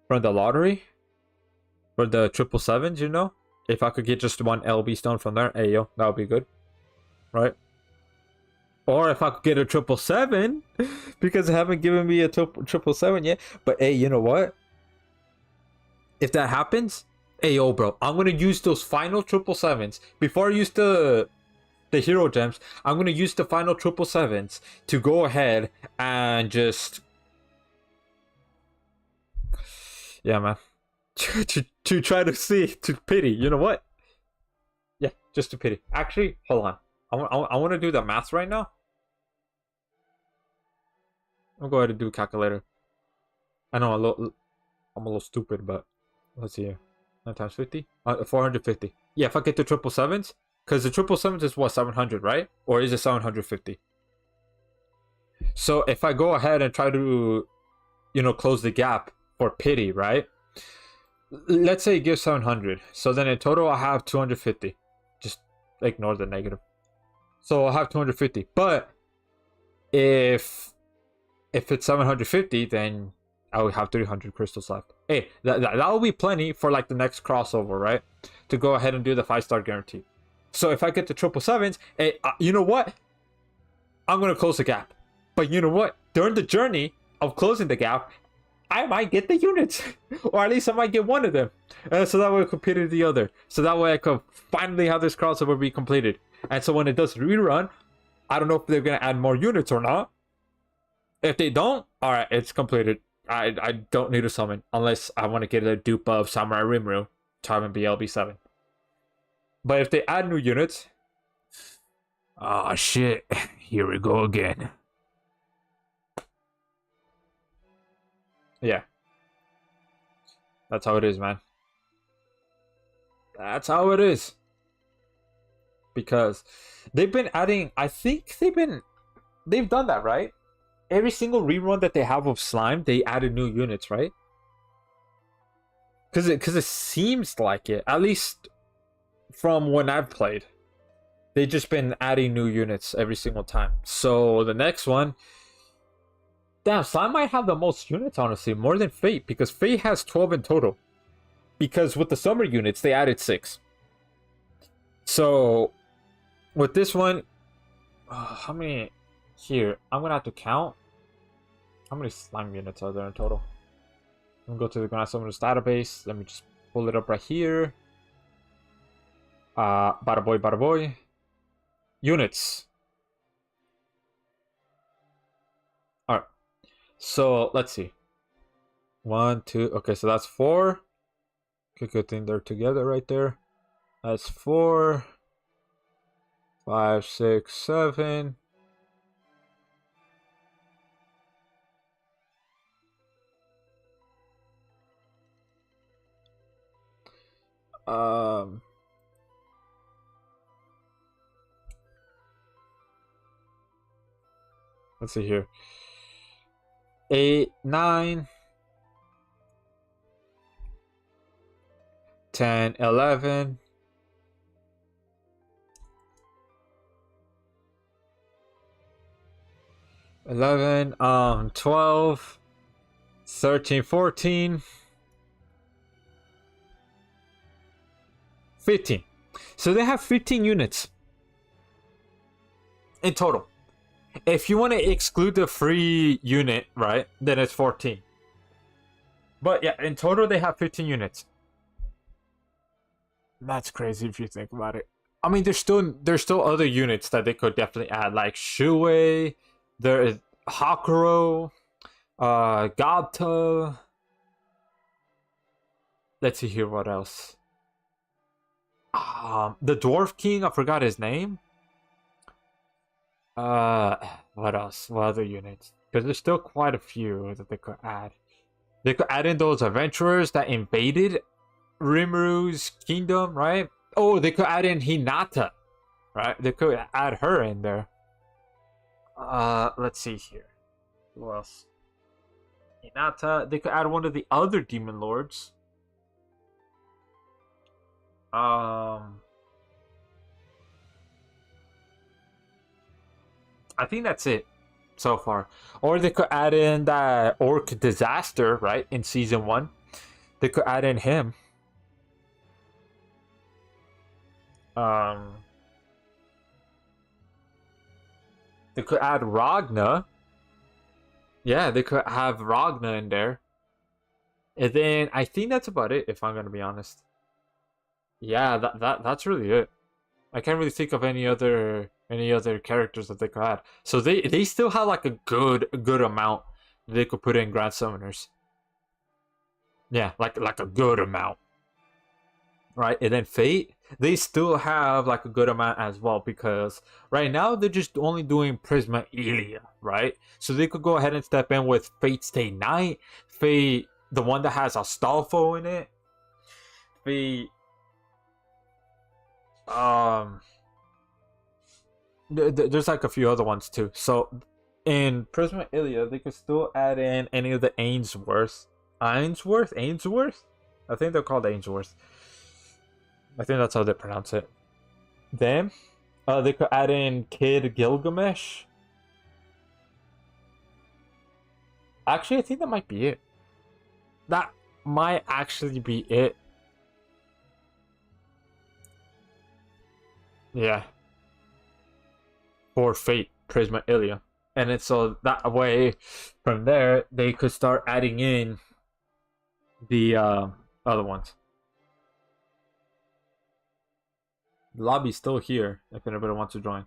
lottery. For the 777s, you know? If I could get just one LB stone from there, hey yo, that would be good. Right? Or if I could get a 777, because they haven't given me a 777 yet. But hey, you know what? If that happens, hey yo bro, I'm gonna use those final 777s. Before I use the hero gems, I'm gonna use the final 777s to go ahead and just, yeah man, to try to see, to pity, you know what? Yeah, just to pity. Actually, hold on, I want to do the maths right now. I'll go ahead and do a calculator. I know I'm a little stupid, but let's see here. 9 times 50, 450. Yeah, if I get the 777s. Because the 777s is what, 700, right? Or is it 750? So if I go ahead and try to, you know, close the gap for pity, right? Let's say it gives 700. So then in total, I have 250. Just ignore the negative. So I'll have 250. But if it's 750, then I will have 300 crystals left. Hey, that will be plenty for like the next crossover, right? To go ahead and do the 5-star guarantee. So if I get the 777s, hey, you know what? I'm going to close the gap. But you know what? During the journey of closing the gap, I might get the units. Or at least I might get one of them. So that way I compete with the other. So that way I could finally have this crossover be completed. And so when it does rerun, I don't know if they're going to add more units or not. If they don't, alright, it's completed. I don't need to summon. Unless I want to get a dupe of Samurai Rimuru to have him be LB7. But if they add new units... Oh shit, here we go again. Yeah. That's how it is, man. That's how it is. Because they've been adding... I think they've done that, right? Every single rerun that they have of Slime, they added new units, right? Because it seems like it. At least... from when I've played, they've just been adding new units every single time. So the next one, damn, Slime might have the most units, honestly, more than Fate, because Fate has 12 in total. Because with the summer units, they added 6. So with this one, how many here? I'm gonna have to count. How many Slime units are there in total? I'm gonna go to the Grand Summoners database. Let me just pull it up right here. Bada boy. Units. Alright. So, let's see. 1, 2. Okay, so that's 4. Okay, good thing they're together right there. That's 4. 5, 6, 7. Let's see here. 8, 9, 10, 11. 11, 12, 13, 14, 15. So they have 15 units in total. If you want to exclude the free unit, right, then it's 14. But yeah, in total they have 15 units. That's crazy if you think about it. I mean, there's still other units that they could definitely add, like Shuei, there is Hakuro, Gabta. Let's see here, what else? The Dwarf King, I forgot his name. What else? What other units? Because there's still quite a few that they could add. They could add in those adventurers that invaded Rimru's kingdom, right? Oh, they could add in Hinata, right? They could add her in there. Let's see here. Who else? Hinata. They could add one of the other demon lords. I think that's it so far. Or they could add in that Orc Disaster, right? In season 1. They could add in him. They could add Ragna. Yeah, they could have Ragna in there. And then I think that's about it, if I'm gonna be honest. Yeah, that's really it. I can't really think of any other characters that they could add. So they still have like a good amount they could put in Grand Summoners. Yeah, like a good amount. Right? And then Fate, they still have like a good amount as well, because right now they're just only doing Prisma Ilia, right? So they could go ahead and step in with Fate Stay Night, Fate, the one that has Astolfo in it, Fate, there's like a few other ones too. So in Prisma Ilia, they could still add in any of the Ainsworth. Ainsworth? I think they're called Ainsworth. I think that's how they pronounce it. Then, they could add in Kid Gilgamesh. Actually, I think that might be it. That might actually be it. Yeah. For Fate, Prisma Ilia. And it's so that way, from there, they could start adding in the other ones. The lobby's still here if anybody wants to join.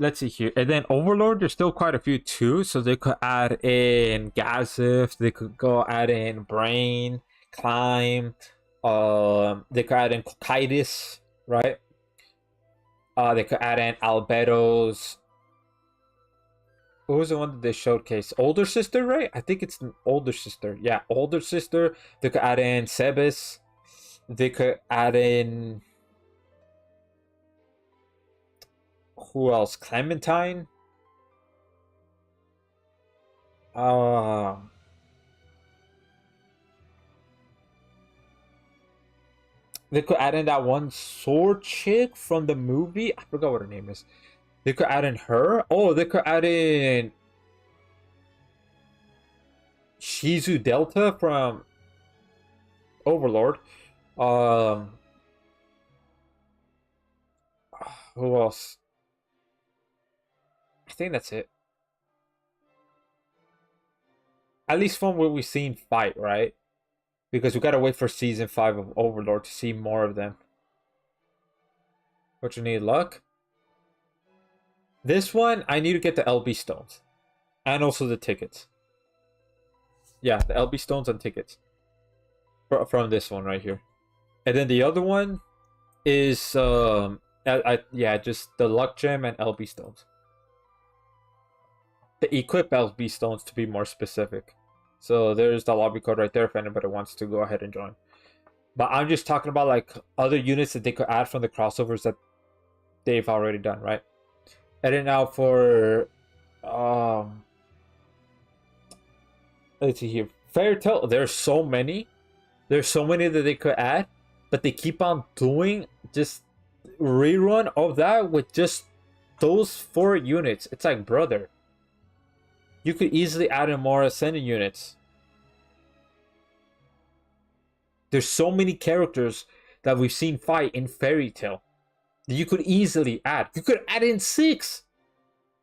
Let's see here. And then Overlord, there's still quite a few too. So they could add in Gazif. They could go add in Brain, Climb. They could add in Hiatus, right? They could add in Albedo's. What was the one that they showcased? Older Sister, right? I think it's an Older Sister. Yeah, Older Sister. They could add in Sebes. They could add in... Who else? Clementine? They could add in that one sword chick from the movie. I forgot what her name is. They could add in her. Oh, they could add in Shizu Delta from Overlord. Who else? I think that's it. At least from what we've seen fight, right? Because we gotta wait for season 5 of Overlord to see more of them. What you need, luck? This one, I need to get the LB stones. And also the tickets. Yeah, the LB stones and tickets. From this one right here. And then the other one is, yeah, just the luck gem and LB stones. The equip LB stones to be more specific. So there's the lobby code right there if anybody wants to go ahead and join. But I'm just talking about like other units that they could add from the crossovers that they've already done, right? And then now for let's see here. Fairy Tail, there's so many. There's so many that they could add, but they keep on doing just rerun of that with just those 4 units. It's like, brother, you could easily add in more Ascendant units. There's so many characters that we've seen fight in Fairy Tail that you could easily add. You could add in 6.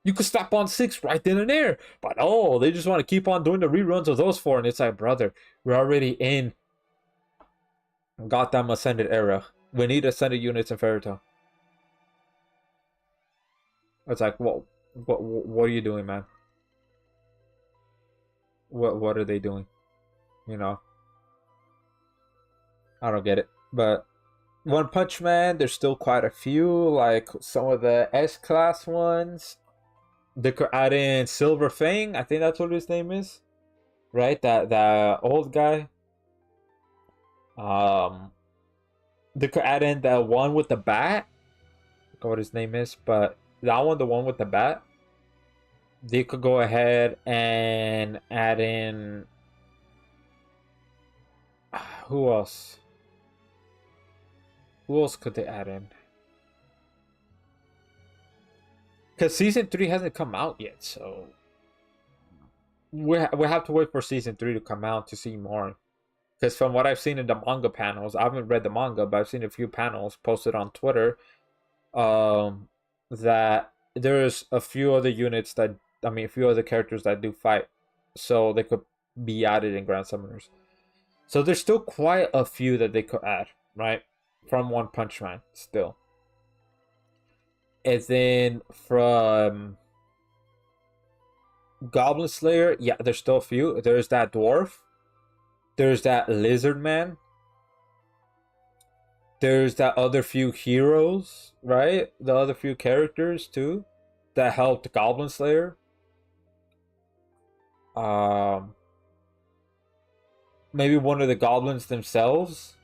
You could stop on 6 right then and there. But oh, they just want to keep on doing the reruns of those 4. And it's like, brother, we're already in goddamn Ascended era. We need Ascended units in Fairy Tail. It's like, what are you doing, man? What are they doing? You know, I don't get it. But One Punch Man, there's still quite a few, like some of the S-class ones. They could add in Silver Fang, I think that's what his name is. Right? That old guy. They could add in the one with the bat. I forgot what his name is, but that one, the one with the bat. They could go ahead and add in who else? Who else could they add in? Because season 3 hasn't come out yet, so we have to wait for season 3 to come out to see more. Because from what I've seen in the manga panels, I haven't read the manga, but I've seen a few panels posted on Twitter. That there's a few other units that, I mean, a few other characters that do fight, so they could be added in Grand Summoners. So there's still quite a few that they could add, right? From One Punch Man, still. And then from Goblin Slayer, yeah, there's still a few. There's that dwarf. There's that lizard man. There's that other few heroes, right? The other few characters too that helped Goblin Slayer. Maybe one of the goblins themselves.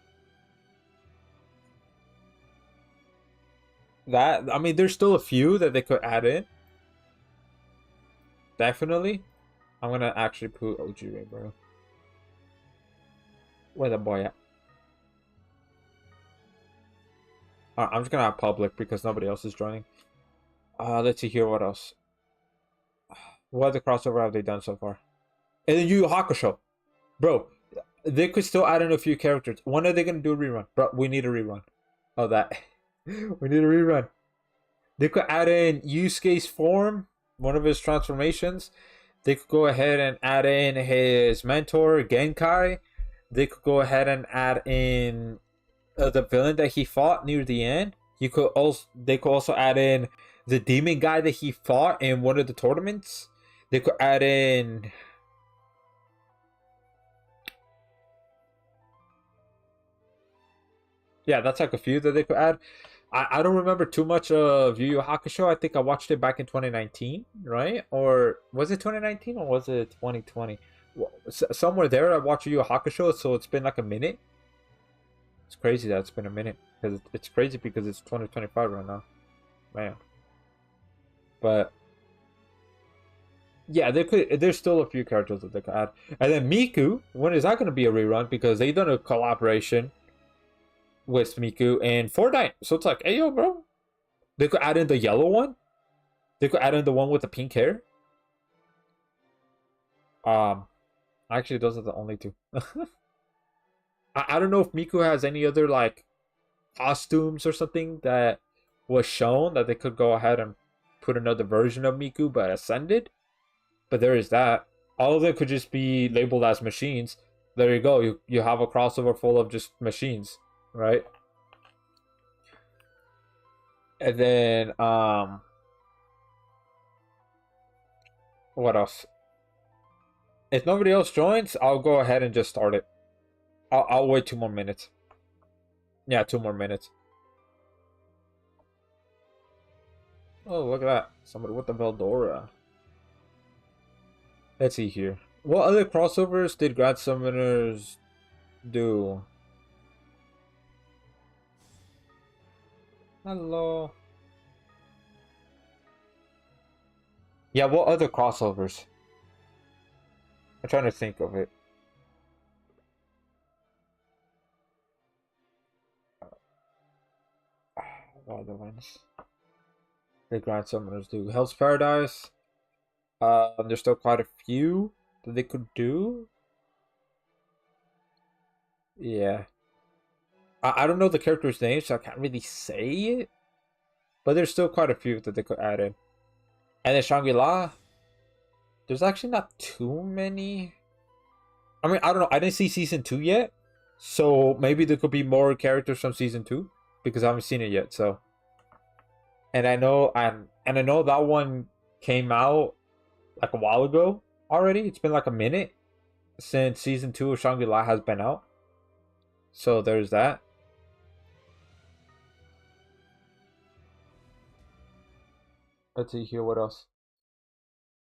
That, I mean, there's still a few that they could add in. Definitely. I'm gonna actually put OG Ray, bro. Where the boy at? I'm just gonna have public because nobody else is joining. Let's see here. What else? What other crossover have they done so far? And then Yu Yu Hakusho, bro. They could still add in a few characters. When are they gonna do a rerun, bro? We need a rerun. Oh, that. We need a rerun. They could add in Yusuke's form, one of his transformations. They could go ahead and add in his mentor Genkai. They could go ahead and add in the villain that he fought near the end. They could also add in the demon guy that he fought in one of the tournaments. They could add in yeah, that's like a few that they could add. I don't remember too much of Yu Yu Hakusho. I think I watched it back in 2019, right? Or was it 2019 or was it 2020? Somewhere there I watched Yu Yu Hakusho, so it's been like a minute. It's crazy that it's been a minute. Because it's crazy because it's 2025 right now. Man. But yeah, there's still a few characters that they could add. And then Miku, when is that going to be a rerun? Because they've done a collaboration with Miku and Fortnite. So it's like, hey, yo, bro. They could add in the yellow one. They could add in the one with the pink hair. Actually, those are the only two. I don't know if Miku has any other, like, costumes or something that was shown that they could go ahead and put another version of Miku, but ascended. But there is that. All of them could just be labeled as machines. There you go. You have a crossover full of just machines. Right? And then what else? If nobody else joins, I'll go ahead and just start it. I'll wait 2 more minutes. Yeah, 2 more minutes. Oh, look at that. Somebody with the Veldora. Let's see here. What other crossovers did Grand Summoners do? Hello. Yeah, what other crossovers? I'm trying to think of it. What other ones? The Grand Summoners do. Hell's Paradise. There's still quite a few that they could do. Yeah. I don't know the character's name, so I can't really say it. But there's still quite a few that they could add in. And then Shangri-La. There's actually not too many. I mean, I don't know. I didn't see season 2 yet. So maybe there could be more characters from season 2. Because I haven't seen it yet, so. And I know And I know that one came out like a while ago already. It's been like a minute since season 2 of Shangri-La has been out. So there's that. Let's see here, what else?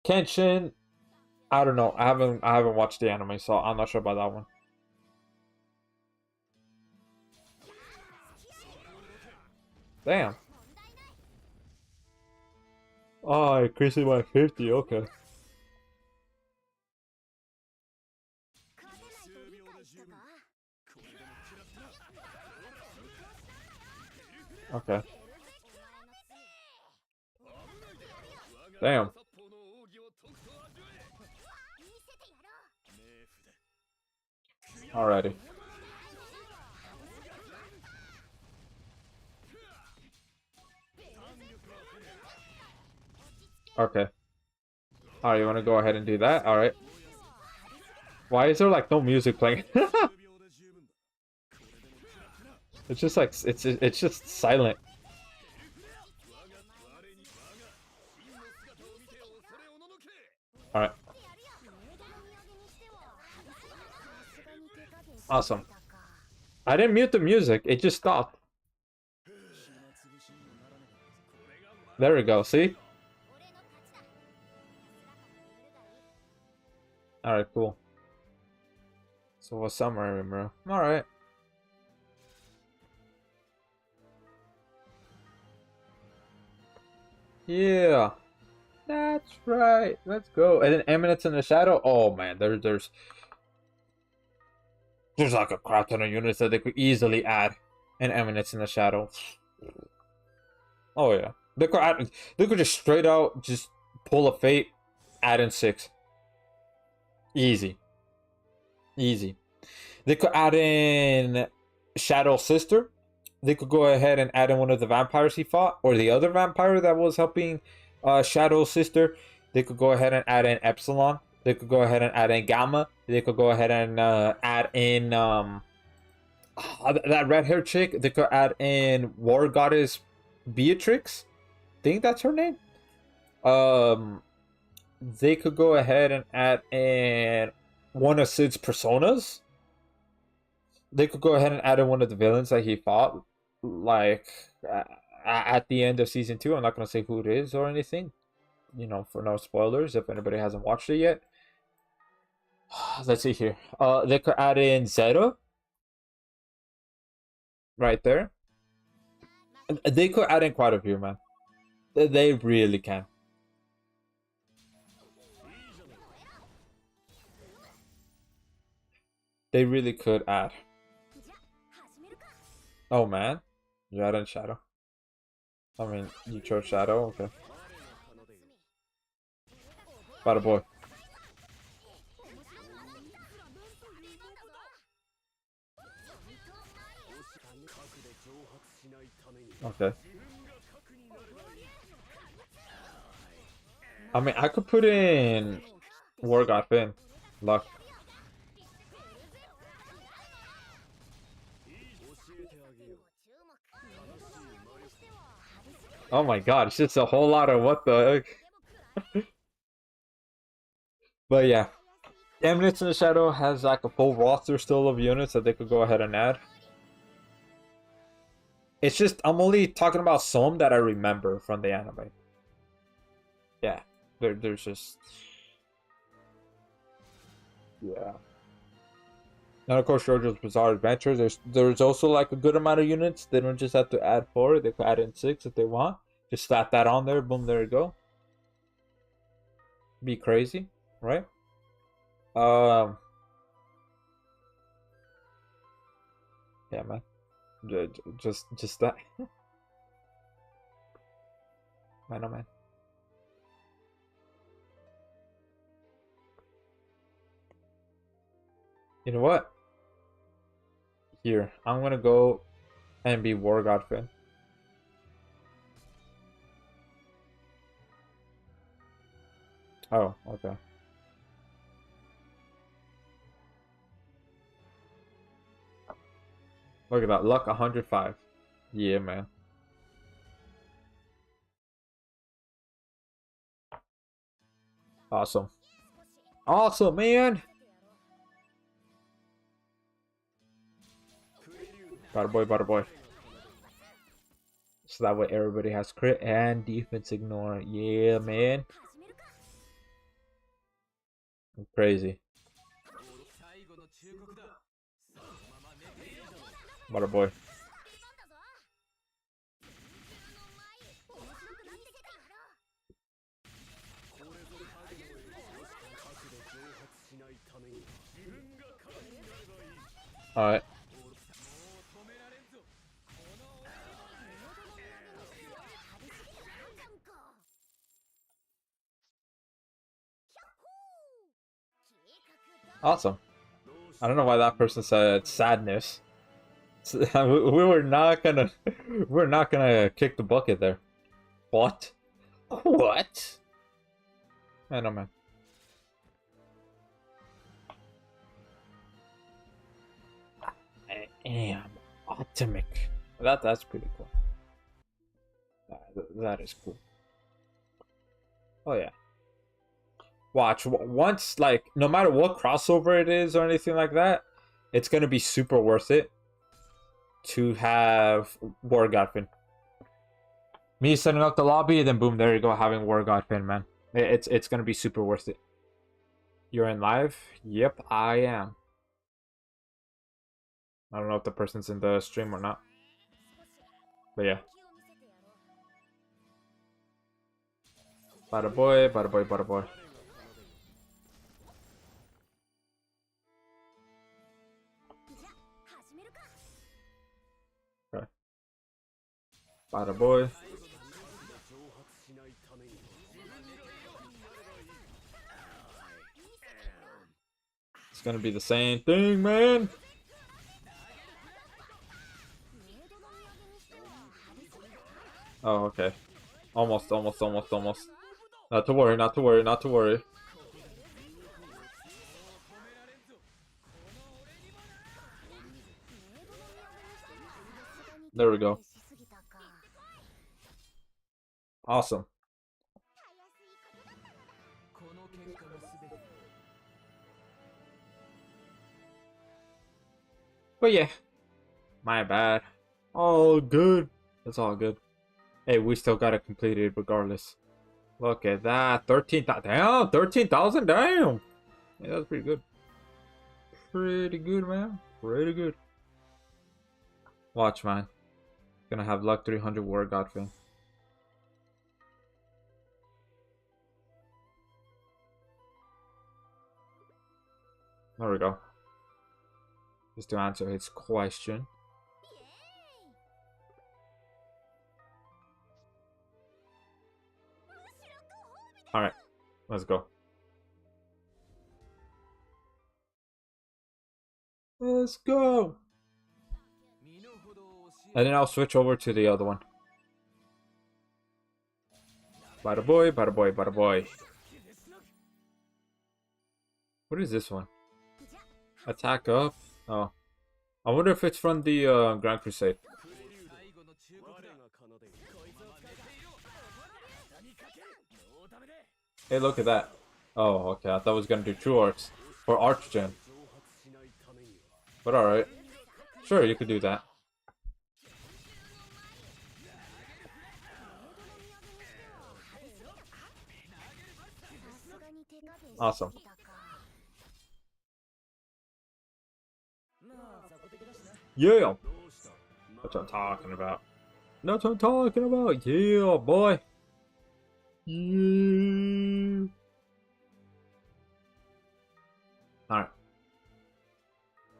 Kenshin. I don't know. I haven't watched the anime, so I'm not sure about that one. Damn. Oh, increasing by 50, okay. 勝てないと理解したか Okay. Damn. Alrighty. Okay. Alright, you want to go ahead and do that? Alright. Why is there like no music playing? It's just like it's just silent. Alright. Awesome. I didn't mute the music, it just stopped. There we go, see? Alright, cool. So what's summary, bro? Alright. Yeah. That's right. Let's go. And then Eminence in the Shadow. Oh man, there's like a crap ton of units that they could easily add in Eminence in the Shadow. Oh yeah. They could just straight out just pull a fate, add in 6. Easy. Easy. They could add in Shadow Sister. They could go ahead and add in one of the vampires he fought, or the other vampire that was helping Shadow Sister. They could go ahead and add in Epsilon. They could go ahead and add in Gamma. They could go ahead and add in that red hair chick. They could add in War Goddess Beatrix. I think that's her name. They could go ahead and add in one of Sid's personas. They could go ahead and add in one of the villains that he fought, like at the end of season 2. I'm not gonna say who it is or anything, you know, for no spoilers if anybody hasn't watched it yet. Let's see here. They could add in Zeta right there. They could add in quite a few, man. They really can. They really could add. Oh man, you add in Shadow. I mean, you chose Shadow, okay. Bada boy. Okay. I mean, I could put in War God Finn. Luck. Oh my god, it's just a whole lot of what the heck. But yeah. Eminence in the Shadow has like a full roster still of units that they could go ahead and add. It's just, I'm only talking about some that I remember from the anime. Yeah. There's just... Yeah. And of course, JoJo's Bizarre Adventures. There's also like a good amount of units. They don't just have to add 4. They could add in 6 if they want. Just slap that on there. Boom, there you go. Be crazy, right? Yeah, man. Just that. Man, oh man. You know what? Here, I'm gonna go and be War God Finn. Oh, okay. Look at that. Luck 105. Yeah, man. Awesome. Awesome, man. Bada boy, bada boy. So that way everybody has crit and defense ignore. Yeah, man. Crazy. Bada boy. Alright. Awesome. I don't know why that person said sadness. We were not gonna we're not gonna kick the bucket there. What? What? I know, man. I am optimic. That's pretty cool. That is cool. Oh yeah. Watch once, like, no matter what crossover it is or anything like that, it's gonna be super worth it to have War Godfin. Me setting up the lobby, and then boom, there you go, having War Godfin, man. It's gonna be super worth it. You're in live? Yep, I am. I don't know if the person's in the stream or not. But yeah. Bada boy, bada boy, bada boy. Okay. Bada boy. It's gonna be the same thing, man. Oh, okay. Almost. Not to worry, not to worry, not to worry. There we go. Awesome. But yeah, my bad. All good. It's all good. Hey, we still gotta complete it regardless. Look at that. 13,000. Damn, 13,000? Damn. Yeah, that's pretty good. Pretty good, man. Pretty good. Watch, man. Gonna have luck 300 War Godfin. There we go. Just to answer his question. Alright, let's go. Let's go! And then I'll switch over to the other one. Bada boy, bada boy, bada boy. What is this one? Attack up? Oh. I wonder if it's from the Grand Crusade. Hey, look at that. Oh, okay. I thought I was gonna do True Arts. Or Archgen. But alright. Sure, you could do that. Awesome. Yeah! That's what I'm talking about. That's what I'm talking about. Yeah, boy. Yeah. Alright.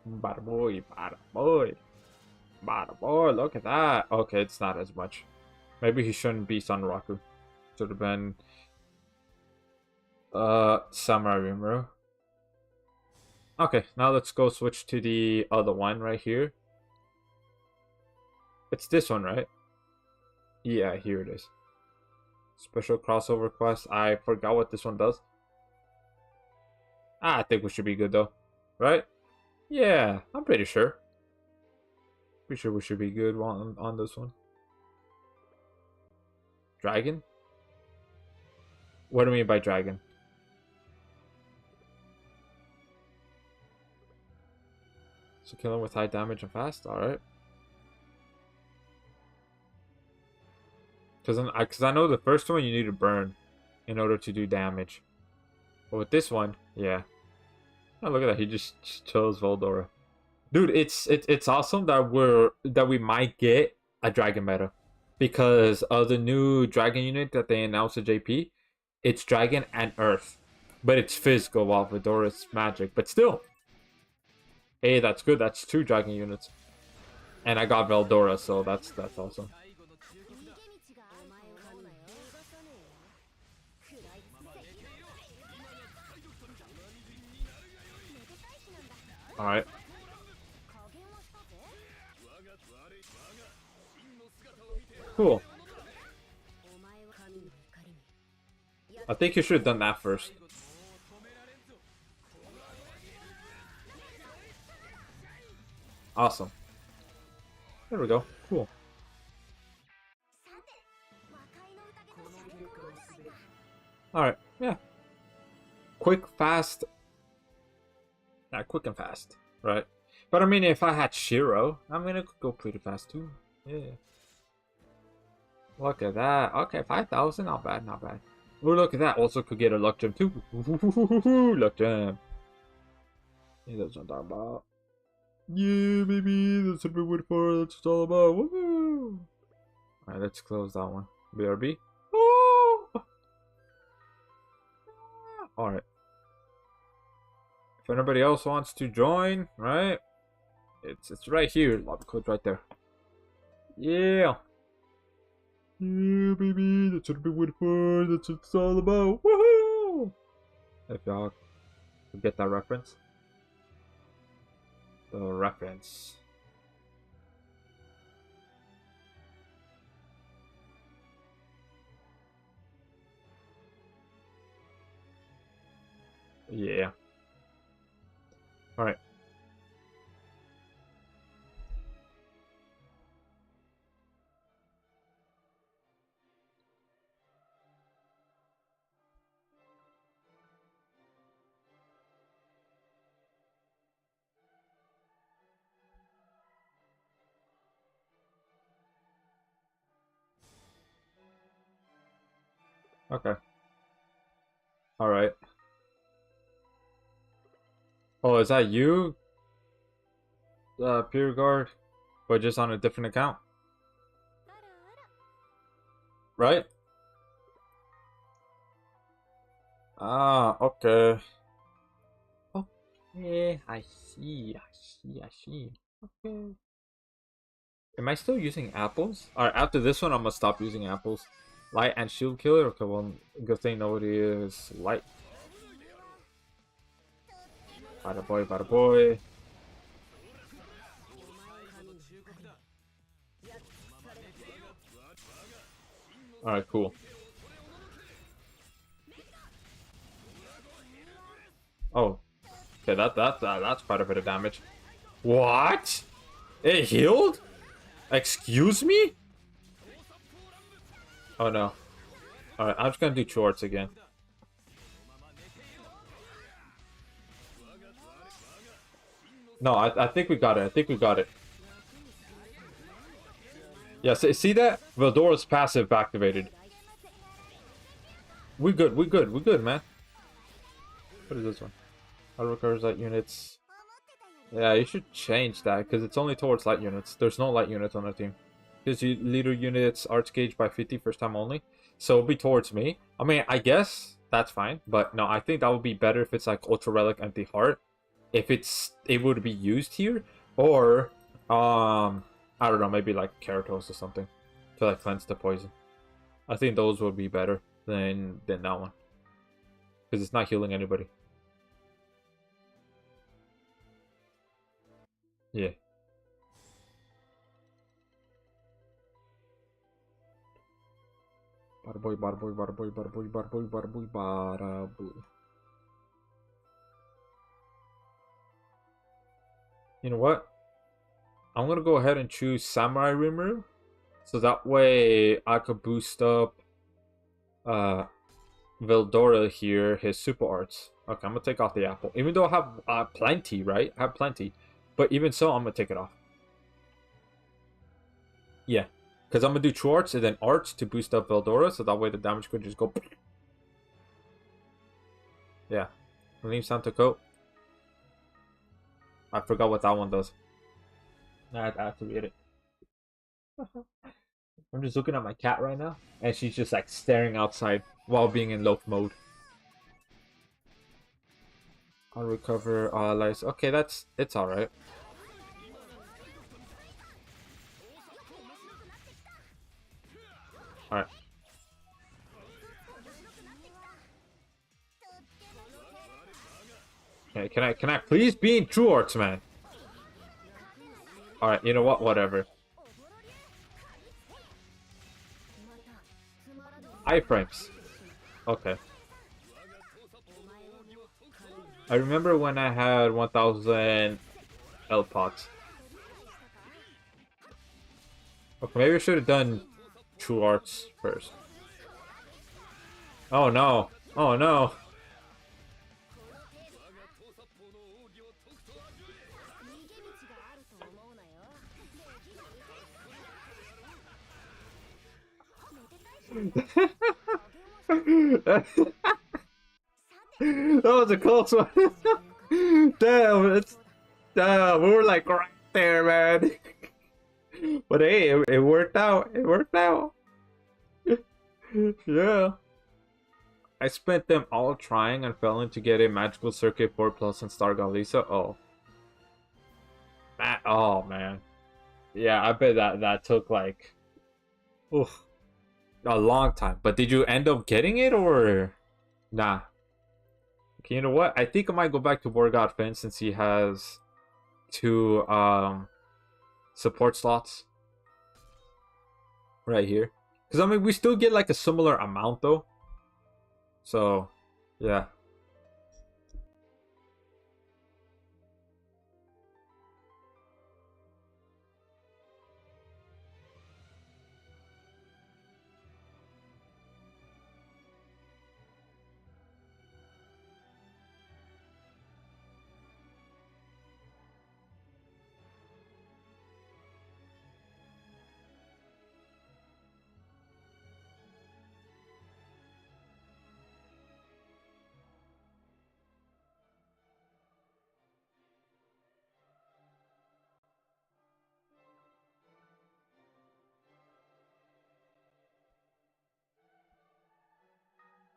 Bada boy, bada boy. Bada boy, look at that. Okay, it's not as much. Maybe he shouldn't be Sunraku. Should have been Samurai Rimuru. Okay, now let's go switch to the other one right here. It's this one, right? Yeah, here it is. Special crossover quest. I forgot what this one does. I think we should be good though. Right? Yeah, I'm pretty sure. Pretty sure we should be good on this one. Dragon? What do you mean by dragon? So kill him with high damage and fast. All right. Because I know the first one you need to burn in order to do damage. But with this one, yeah. Oh, look at that. He just chose Veldora. Dude, it's awesome that we might get a dragon meta. Because of the new dragon unit that they announced at JP. It's dragon and earth. But it's physical while Veldora's magic. But still. Hey, that's good. That's 2 dragon units. And I got Veldora, so that's awesome. 逃げ道がお前を追うなよ。 Alright. 加減をしたぜ。 Cool. I think you should have done that first. Awesome. There we go. Cool. Alright, yeah. Quick, fast. Yeah, quick and fast. Right. But I mean, if I had Shiro, I mean, it could go pretty fast too. Yeah. Look at that. Okay, 5,000. Not bad, not bad. Oh, look at that. Also could get a luck gem too. Luck gem. Yeah, that's what I'm talking about. Yeah, baby. That's what we're waiting for. That's what it's all about. Woohoo! Alright, let's close that one. BRB. Oh! Alright. If anybody else wants to join, right? It's right here. Lobby code right there. Yeah. Yeah, baby. That's what I've been waiting for. That's what it's all about. Woohoo! If y'all get that reference. The reference. Yeah. Alright. Okay. Alright. Oh, is that you? Pure Guard? But just on a different account? Right? Ah, okay. Okay, I see. Okay. Am I still using apples? Alright, after this one, I'm gonna stop using apples. Light and shield killer? Okay, well, good thing nobody is light. Bada boy, bada boy. Alright, cool. Oh. Okay, that's quite a bit of damage. What? It healed? Excuse me? Oh no. Alright, I'm just gonna do shorts again. No, I think we got it. I think we got it. Yeah, see that? Veldora's passive activated. We good, man. What is this one? How recurs light units? Yeah, you should change that, because it's only towards light units. There's no light units on the team. Because you leader units arch gauge by 50 first time only. So it'll be towards me. I mean, I guess that's fine. But no, I think that would be better if it's like Ultra Relic Empty Heart. If it would be used here. Or, I don't know, maybe like Keratos or something. To like cleanse the poison. I think those would be better than that one. Because it's not healing anybody. Yeah. Bada boy, bada boy, bada boy, bada boy, bada boy, bada boy, bada boy. You know what? I'm gonna go ahead and choose Samurai Rimuru. So that way I could boost up Veldora here, his super arts. Okay, I'm gonna take off the apple. Even though I have plenty, right? I have plenty. But even so, I'm gonna take it off. Yeah, because I'm gonna do true arts and then arts to boost up Veldora, so that way the damage could just go. Yeah, leave Santa Coat. I forgot what that one does. I have to read it. I'm just looking at my cat right now, and she's just like staring outside while being in loaf mode. I'll recover lives. Okay, it's alright. Alright. Okay, can I please be in true arts, man? Alright, you know what? Whatever. Iframes. Okay. I remember when I had 1000 L pots. Okay, maybe I should have done true arts first. Oh no. Oh no. That was a close one. Damn, we were like right there, man. But hey, it worked out. It worked out. Yeah. I spent them all trying and failing to get a magical circuit 4+ in Star Galisa. Oh. Oh man. Yeah, I bet that took like oof, a long time. But did you end up getting it or nah? Okay, you know what? I think I might go back to Vorgod Finn since he has 2 support slots right here. Because I mean we still get like a similar amount though. So yeah.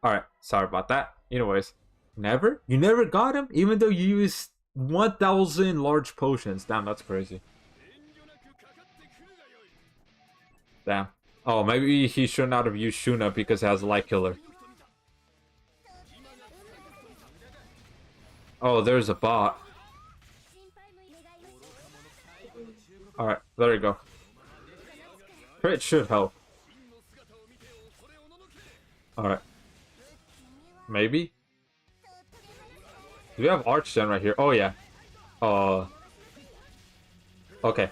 Alright, sorry about that. Anyways, never? You never got him? Even though you used 1000 large potions. Damn, that's crazy. Damn. Oh, maybe he should not have used Shuna because it has a light killer. Oh, there's a bot. Alright, there you go. Crit should help. Alright. Maybe? Do we have Archgen right here? Oh, yeah. Okay.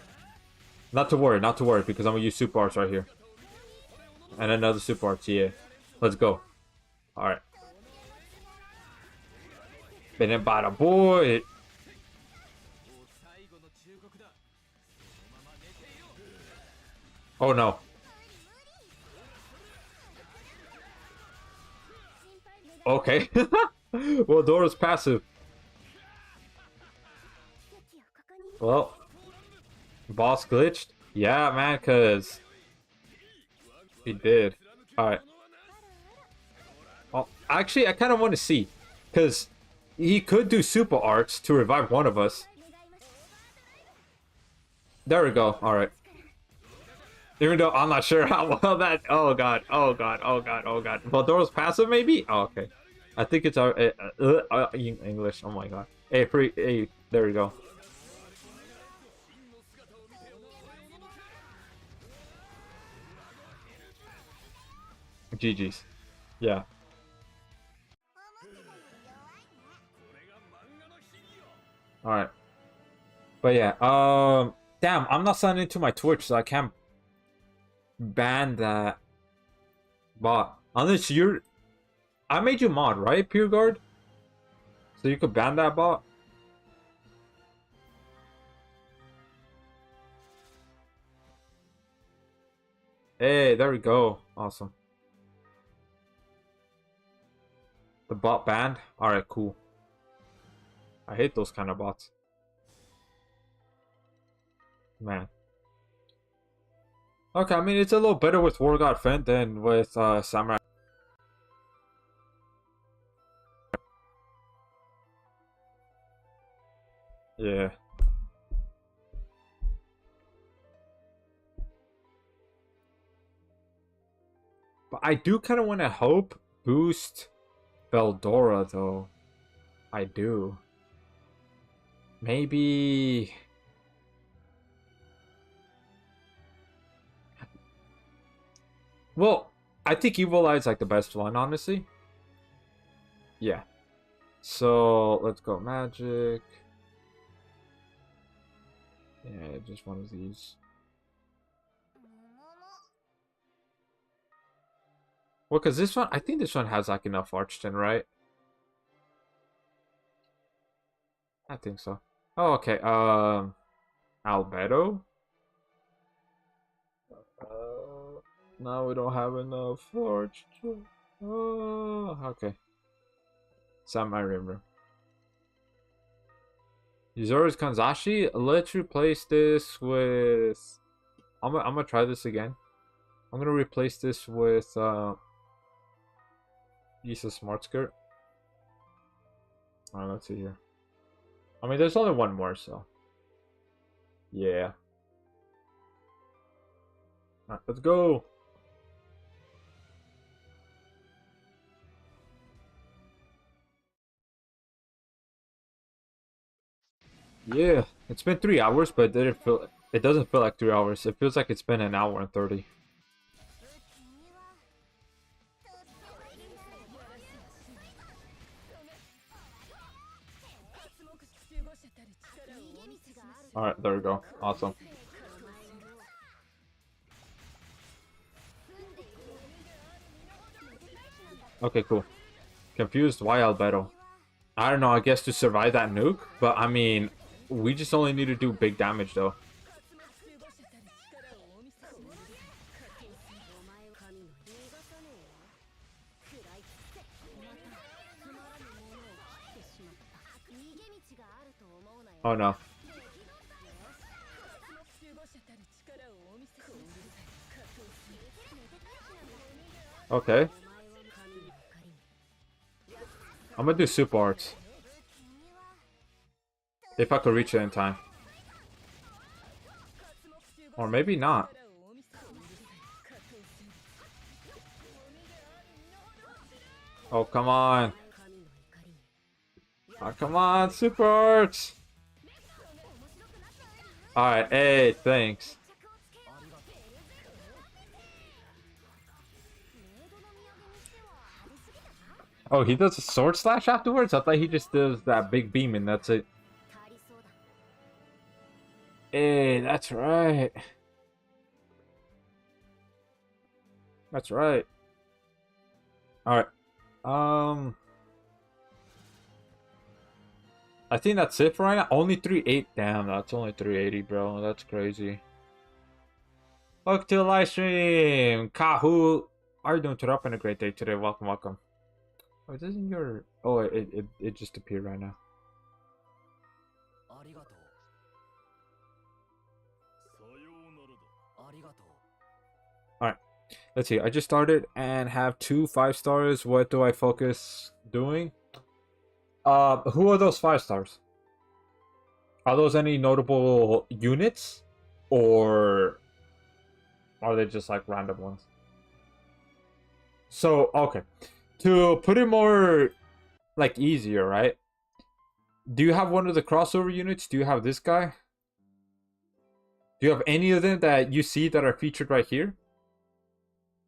Not to worry, because I'm gonna use Super Arts right here. And another Super Arts, yeah. Let's go. Alright. Been in by the boy. Oh, no. Okay. Well, Dora's passive. Well, boss glitched? Yeah, man, cause he did. Alright. Well, actually, I kind of want to see. Because he could do super arts to revive one of us. There we go. Alright. Even though I'm not sure how well that... Oh, God. Oh, God. Oh, God. Oh, God. Valdora's passive, maybe? Oh, okay. I think it's our... English. Oh, my God. Hey, free... Hey, there we go. GG's. Yeah. Alright. But yeah, damn, I'm not signed into my Twitch, so I can't ban that bot. Unless you're... I made you mod, right, Pure Guard? So you could ban that bot? Hey, there we go. Awesome. The bot banned? Alright, cool. I hate those kind of bots. Man. Okay, I mean, it's a little better with War God Fent than with Samurai. Yeah. But I do kind of want to hope boost Veldora, though. I do. Maybe... Well, I think Evil Eye is like the best one, honestly. Yeah. So, let's go Magic. Yeah, just one of these. Well, because this one, I think this one has like enough Archton, right? I think so. Oh, okay. Albedo? No, we don't have enough Archton. Oh, okay. Sam, I remember. Yuzori's Kanzashi? Let's replace this with... I'm gonna try this again. I'm gonna replace this with Issa Smart Skirt. Alright, let's see here. I mean, there's only one more, so yeah. Alright, let's go. Yeah, it's been 3 hours, but it doesn't feel like 3 hours. It feels like it's been an hour and 30. Alright, there we go. Awesome. Okay, cool. Confused, why Albedo? I don't know, I guess to survive that nuke, but I mean, we just only need to do big damage though. Oh no. Okay. I'm gonna do super arts. If I could reach it in time. Or maybe not. Oh, come on. Oh, come on, super arts. Alright, hey, thanks. Oh, he does a sword slash afterwards? I thought he just does that big beam and that's it. Hey, that's right. That's right. Alright. I think that's it for right now. Only 380. Damn, that's only 380, bro. That's crazy. Welcome to the live stream. Kahu. How are you doing today? Having a great day today. Welcome, welcome. Oh, doesn't your... Oh, it just appeared right now. Alright. Let's see. I just started and have 2 5 stars. What do I focus doing? Who are those 5 stars? Are those any notable units? Or are they just like random ones? So, okay. To put it more like easier, right? Do you have one of the crossover units? Do you have this guy? Do you have any of them that you see that are featured right here?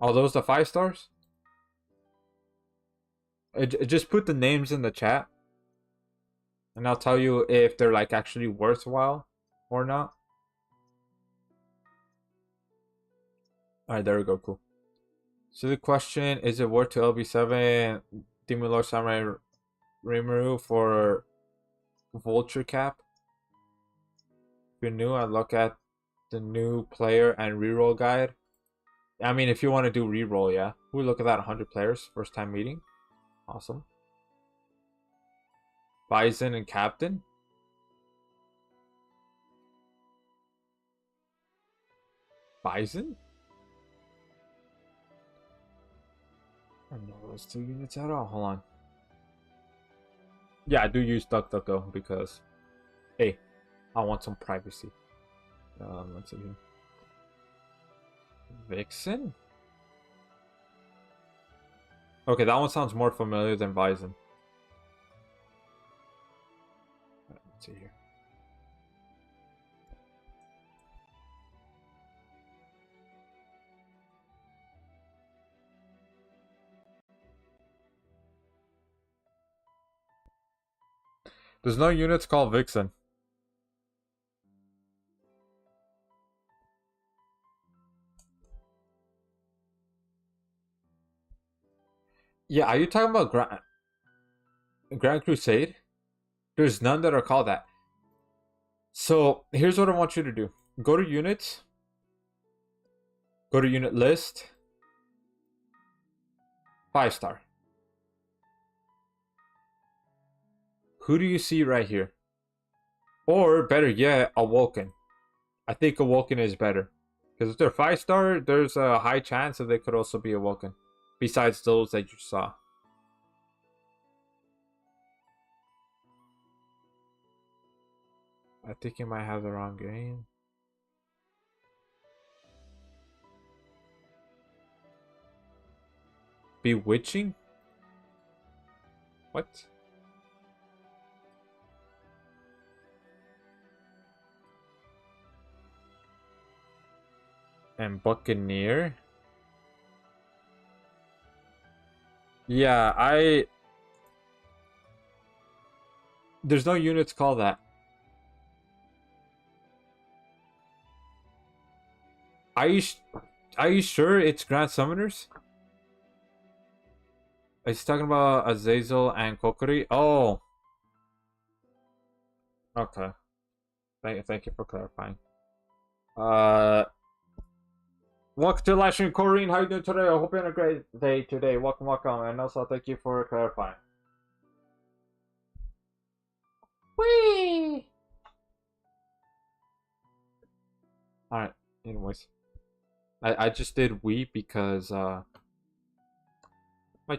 Are those the 5 stars? Just put the names in the chat. And I'll tell you if they're like actually worthwhile or not. Alright, there we go, cool. So the question, is it worth to LB7 Demon Lord Samurai Rimuru for Vulture Cap? If you're new, I look at the new player and reroll guide. I mean, if you want to do reroll, yeah. Ooh, look at that, 100 players, first time meeting. Awesome. Bison and Captain. Bison? I don't know those two units at all. Hold on. Yeah, I do use DuckDuckGo because, hey, I want some privacy. Let's see here. Vixen? Okay, that one sounds more familiar than Bison. Let's see here. There's no units called Vixen. Yeah, are you talking about Grand Crusade? There's none that are called that. So here's what I want you to do. Go to units. Go to unit list. 5-star. Who do you see right here? Or better yet, Awoken. I think Awoken is better. Because if they're 5-star, there's a high chance that they could also be Awoken. Besides those that you saw. I think you might have the wrong game. Bewitching? What? And Buccaneer? Yeah, there's no units called that. Are you sure it's Grand Summoners? He's talking about Azazel and Kokiri. Oh. Okay. Thank you for clarifying. Welcome to the live stream, Corrine. How you doing today? I hope you're having a great day today. Welcome. And also thank you for clarifying. Whee! Alright, anyways. I just did wee because my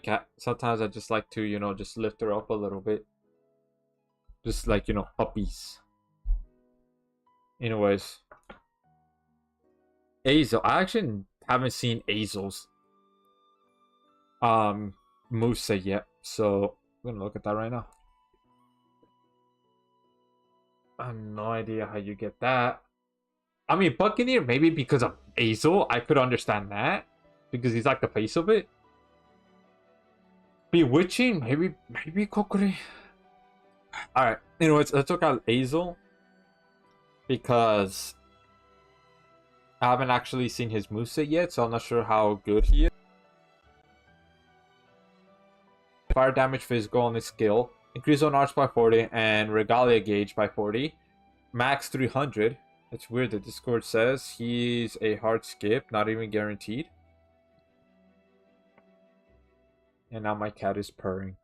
cat, sometimes I just like to, you know, just lift her up a little bit. Just like, you know, puppies. Anyways. Azel. I actually haven't seen Azel's moveset yet. So I'm gonna look at that right now. I have no idea how you get that. I mean, Buccaneer, maybe because of Azel, I could understand that. Because he's like the face of it. Bewitching, maybe Kokiri. Alright, anyways, let's look at Azel. Because I haven't actually seen his moveset yet, so I'm not sure how good he is. Fire damage physical on his skill. Increase on arts by 40 and regalia gauge by 40. Max 300. It's weird that Discord says he's a hard skip, not even guaranteed. And now my cat is purring.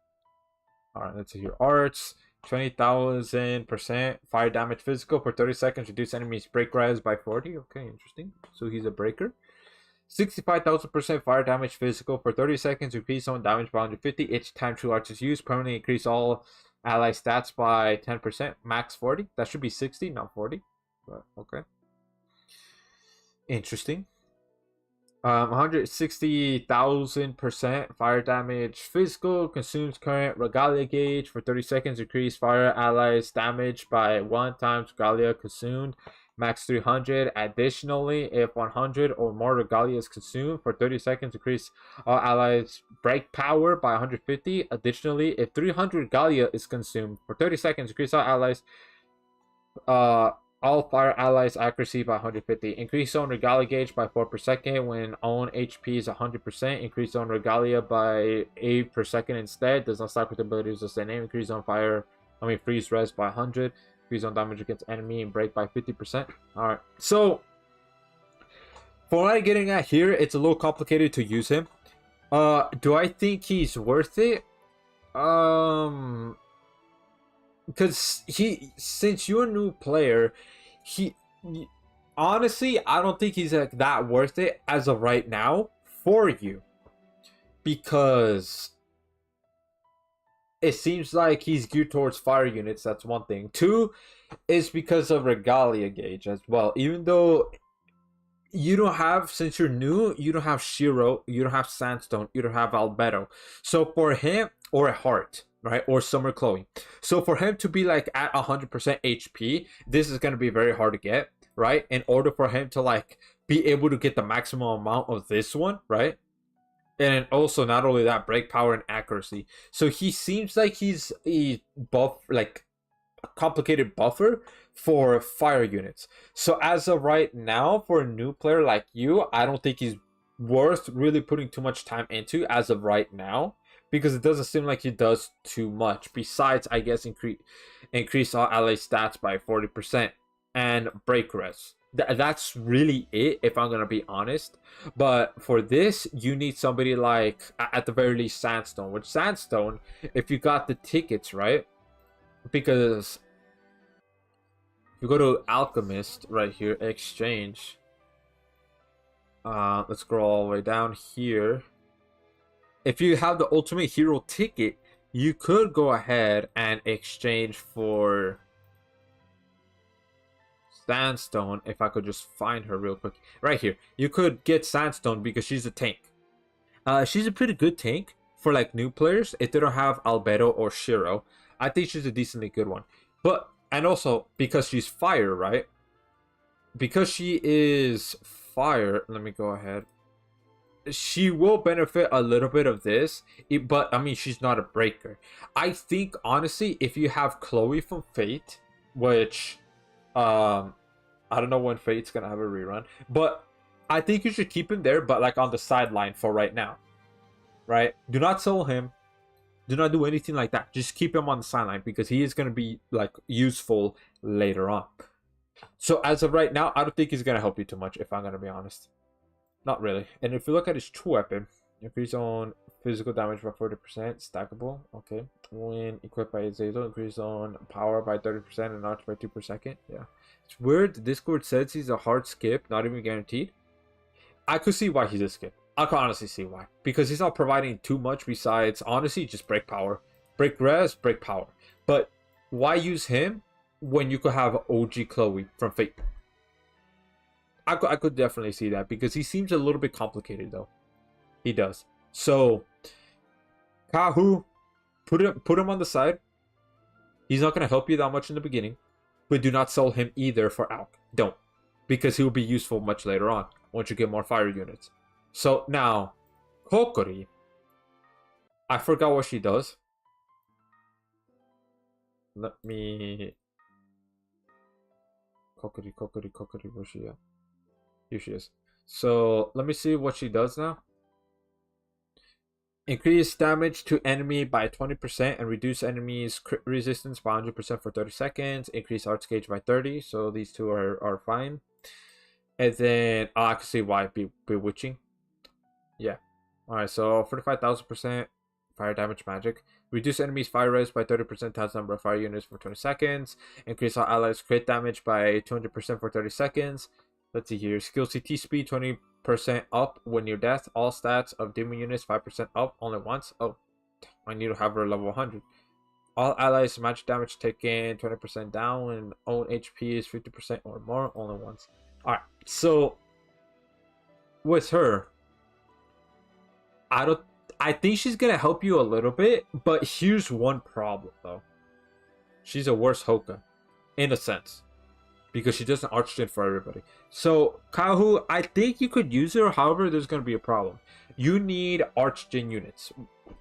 Alright, let's see here. Arts, 20,000% fire damage physical for 30 seconds. Reduce enemies break res by 40. Okay, interesting. So he's a breaker. 65,000% fire damage physical for 30 seconds. Increase zone damage by 150 each time 2 arts is used. Permanently increase all ally stats by 10%. Max 40. That should be 60, not 40. But okay. Interesting. 160,000% fire damage physical. Consumes current regalia gauge for 30 seconds. Increase fire allies damage by 1 times regalia consumed. Max 300. Additionally, if 100 or more regalia is consumed for 30 seconds, increase all allies break power by 150. Additionally, if 300 regalia is consumed for 30 seconds, increase all allies all fire allies accuracy by 150. Increase zone regalia gauge by 4 per second when own HP is 100%. Increase zone regalia by 8 per second instead. Does not stop with abilities the same name. Increase zone freeze res by 100. Increase zone damage against enemy and break by 50%. Alright. So for what I'm getting at here, it's a little complicated to use him. Do I think he's worth it? Because since you're a new player, honestly, I don't think he's like that worth it as of right now for you, because it seems like he's geared towards fire units. That's one thing. Two is because of regalia gauge as well. Even though you don't have, since you're new, you don't have Shiro, you don't have Sandstone, you don't have Albedo. So for him, or a Heart, right, or Summer Chloe. So for him to be like at 100% HP, this is going to be very hard to get, right? In order for him to like be able to get the maximum amount of this one, right? And also not only that, break power and accuracy. So he seems like he's a buff, like a complicated buffer for fire units. So as of right now, for a new player like you, I don't think he's worth really putting too much time into as of right now, because it doesn't seem like he does too much. Besides, I guess increase all ally stats by 40% and break res. That's really it, if I'm gonna be honest. But for this, you need somebody like, at the very least, Sandstone. With Sandstone, if you got the tickets, right? Because if you go to Alchemist right here, exchange. Let's scroll all the way down here. If you have the Ultimate Hero ticket, you could go ahead and exchange for Sandstone. If I could just find her real quick. Right here. You could get Sandstone because she's a tank. She's a pretty good tank for like new players. If they don't have Albedo or Shiro, I think she's a decently good one. But, and also because she's fire, right? Because she is fire, let me go ahead. She will benefit a little bit of this, but I mean, she's not a breaker. I think honestly, if you have Chloe from Fate, which I don't know when Fate's gonna have a rerun, but I think you should keep him there, but like on the sideline for right now, right? Do not sell him, do not do anything like that. Just keep him on the sideline because he is gonna be like useful later on. So as of right now, I don't think he's gonna help you too much, if I'm gonna be honest. Not really. And if you look at his true weapon, increase on physical damage by 40%, stackable. Okay. When equipped by Azazel, increase on power by 30% and arch by 2 per second. Yeah. It's weird. The Discord says he's a hard skip, not even guaranteed. I could see why he's a skip. I could honestly see why. Because he's not providing too much besides, honestly, just break power. Break res, break power. But why use him when you could have OG Chloe from Fate? I could definitely see that, because he seems a little bit complicated though. He does. So Kahu, put him on the side. He's not gonna help you that much in the beginning, but do not sell him either for Alk. Don't, because he will be useful much later on once you get more fire units. So now Kokori, I forgot what she does. Let me Kokori, where's she at? Here she is. So let me see what she does now. Increase damage to enemy by 20% and reduce enemies' crit resistance by 100% for 30 seconds. Increase arts gauge by 30. So these two are fine. And then I can see why bewitching. Yeah. Alright, so 45,000% fire damage magic. Reduce enemies' fire res by 30% times number of fire units for 20 seconds. Increase all allies' crit damage by 200% for 30 seconds. Let's see here. Skill CT speed 20% up when near death. All stats of demon units 5% up only once. Oh, I need to have her level 100. All allies magic damage taken 20% down when own HP is 50% or more only once. Alright, so with her, I think she's gonna help you a little bit, but here's one problem though. She's a worse Hoka, in a sense, because she doesn't archgen for everybody. So Kahu, I think you could use her, however, there's gonna be a problem. You need archgen units.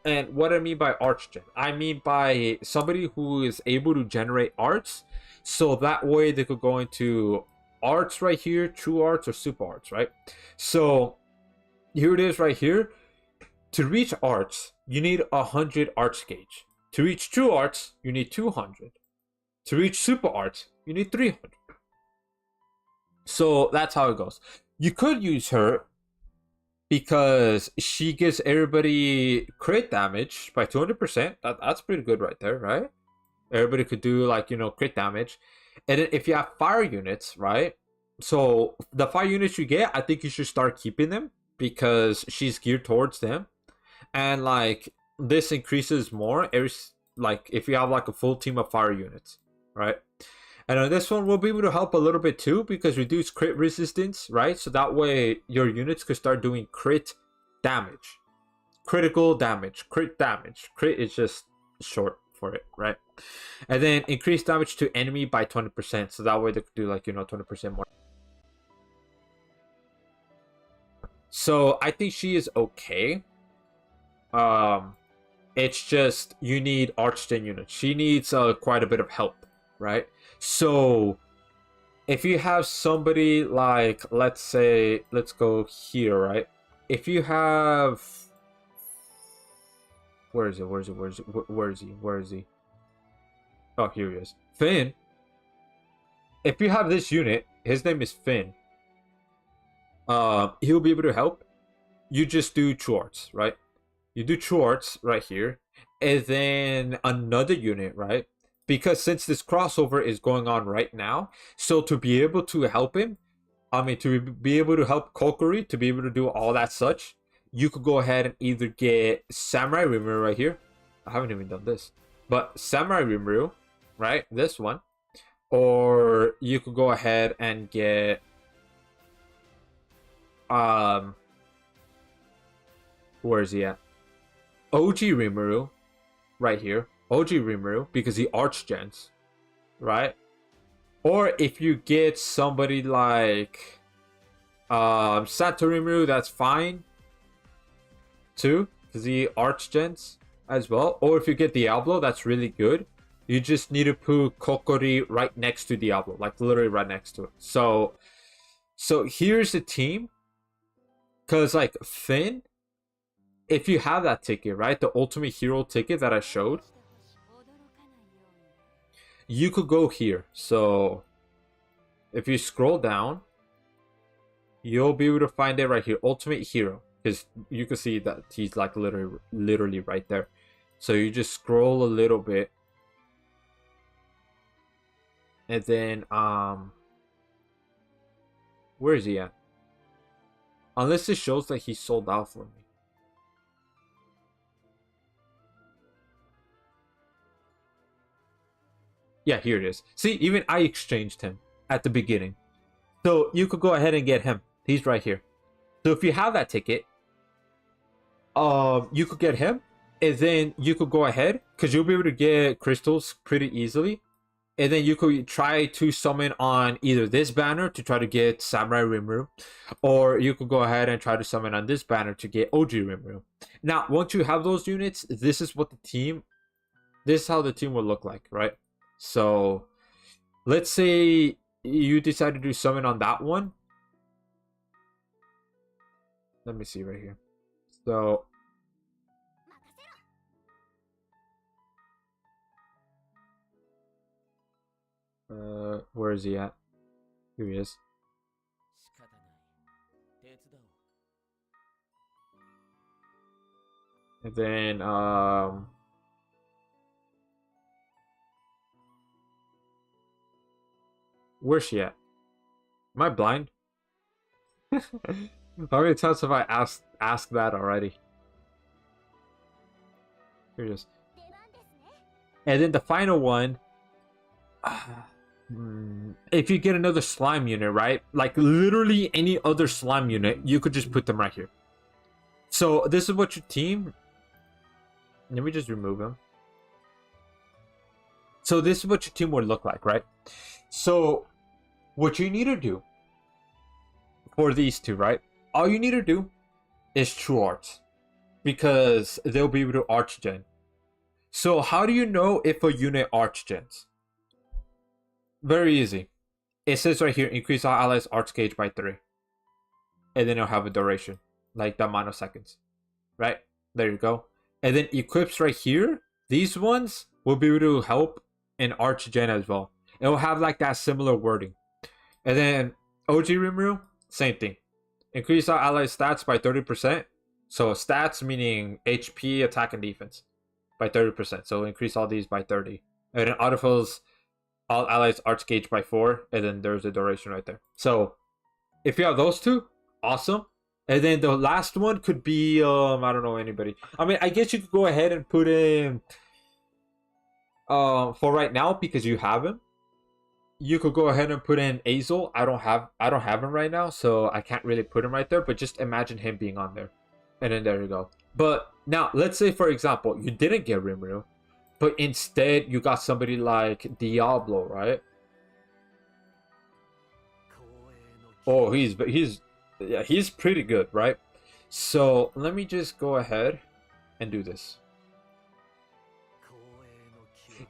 And what I mean by archgen, I mean by somebody who is able to generate arts, so that way they could go into arts right here, true arts or super arts, right? So here it is right here. To reach arts, you need 100 arts gauge. To reach true arts, you need 200. To reach super arts, you need 300. So that's how it goes. You could use her because she gives everybody crit damage by 200%. That's pretty good right there, right? Everybody could do like, you know, crit damage. And then if you have fire units, right? So the fire units you get, I think you should start keeping them because she's geared towards them. And like this increases more every, like if you have like a full team of fire units, right? And on this one, we'll be able to help a little bit too because reduce crit resistance, right? So that way your units could start doing crit damage, critical damage, crit damage. Crit is just short for it, right? And then increase damage to enemy by 20%. So that way they could do like, you know, 20% more. So I think she is okay. It's just you need Archgen units. She needs quite a bit of help, right? So if you have somebody like, let's say, let's go here, right? If you have, where is he? Oh, here he is. Finn. If you have this unit, his name is Finn. He'll be able to help. You just do true arts, right? You do true arts right here, and then another unit, right? Because since this crossover is going on right now, so to be able to help him, I mean, to be able to help Kokori, to be able to do all that such, you could go ahead and either get Samurai Rimuru right here. I haven't even done this. But Samurai Rimuru, right? This one. Or you could go ahead and get... where is he at? OG Rimuru, right here. OG Rimuru, because he archgens, right? Or if you get somebody like Sato Rimuru, that's fine too, because he archgens as well. Or if you get Diablo, that's really good. You just need to put Kokori right next to Diablo, like literally right next to it. So here's the team, because like Finn, if you have that ticket, right, the Ultimate Hero ticket that I showed, you could go here. So if you scroll down, you'll be able to find it right here, Ultimate Hero, because you can see that he's like literally right there. So you just scroll a little bit, and then where is he at? Unless it shows that he sold out for me. Yeah, here it is. See, even I exchanged him at the beginning. So you could go ahead and get him. He's right here. So if you have that ticket, you could get him. And then you could go ahead, because you'll be able to get crystals pretty easily. And then you could try to summon on either this banner to try to get Samurai Rimuru. Or you could go ahead and try to summon on this banner to get OG Rimuru. Now, once you have those units, this is how the team will look like, right? So, let's say you decide to do summon on that one. Let me see right here. So, where is he at? Here he is. And then, where's she at? Am I blind? How many times have I asked that already? Here it is. And then the final one, if you get another slime unit, right? Like literally any other slime unit, you could just put them right here. So this is what your team... Let me just remove him. So this is what your team would look like, right? So what you need to do for these two, right? All you need to do is true arts, because they'll be able to archgen. So how do you know if a unit archgens? Very easy. It says right here, increase all allies arch gauge by 3. And then it'll have a duration, like the amount of seconds. Right? There you go. And then equips right here, these ones will be able to help in archgen as well. It will have like that similar wording. And then OG Rimuru, same thing. Increase our ally stats by 30%. So stats meaning HP, attack, and defense by 30%. So increase all these by 30. And then autofills all allies arch gauge by 4. And then there's the duration right there. So if you have those two, awesome. And then the last one could be I don't know anybody. I mean, I guess you could go ahead and put in for right now because you have him. You could go ahead and put in Azel. I don't have him right now, so I can't really put him right there, but just imagine him being on there. And then there you go. But now let's say for example, you didn't get Rimuru, but instead you got somebody like Diablo, right? Oh, he's pretty good, right? So let me just go ahead and do this.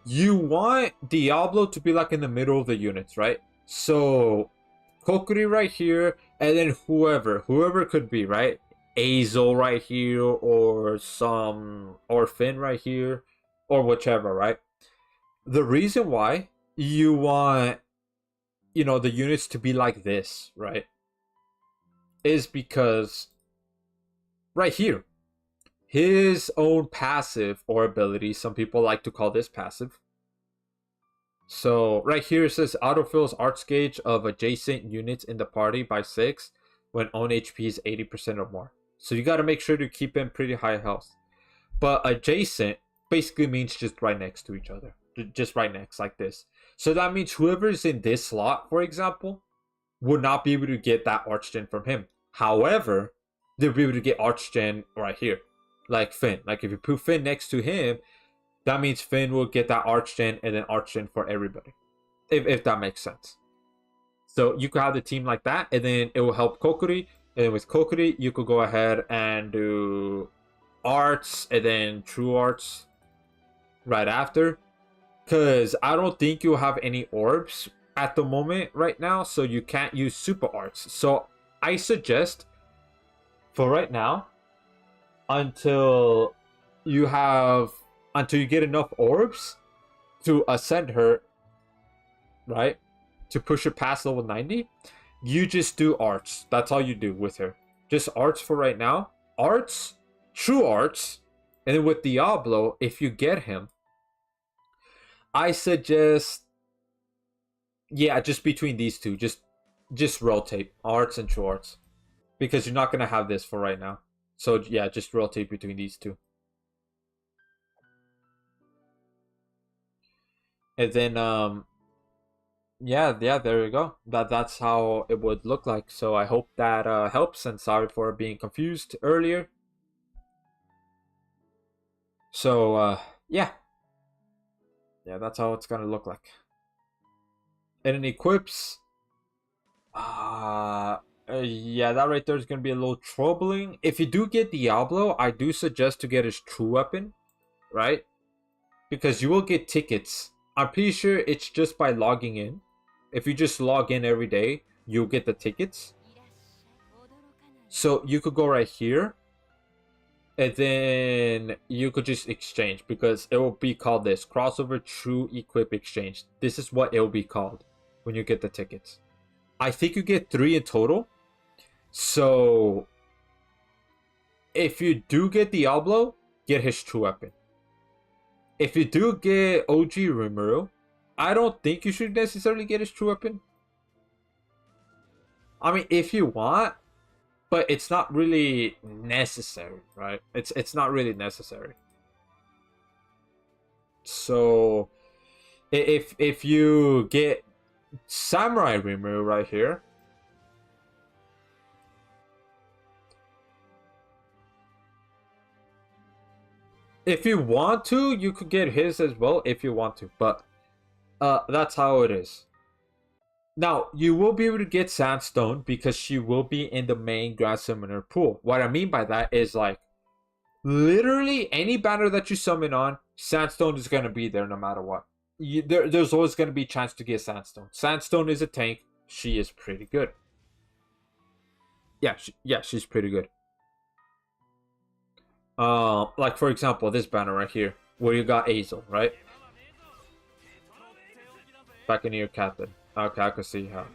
You want Diablo to be like in the middle of the units, right? So Kokiri right here, and then whoever could be, right? Azel right here, or Finn right here, or whichever, right? The reason why you want, you know, the units to be like this, right, is because right here, his own passive or ability, some people like to call this passive. So right here it says autofills arch gauge of adjacent units in the party by 6 when own HP is 80% or more. So you got to make sure to keep him pretty high health. But adjacent basically means just right next to each other. Just right next, like this. So that means whoever's in this slot, for example, would not be able to get that Archgen from him. However, they'll be able to get Archgen right here. Like Finn. Like if you put Finn next to him, that means Finn will get that Archgen and then Archgen for everybody. If that makes sense. So you could have the team like that, and then it will help Kokiri. And with Kokiri, you could go ahead and do arts and then true arts right after. Because I don't think you'll have any orbs at the moment right now, so you can't use super arts. So I suggest for right now, until you get enough orbs to ascend her, right, to push her past level 90, you just do arts. That's all you do with her. Just arts for right now. Arts, true arts, and then with Diablo, if you get him, I suggest, yeah, just between these two, just rotate arts and true arts, because you're not gonna have this for right now. So yeah, just rotate between these two. And then yeah, there you go. That's how it would look like. So I hope that helps, and sorry for being confused earlier. So yeah, that's how it's gonna look like. And it equips. Yeah, that right there is gonna be a little troubling. If you do get Diablo, I do suggest to get his true weapon, right? Because you will get tickets. I'm pretty sure it's just by logging in. If you just log in every day, you'll get the tickets. So you could go right here, and then you could just exchange, because it will be called this crossover true equip exchange. This is what it will be called when you get the tickets. I think you get 3 in total. So if you do get Diablo, get his true weapon. If you do get OG Rimuru, I don't think you should necessarily get his true weapon. I mean, if you want, but it's not really necessary, right? It's not really necessary. So if you get Samurai Rimuru right here, if you want to, you could get his as well if you want to, but that's how it is. Now, you will be able to get Sandstone because she will be in the main Grass Summoner pool. What I mean by that is, like, literally any banner that you summon on, Sandstone is going to be there no matter what. There's always going to be a chance to get Sandstone. Sandstone is a tank. She is pretty good. Yeah, she's pretty good. Like, for example, this banner right here, where you got Azel, right? Back into your captain. Okay, I can see how.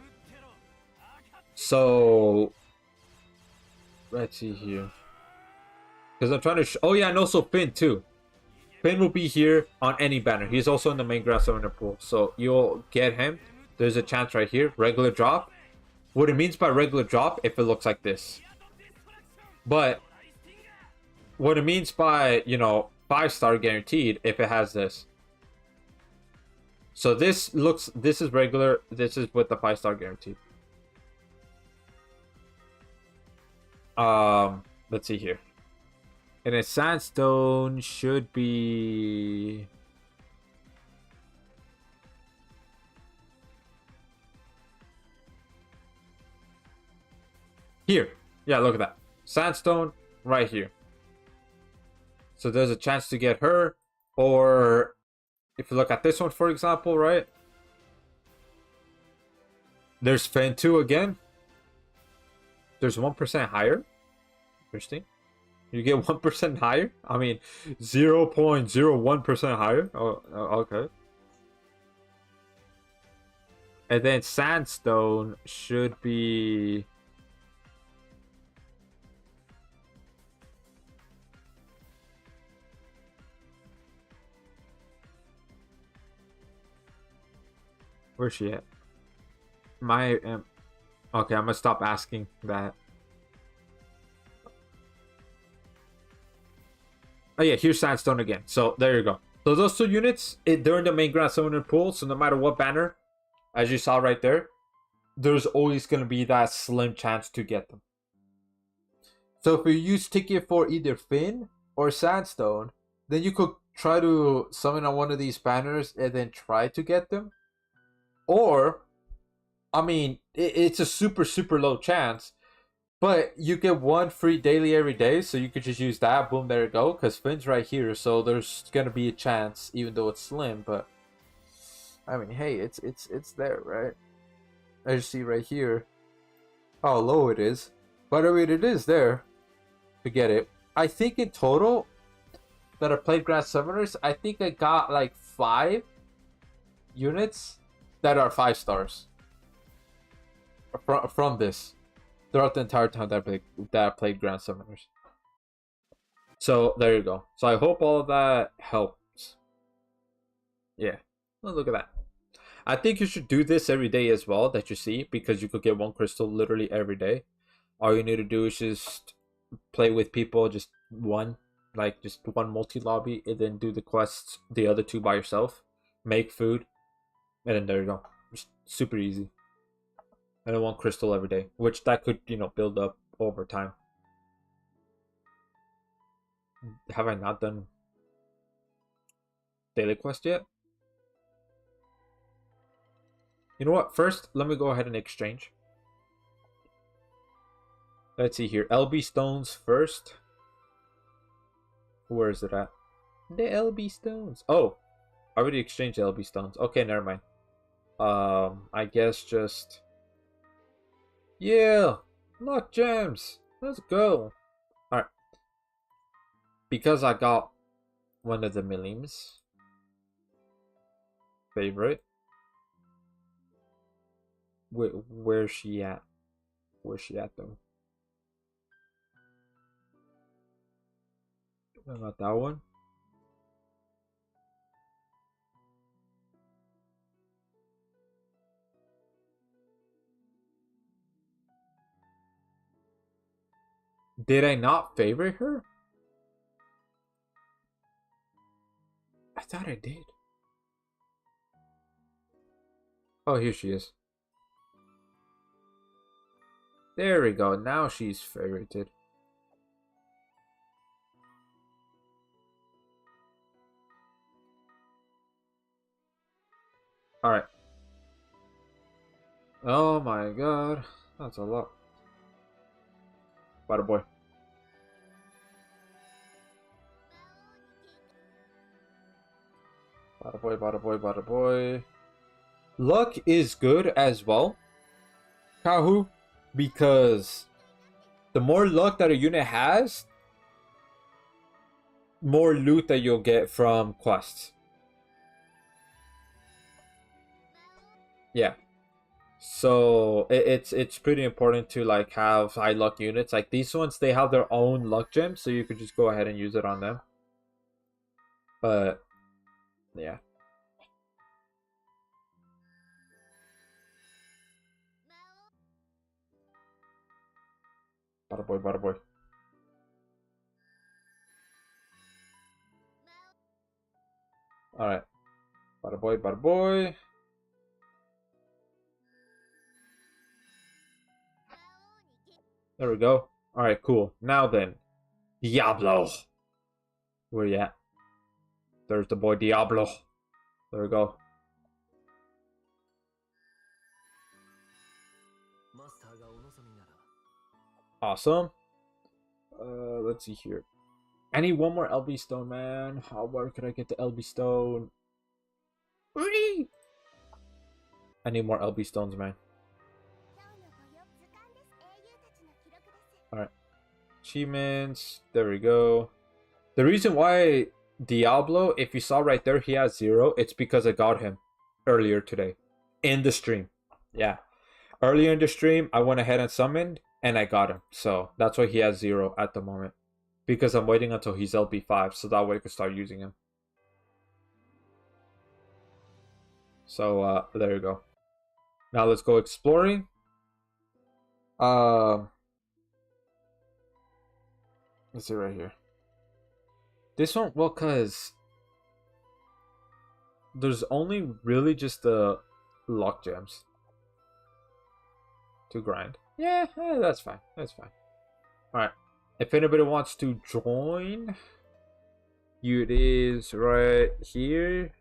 So let's see here. Because I'm trying to... oh, yeah, and also Finn, too. Finn will be here on any banner. He's also in the main grass summoner pool. So you'll get him. There's a chance right here. Regular drop. What it means by regular drop, if it looks like this. But what it means by, you know, 5-star guaranteed, if it has this. So this is regular. This is with the 5-star guaranteed. Let's see here. And a sandstone should be... here. Yeah, look at that. Sandstone right here. So there's a chance to get her. Or if you look at this one, for example, right? There's Fan 2 again. There's 1% higher. Interesting. You get 1% higher? I mean, 0.01% higher. Oh, okay. And then Sandstone should be... where's she at? Okay, I'm gonna stop asking that. Oh yeah, here's Sandstone again. So there you go. So those two units, they're in the main Grand Summoner pool. So no matter what banner, as you saw right there, there's always gonna be that slim chance to get them. So if you use ticket for either Finn or Sandstone, then you could try to summon on one of these banners and then try to get them. Or, I mean, it's a super, super low chance. But you get one free daily every day, so you could just use that. Boom, there you go. Because Finn's right here, so there's gonna be a chance, even though it's slim. But I mean, hey, it's there, right? As you see right here, how low it is. But I mean, it is there to get it. I think in total that I played Grand Summoners, I think I got like 5 units that are 5 stars from this throughout the entire time that I played Grand Summoners. So there you go. So I hope all of that helps. Yeah, well, look at that. I think you should do this every day as well, that you see, because you could get 1 crystal literally every day. All you need to do is just play with people, just one multi-lobby, and then do the quests, the other 2 by yourself. Make food, and then there you go. Just super easy. And then 1 crystal every day, which that could, you know, build up over time. Have I not done daily quest yet? You know what? First, let me go ahead and exchange. Let's see here. LB stones first. Where is it at? The LB stones. Oh, I already exchanged the LB stones. Okay, never mind. I guess just... yeah, luck gems. Let's go. Alright. Because I got one of the Millims favorite. Where's she at? Where's she at though? Not that one. Did I not favorite her? I thought I did. Oh, here she is. There we go. Now she's favorited. Alright. Oh my god. That's a lot. Bada boy. Bada boy, bada boy, bada boy. Luck is good as well, Kahu, because the more luck that a unit has, more loot that you'll get from quests. Yeah. So it's pretty important to like have high luck units. Like these ones, they have their own luck gems, so you could just go ahead and use it on them. But yeah. Bada boy, bada boy. Alright. Bada boy, bada boy. There we go. Alright, cool. Now then. Diablo. Where you at? There's the boy Diablo. There we go. マスターがお望みなら Awesome. Let's see here. I need one more LB stone, man. Where could I get the LB stone? I need more LB stones, man. Alright. Achievements. There we go. The reason why Diablo, if you saw right there, he has 0. It's because I got him earlier today. In the stream. Yeah. Earlier in the stream, I went ahead and summoned. And I got him. So that's why he has 0 at the moment. Because I'm waiting until he's LB5. So that way I can start using him. So there you go. Now let's go exploring. Let's see right here. This one, well, cause there's only really just the lock gems to grind. Yeah, that's fine. That's fine. Alright. If anybody wants to join, it is right here.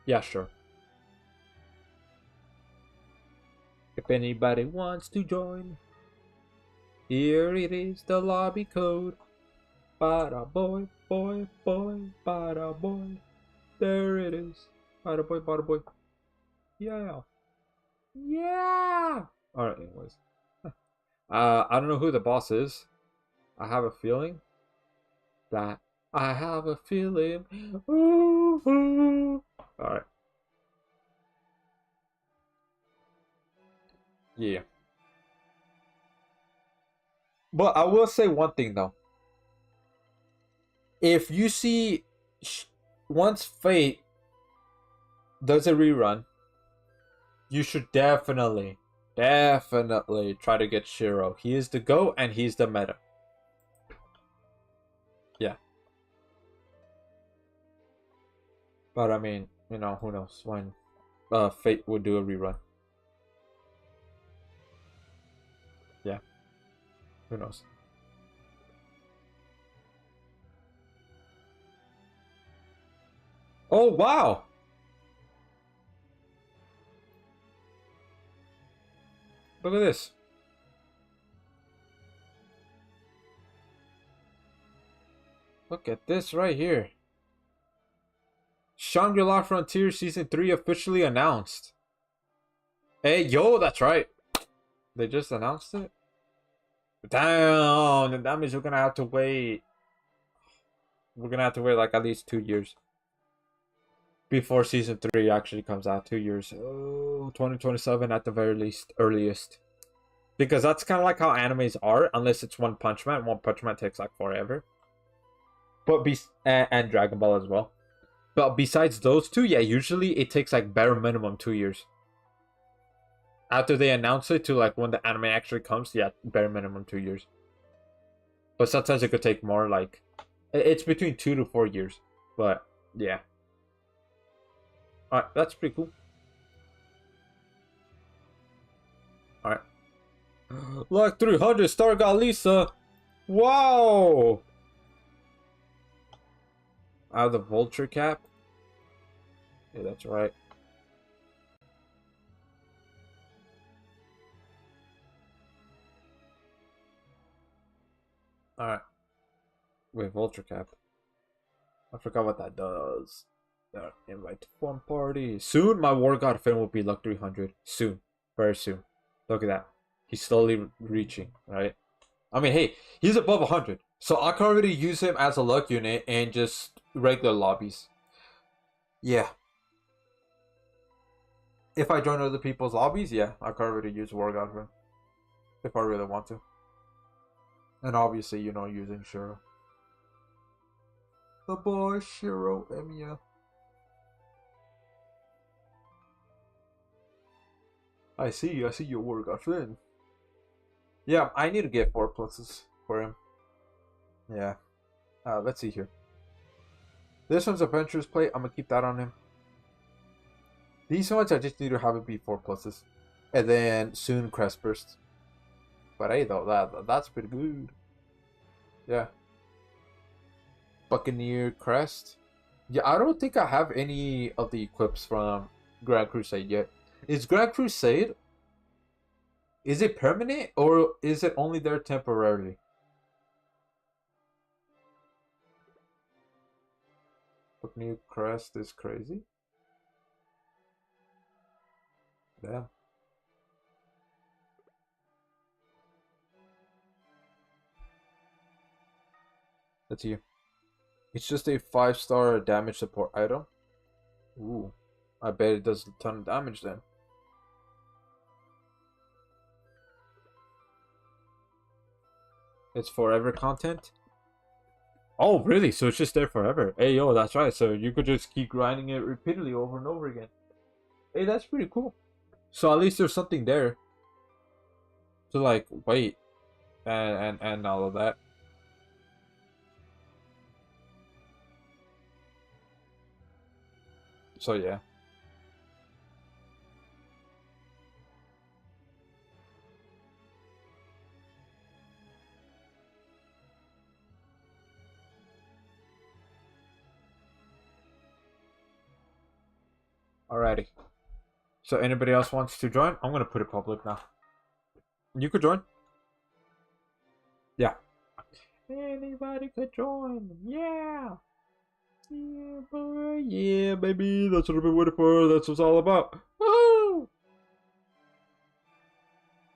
Yeah, sure. If anybody wants to join, here it is, the lobby code. Bada boy, boy, boy, bada boy. There it is. Bada boy, bada boy. Yeah. Yeah. Alright, anyways. I don't know who the boss is. I have a feeling that Ooh, ooh. Alright. Yeah. But I will say one thing though. If you see once Fate does a rerun, you should definitely try to get Shiro. He is the GOAT and he's the meta. Yeah. But I mean, you know, who knows when Fate would do a rerun. Yeah. Who knows? Oh, wow! Look at this. Look at this right here. Shangri-La Frontier Season 3 officially announced. Hey, yo, that's right. They just announced it? Damn, that means we're gonna have to wait. We're gonna have to wait like at least 2 years before Season 3 actually comes out. 2 years. Oh, 2027 at the very least, earliest. Because that's kind of like how animes are, unless it's One Punch Man. One Punch Man takes like forever. But and Dragon Ball as well. But besides those two, yeah, usually it takes like bare minimum 2 years. After they announce it to like when the anime actually comes, yeah, bare minimum 2 years. But sometimes it could take more, like it's between 2 to 4 years. But yeah. Alright, that's pretty cool. Alright. Like 300 Star got Lisa. Wow! I have the vulture cap. Yeah, that's right. Alright. Wait, vulture cap. I forgot what that does. Invite to one party. Soon my War God Finn will be luck 300. Soon. Very soon. Look at that. He's slowly reaching, right? I mean, hey, he's above 100. So I can already use him as a luck unit and just regular lobbies. Yeah. If I join other people's lobbies, yeah, I can already use War God for him. If I really want to. And obviously, you know, using Shiro. The boy Shiro Emiya. I see your War God friend. Yeah, I need to get 4 pluses for him. Yeah. Let's see here. This one's Adventurous Plate. I'm gonna keep that on him. These ones I just need to have it be 4 pluses. And then soon Crest Burst. But hey though, that's pretty good. Yeah. Buccaneer Crest. Yeah, I don't think I have any of the equips from Grand Crusade yet. Is Grand Crusade, is it permanent or is it only there temporarily? Buccaneer Crest is crazy. Damn. Let's see. It's just a 5-star damage support item. Ooh. I bet it does a ton of damage then. It's forever content? Oh, really? So it's just there forever. Hey, yo, that's right. So you could just keep grinding it repeatedly over and over again. Hey, that's pretty cool. So at least there's something there to like wait and all of that. So yeah. Alrighty. So anybody else wants to join? I'm gonna put it public now. You could join. Yeah. Anybody could join. Yeah. Yeah, boy. Yeah, baby. That's what I've been waiting for. That's what it's all about. Woohoo!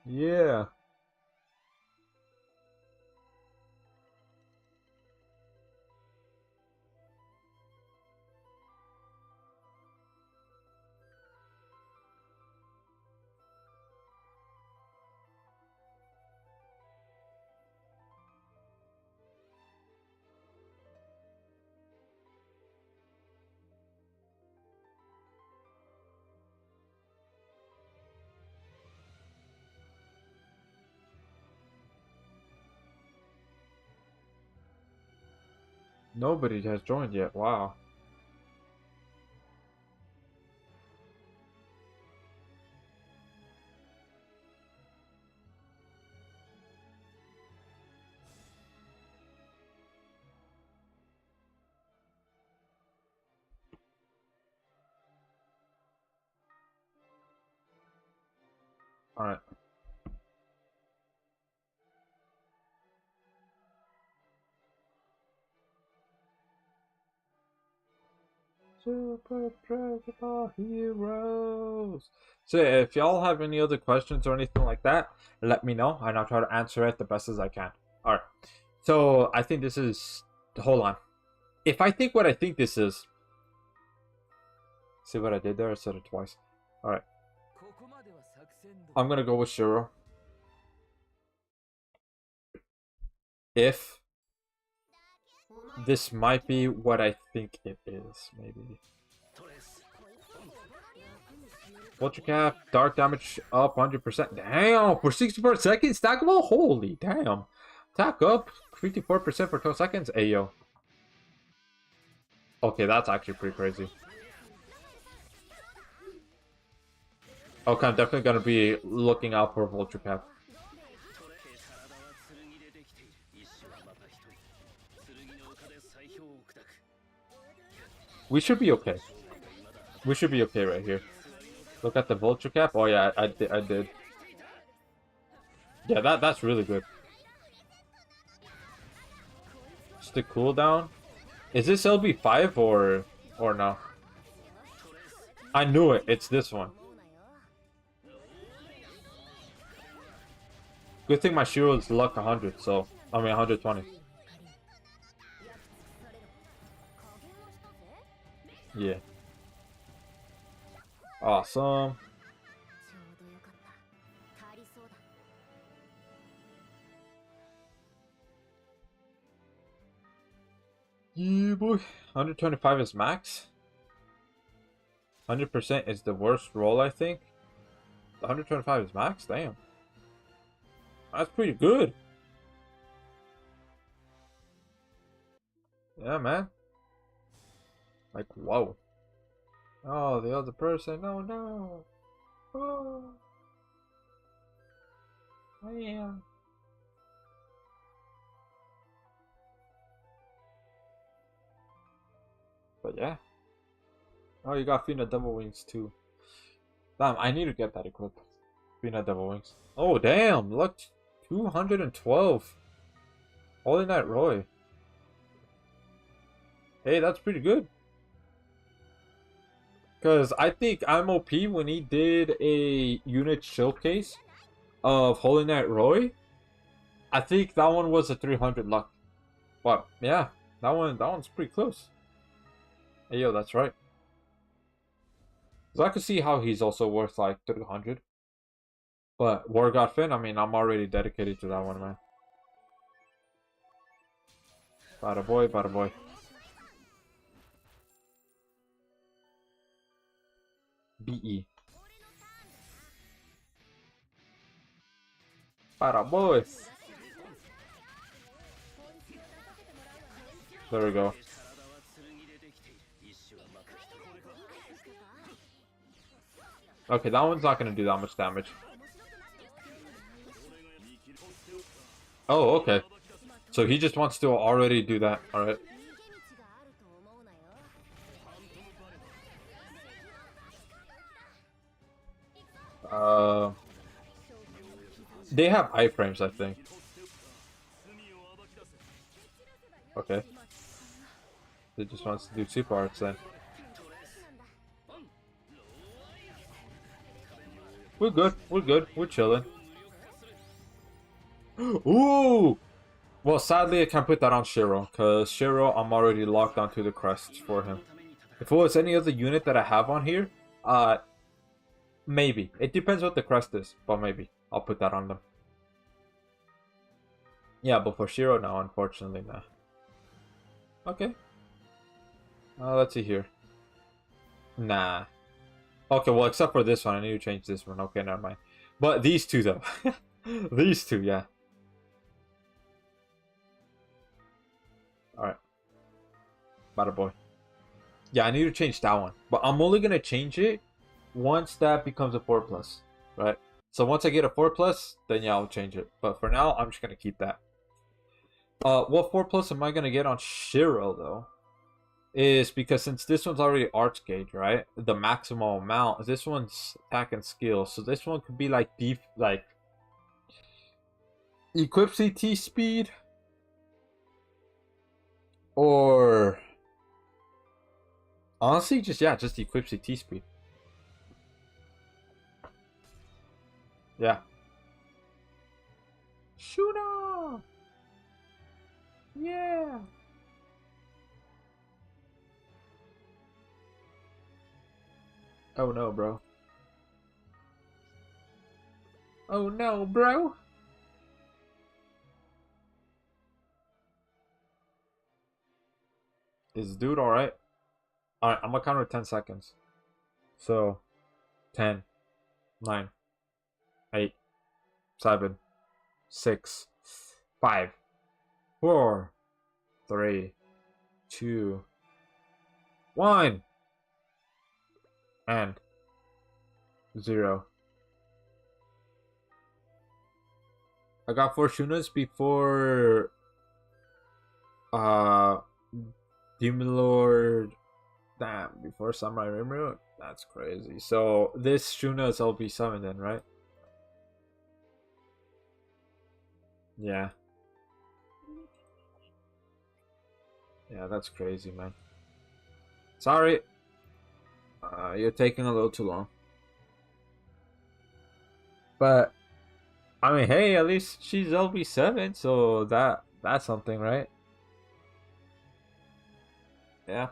Yeah. Nobody has joined yet. Wow. Alright. Super Dragon Heroes. So if y'all have any other questions or anything like that, let me know and I'll try to answer it the best as I can. Alright. So I think this is, hold on. If I think what I think this is, see what I did there? I said it twice. Alright. I'm gonna go with Shiro. If this might be what I think it is, maybe. Vulture Cap, dark damage up 100%. Damn, for 64 seconds, stackable? Holy damn. Attack up 54% for 12 seconds. Ayo. Okay, that's actually pretty crazy. Okay, I'm definitely gonna be looking out for Vulture Cap. We should be okay. We should be okay right here. Look at the Vulture Cap. Oh yeah, I did. Yeah, that's really good. Just the cooldown. Is this LB5 or no? I knew it. It's this one. Good thing my Shiro is luck 100, so I mean 120. Yeah. Awesome. Yeah, boy. 125 is max. 100% is the worst roll, I think. 125 is max? Damn. That's pretty good. Yeah, man. Like, whoa. Oh, the other person. Oh, no. Oh. Man. But yeah. Oh, you got Fina Double Wings too. Damn, I need to get that equipped. Fina Double Wings. Oh, damn. Look. 212. Holy Knight Roy. Hey, that's pretty good. Because I think I'm OP when he did a unit showcase of Holy Knight Roy. I think that one was a 300 luck. But yeah, that one's pretty close. Hey, yo, that's right. So I could see how he's also worth like 300. But War God Finn, I mean, I'm already dedicated to that one, man. Bada boy, bada boy. BE. Bada boy. There we go. Okay, that one's not gonna do that much damage. Oh, okay. So he just wants to already do that. Alright. They have iframes, I think. Okay. He just wants to do super arts then. We're good. We're good. We're chilling. Ooh! Well, sadly, I can't put that on Shiro, because Shiro, I'm already locked onto the crests for him. If it was any other unit that I have on here, maybe. It depends what the crest is, but maybe. I'll put that on them. Yeah, but for Shiro, no, unfortunately, nah. Okay. Let's see here. Nah. Okay, well, except for this one. I need to change this one. Okay, never mind. But these two, though. These two, yeah. Alright. Bada boy. Yeah, I need to change that one. But I'm only going to change it once that becomes a 4+. Right? So once I get a 4+, then yeah, I'll change it. But for now, I'm just going to keep that. What 4+ am I going to get on Shiro, though? Is because since this one's already arch gauge, right? The maximum amount. This one's attack and skill. So this one could be like deep, like equip CT speed. Or honestly, just equip CT speed. Yeah. Shuna! Yeah! Oh no, bro. Oh no, bro! Is this dude alright? Alright, I'm gonna count with 10 seconds. So, 10, 9, 8, 7, 6, 5, 4, 3, 2, 1, and 0. I got 4 Shunas before Demon Lord. Damn, before Samurai Rimuru? That's crazy. So this Shuna is LB7 then, right? Yeah. Yeah, that's crazy, man. Sorry. You're taking a little too long. But I mean, hey, at least she's LB7, so that's something, right? Yeah.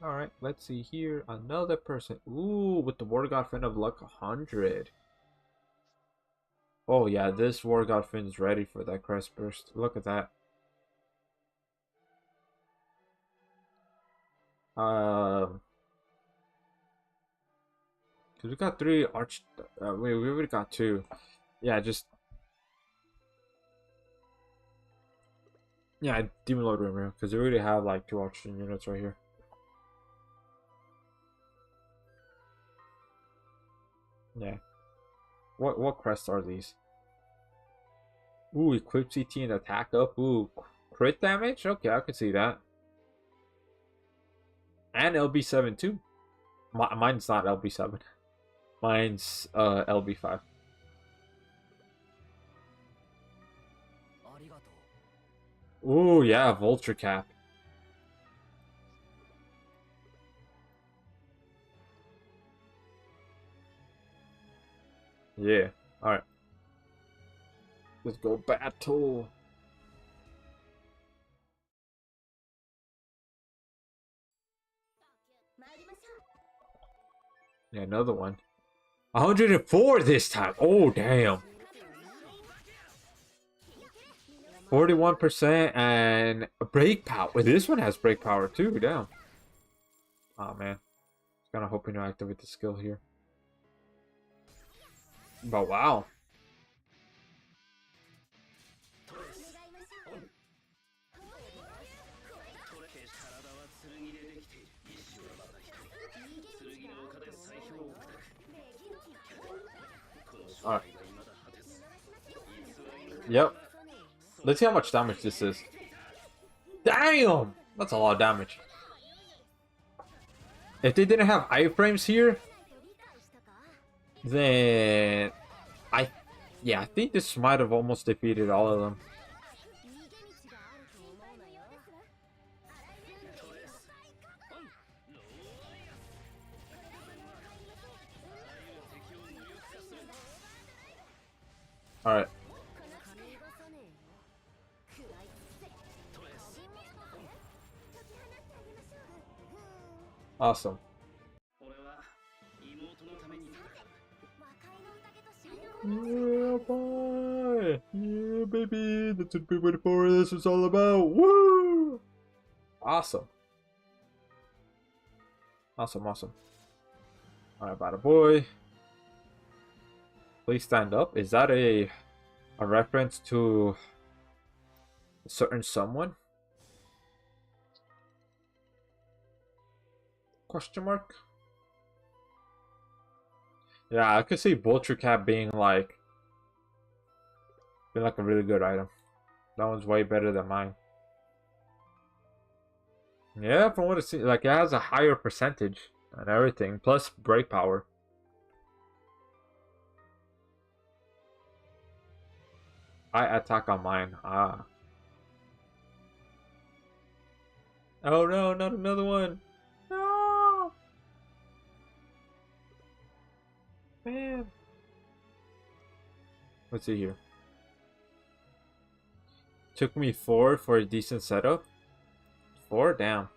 All right, let's see here. Another person. Ooh, with the War God Fin of Luck 100. Oh yeah, this War God Fin's ready for that Crest Burst. Look at that. Um, cause we got 3 arch. Wait, we already got 2. Yeah, just yeah, Demon Lord Rimmer, because we already have like 2 Archon units right here. Yeah. What crests are these? Ooh, equip CT and attack up. Ooh, crit damage? Okay, I could see that. And LB7 too. Mine's not LB7. Mine's LB5. ありがとう。 Ooh, yeah, Vulture Cap. Yeah. Alright. Let's go battle. Yeah, another one. 104 this time. Oh, damn. 41% and break power. This one has break power too. Damn. Oh, man. Just kind of hoping to activate the skill here. But wow. Alright. Yep. Let's see how much damage this is. Damn! That's a lot of damage. If they didn't have iframes here, then yeah, I think this might have almost defeated all of them. Alright. Awesome. Yeah, boy! Yeah, baby! That's what we waited for. This is all about. Woo! Awesome. Awesome, awesome. Alright, bada boy. Please stand up. Is that a reference to a certain someone? Question mark? Yeah, I could see Vulture Cap being like a really good item. That one's way better than mine. Yeah, from what it seems like, it has a higher percentage and everything, plus break power. I attack on mine. Ah. Oh no, not another one. No. Man. Let's see here. Took me 4 for a decent setup. 4? Damn.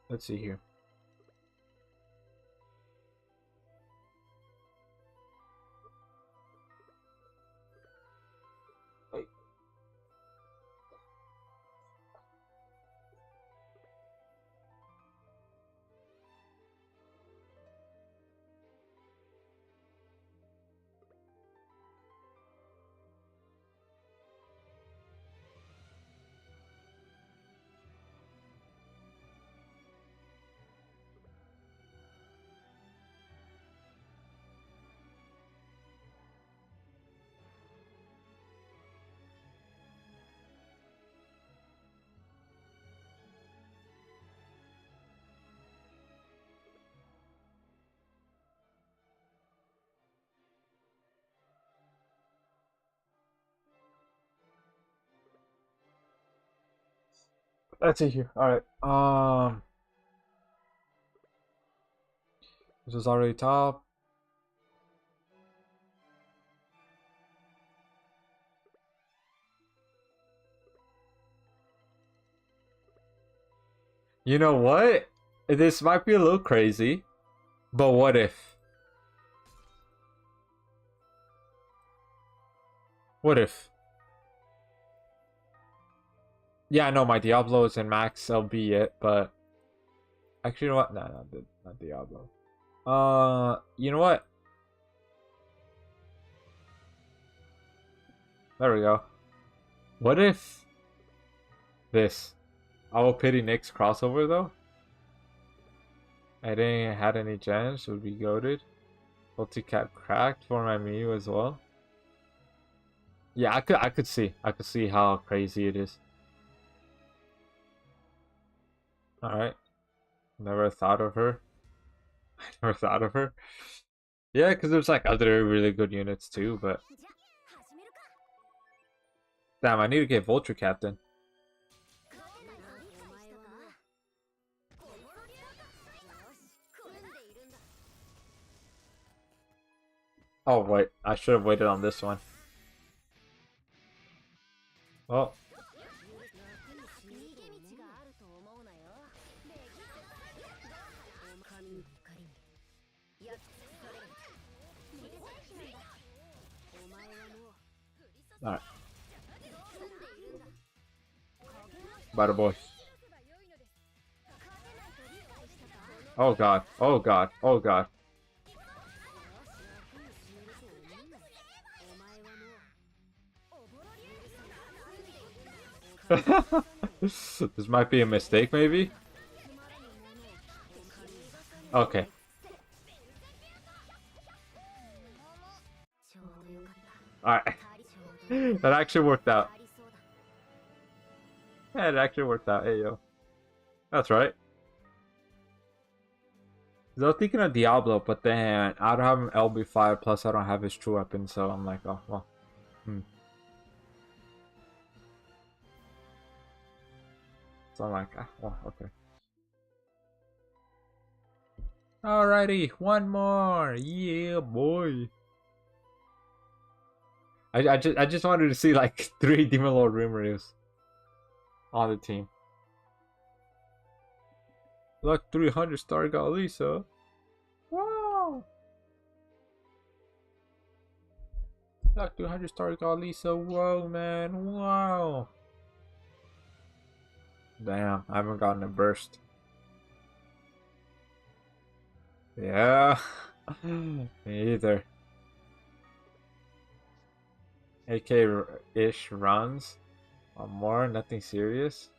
Let's see here. Wait. Let's see here. All right. This is already top. You know what? This might be a little crazy, but what if? What if? Yeah, I know my Diablo is in max LB yet, but actually, you know what? No, not Diablo. You know what? There we go. What if this? I will pity Nick's crossover though. I didn't had any gens, would be goaded. Multi-cap cracked for my Mew as well. Yeah, I could see how crazy it is. Alright. Never thought of her. Never thought of her. Yeah, because there's like other really good units too, but じゃ始めるか。 damn, I need to get Vulture Captain. 勝てないと理解したか。このロリアーよし組んでいるんだ。 Oh wait, I should have waited on this one. Oh, 逃げ道があると思うなよ。できる神仮にやっそれが逃げちゃうんだ。お前はもう alright. 組んでいるんだ。 Bada boy. 勝てないと理解したか。 Oh god, oh god, oh god. お前はもうおぼろり This might be a mistake, maybe? Okay. ちょうどよかった。 Alright. That actually worked out. Yeah, it actually worked out. Hey, yo. That's right. 'Cause I was thinking of Diablo, but then I don't have an LB5, plus I don't have his true weapon, so I'm like, oh, well. So I'm like, ah, well, okay. Alrighty, one more. Yeah, boy. I just wanted to see like 3 Demon Lord Rimrus on the team. Luck 300 star Galisa. Wow. Luck 200 star Galisa. Whoa, man. Wow. Damn, I haven't gotten a burst. Yeah. Me either. AK-ish runs. One more, nothing serious.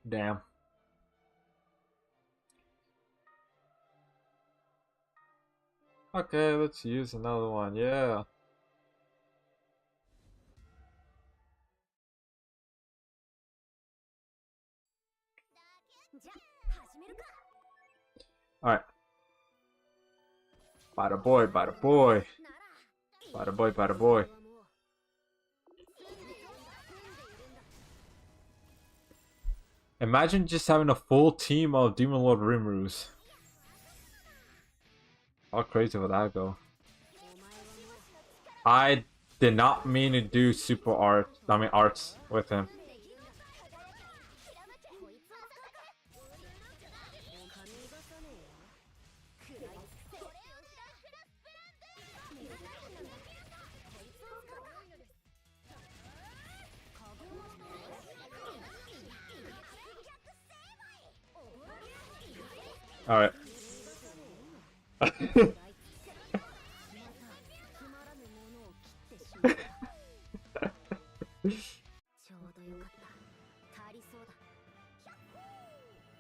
Damn. Okay, let's use another one. Yeah. Alright. Bada boy, bada boy. Bada boy, bada boy. Imagine just having a full team of Demon Lord Rimrus. How crazy would that go? I did not mean to do arts with him. Alright.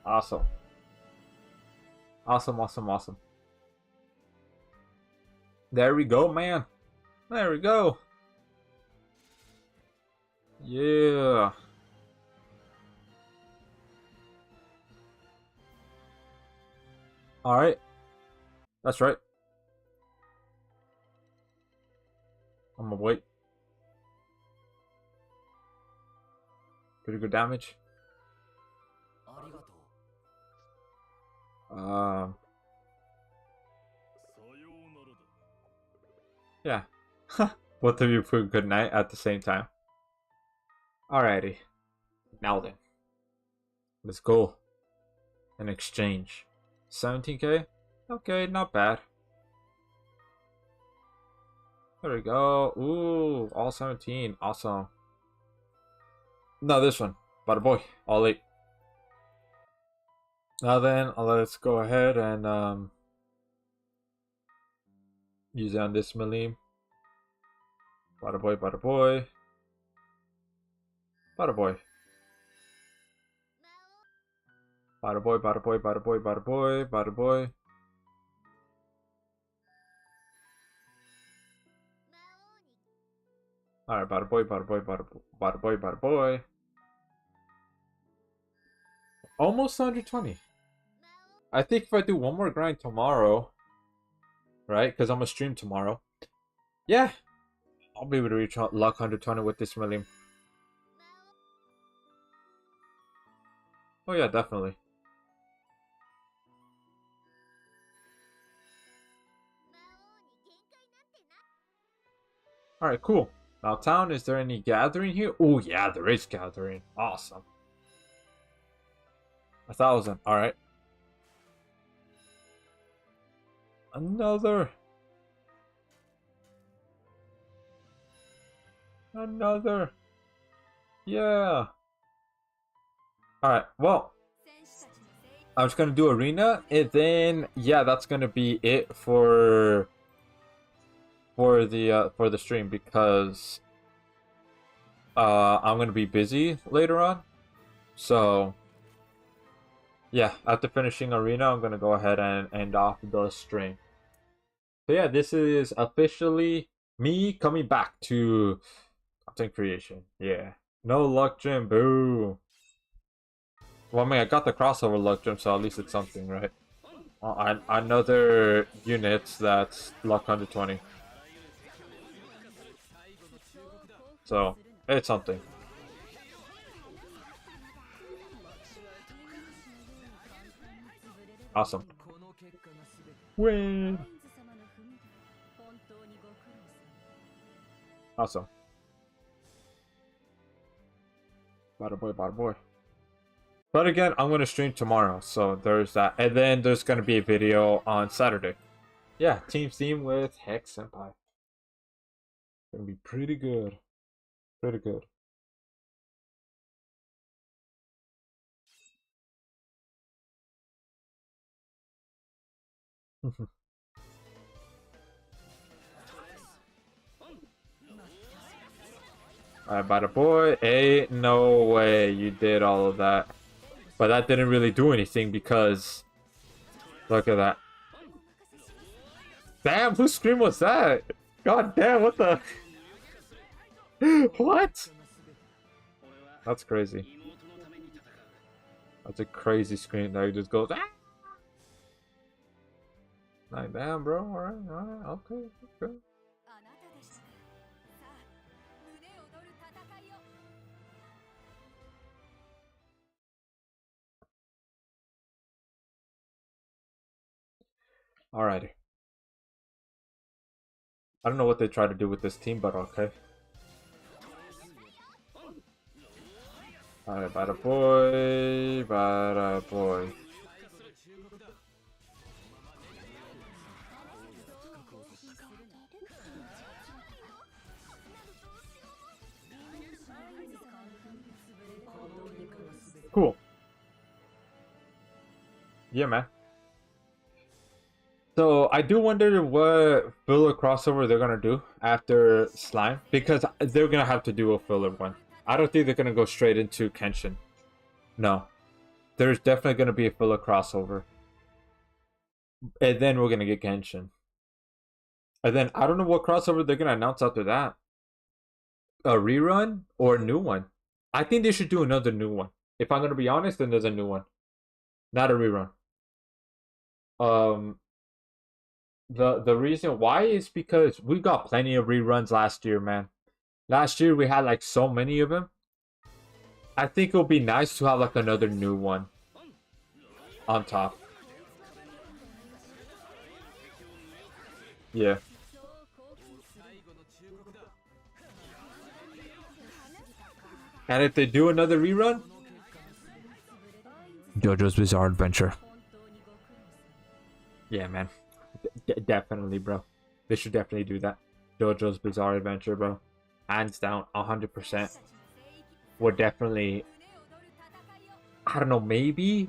Awesome. Awesome, awesome, awesome. There we go, man. There we go. Yeah. Alright. That's right. I'm a boy. Pretty good damage. ありがとう。 Yeah. Both of you put good night at the same time. Alrighty. Now then. Let's go. An exchange. 17k? Okay, not bad. There we go. Ooh, all 17. Awesome. No, this one. Bada boy. All 8. Now then, let's go ahead and use it on this Malim. Bada boy, bada boy. Bada boy. Bada boy, bada boy, bada boy, bada boy, bada boy. Alright, bada boy, bada boy, bada boy, bada boy. Almost 120. I think if I do one more grind tomorrow, right? Because I'm gonna stream tomorrow. Yeah, I'll be able to reach luck 120 with this Malim. Oh yeah, definitely. Alright, cool. Now town, is there any gathering here? Oh yeah, there is gathering. Awesome. 1,000. Alright. Another. Yeah. Alright, well, I'm just gonna do arena, and then yeah, that's gonna be it for the stream, because I'm gonna be busy later on. So yeah, after finishing arena, I'm gonna go ahead and end off the stream. So yeah, this is officially me coming back to content creation. Yeah, no luck gem, boo. Well, I mean, I got the crossover luck gem, so at least it's something, right? Well, another units that's luck 120. So it's something. Awesome. Win. Awesome. Bada boy, bada boy. But again, I'm gonna stream tomorrow, so there's that. And then there's gonna be a video on Saturday. Yeah, Team Steam with Hex Senpai. Gonna be pretty good. Pretty good. Alright, bada boy. Ain't no way you did all of that. But that didn't really do anything because look at that. Damn, whose scream was that? God damn, what the what? That's crazy. That's a crazy scream that he just goes ah! Like damn, bro. Alright, okay, okay. Alrighty. I don't know what they try to do with this team, but okay. Alright, bada boy, bada boy. Cool. Yeah, man. So I do wonder what filler crossover they're gonna do after Slime, because they're gonna have to do a filler one. I don't think they're gonna go straight into Kenshin. No, there's definitely gonna be a filler crossover, and then we're gonna get Kenshin. And then I don't know what crossover they're gonna announce after that. A rerun or a new one? I think they should do another new one. If I'm gonna be honest, then there's a new one, not a rerun. The reason why is because we got plenty of reruns last year, man. Last year we had like so many of them. I think it'll be nice to have like another new one on top. Yeah. And if they do another rerun, JoJo's Bizarre Adventure. Yeah, man. Definitely, bro. They should definitely do that. JoJo's Bizarre Adventure, bro. Hands down, 100%. Would definitely... I don't know, maybe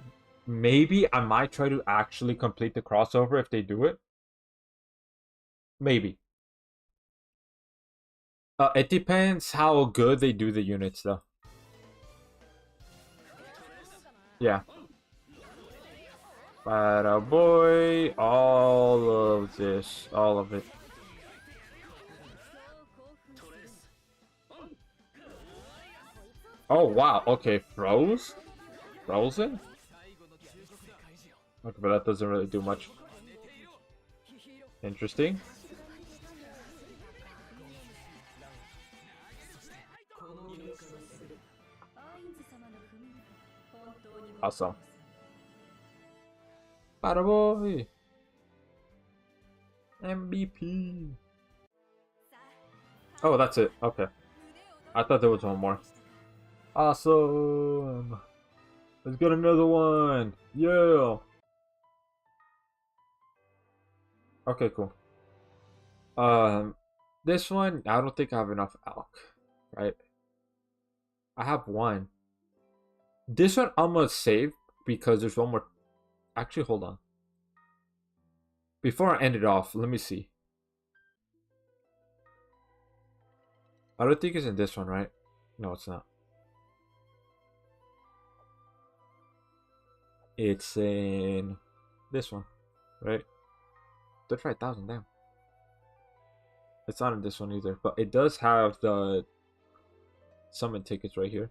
I might try to actually complete the crossover if they do it. Maybe. It depends how good they do the units, though. Yeah. But boy, all of this, all of it. Oh wow, okay, Frozen? Okay, but that doesn't really do much. Interesting. Awesome. Bada boy! MVP! Oh, that's it. Okay. I thought there was one more. Awesome! Let's get another one! Yeah! Okay, cool. This one, I don't think I have enough elk, right? I have one. This one I'm gonna save because there's one more. Actually, hold on. Before I end it off, let me see. I don't think it's in this one, right? No, it's not. It's in this one, right? 35,000, damn. It's not in this one either, but it does have the summon tickets right here.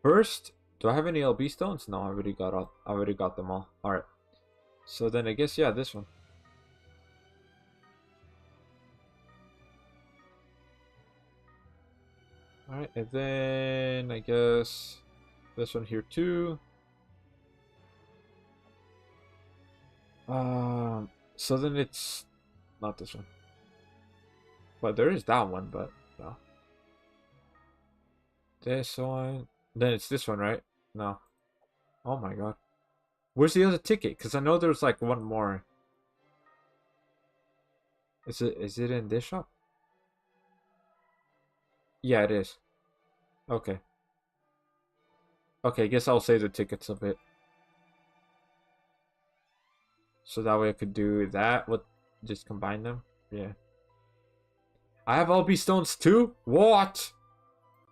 First, do I have any LB stones? No, I already got them all. All right. So then I guess yeah, this one. All right, and then I guess this one here too. So then it's not this one. But there is that one, but no. This one. Then it's this one, right? No. Oh my god. Where's the other ticket? Because I know there's like one more. Is it in this shop? Yeah, it is. Okay. Okay, I guess I'll save the tickets a bit. So that way I could do that with just combine them. Yeah. I have LB stones too? What?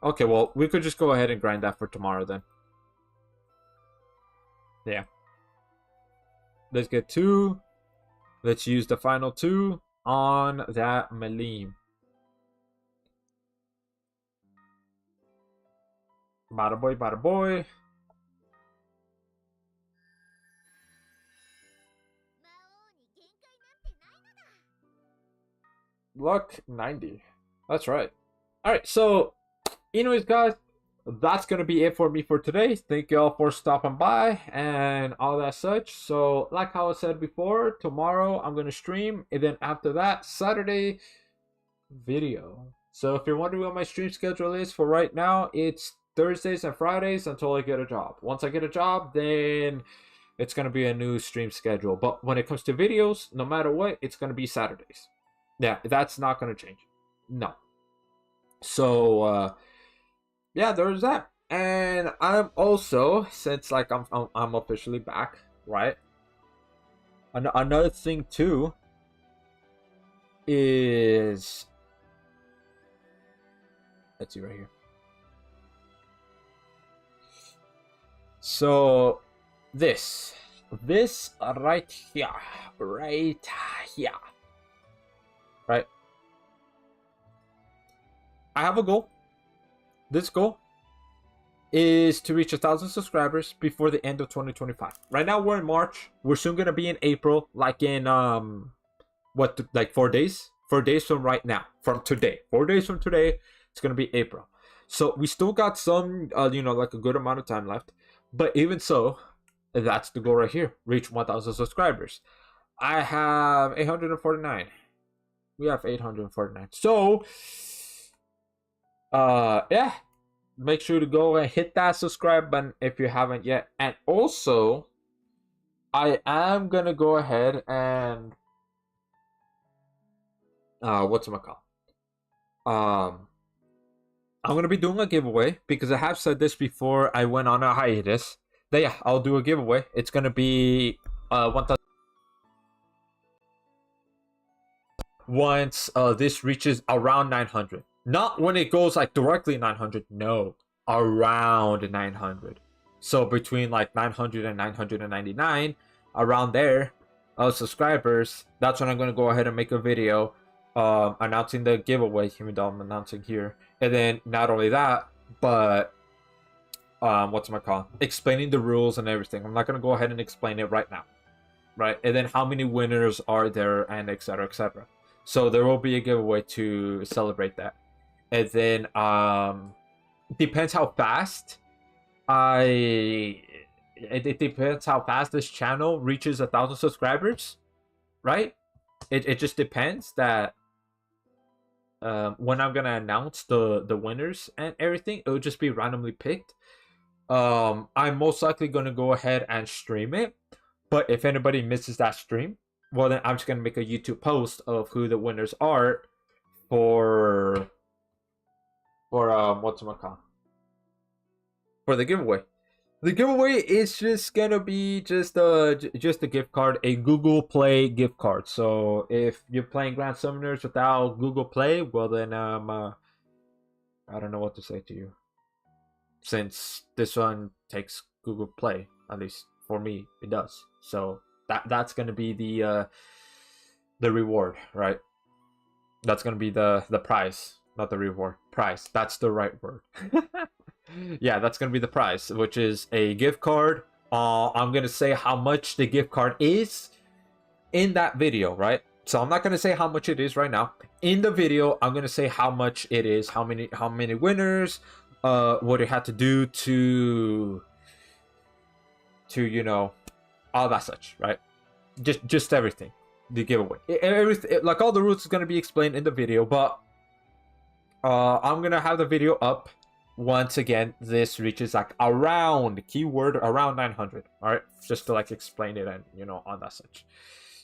Okay, well, we could just go ahead and grind that for tomorrow then. Yeah. Let's get 2. Let's use the final 2 on that Malim. Bada boy, bada boy. Luck 90. That's right. Alright, so anyways, guys, that's gonna be it for me for today. Thank you all for stopping by and all that such. So like how I said before, tomorrow I'm gonna stream, and then after that, Saturday video. So if you're wondering what my stream schedule is for right now, it's Thursdays and Fridays until I get a job. Once I get a job, then it's gonna be a new stream schedule. But when it comes to videos, no matter what, it's gonna be Saturdays. Yeah, that's not gonna change. No. So yeah, there's that. And I'm also, since like I'm officially back, right? Another thing too is, let's see right here. So this right here, right, I have a goal. This goal is to reach 1,000 subscribers before the end of 2025. Right now we're in March. We're soon gonna be in April, like in like 4 days? 4 days from right now, from today. 4 days from today, it's gonna be April. So we still got some, you know, like a good amount of time left. But even so, that's the goal right here. Reach 1,000 subscribers. I have 849. We have 849. So, yeah. Make sure to go and hit that subscribe button if you haven't yet. And also, I am gonna go ahead and whatchamacallit? I'm gonna be doing a giveaway because I have said this before I went on a hiatus. But yeah, I'll do a giveaway. It's gonna be 1,000 once this reaches around 900. Not when it goes like directly 900. No, around 900. So between like 900 and 999, around there, subscribers. That's when I'm gonna go ahead and make a video announcing the giveaway, even though I'm announcing here. And then not only that, but explaining the rules and everything. I'm not gonna go ahead and explain it right now, right? And then how many winners are there, and etc., etc. So there will be a giveaway to celebrate that. And then depends how fast it depends how fast this channel reaches 1,000 subscribers, right? It just depends that when I'm gonna announce the winners and everything, it will just be randomly picked. I'm most likely gonna go ahead and stream it, but if anybody misses that stream, well then I'm just gonna make a YouTube post of who the winners are for whatchamacallit, for the giveaway. The giveaway is just gonna be just a gift card, a Google Play gift card. So if you're playing Grand Summoners without Google Play, well then I don't know what to say to you, since this one takes Google Play. At least for me, it does. So that's gonna be the reward, right? That's gonna be the prize, not the reward. Prize. That's the right word. Yeah, that's gonna be the prize, which is a gift card. I'm gonna say how much the gift card is in that video, right? So I'm not gonna say how much it is right now. In the video, I'm gonna say how much it is, how many winners, what it had to do to you know, all that such, right? Just everything, the giveaway, everything, like all the rules is gonna be explained in the video. But I'm gonna have the video up once again this reaches like around, keyword around 900. All right, just to like explain it and, you know, on that such.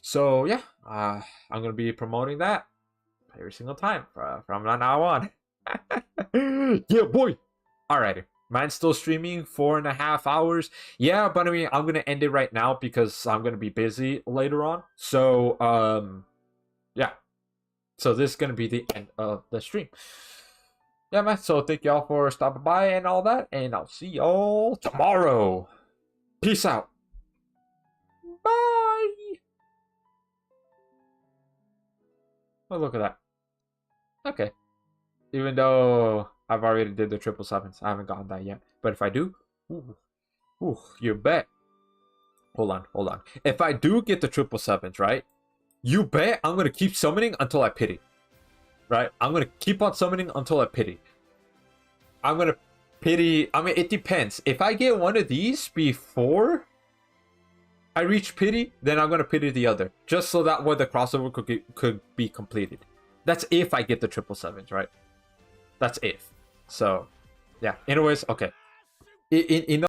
So yeah, I'm gonna be promoting that every single time from now on. Yeah, boy. Alrighty, mine's still streaming 4.5 hours. Yeah, but I mean, I'm gonna end it right now because I'm gonna be busy later on. So yeah, so this is gonna be the end of the stream. Yeah, man, so thank y'all for stopping by and all that, and I'll see y'all tomorrow. Peace out. Bye. Oh, look at that. Okay. Even though I've already did the 777s, I haven't gotten that yet. But if I do, ooh, you bet. Hold on. If I do get the 777s, right, you bet I'm going to keep summoning until I pity. Right? I'm going to keep on summoning until I pity. I'm going to pity. I mean, it depends. If I get one of these before I reach pity, then I'm going to pity the other. Just so that way the crossover could be completed. That's if I get the 777s, right? That's if. So, yeah. Anyways, okay. In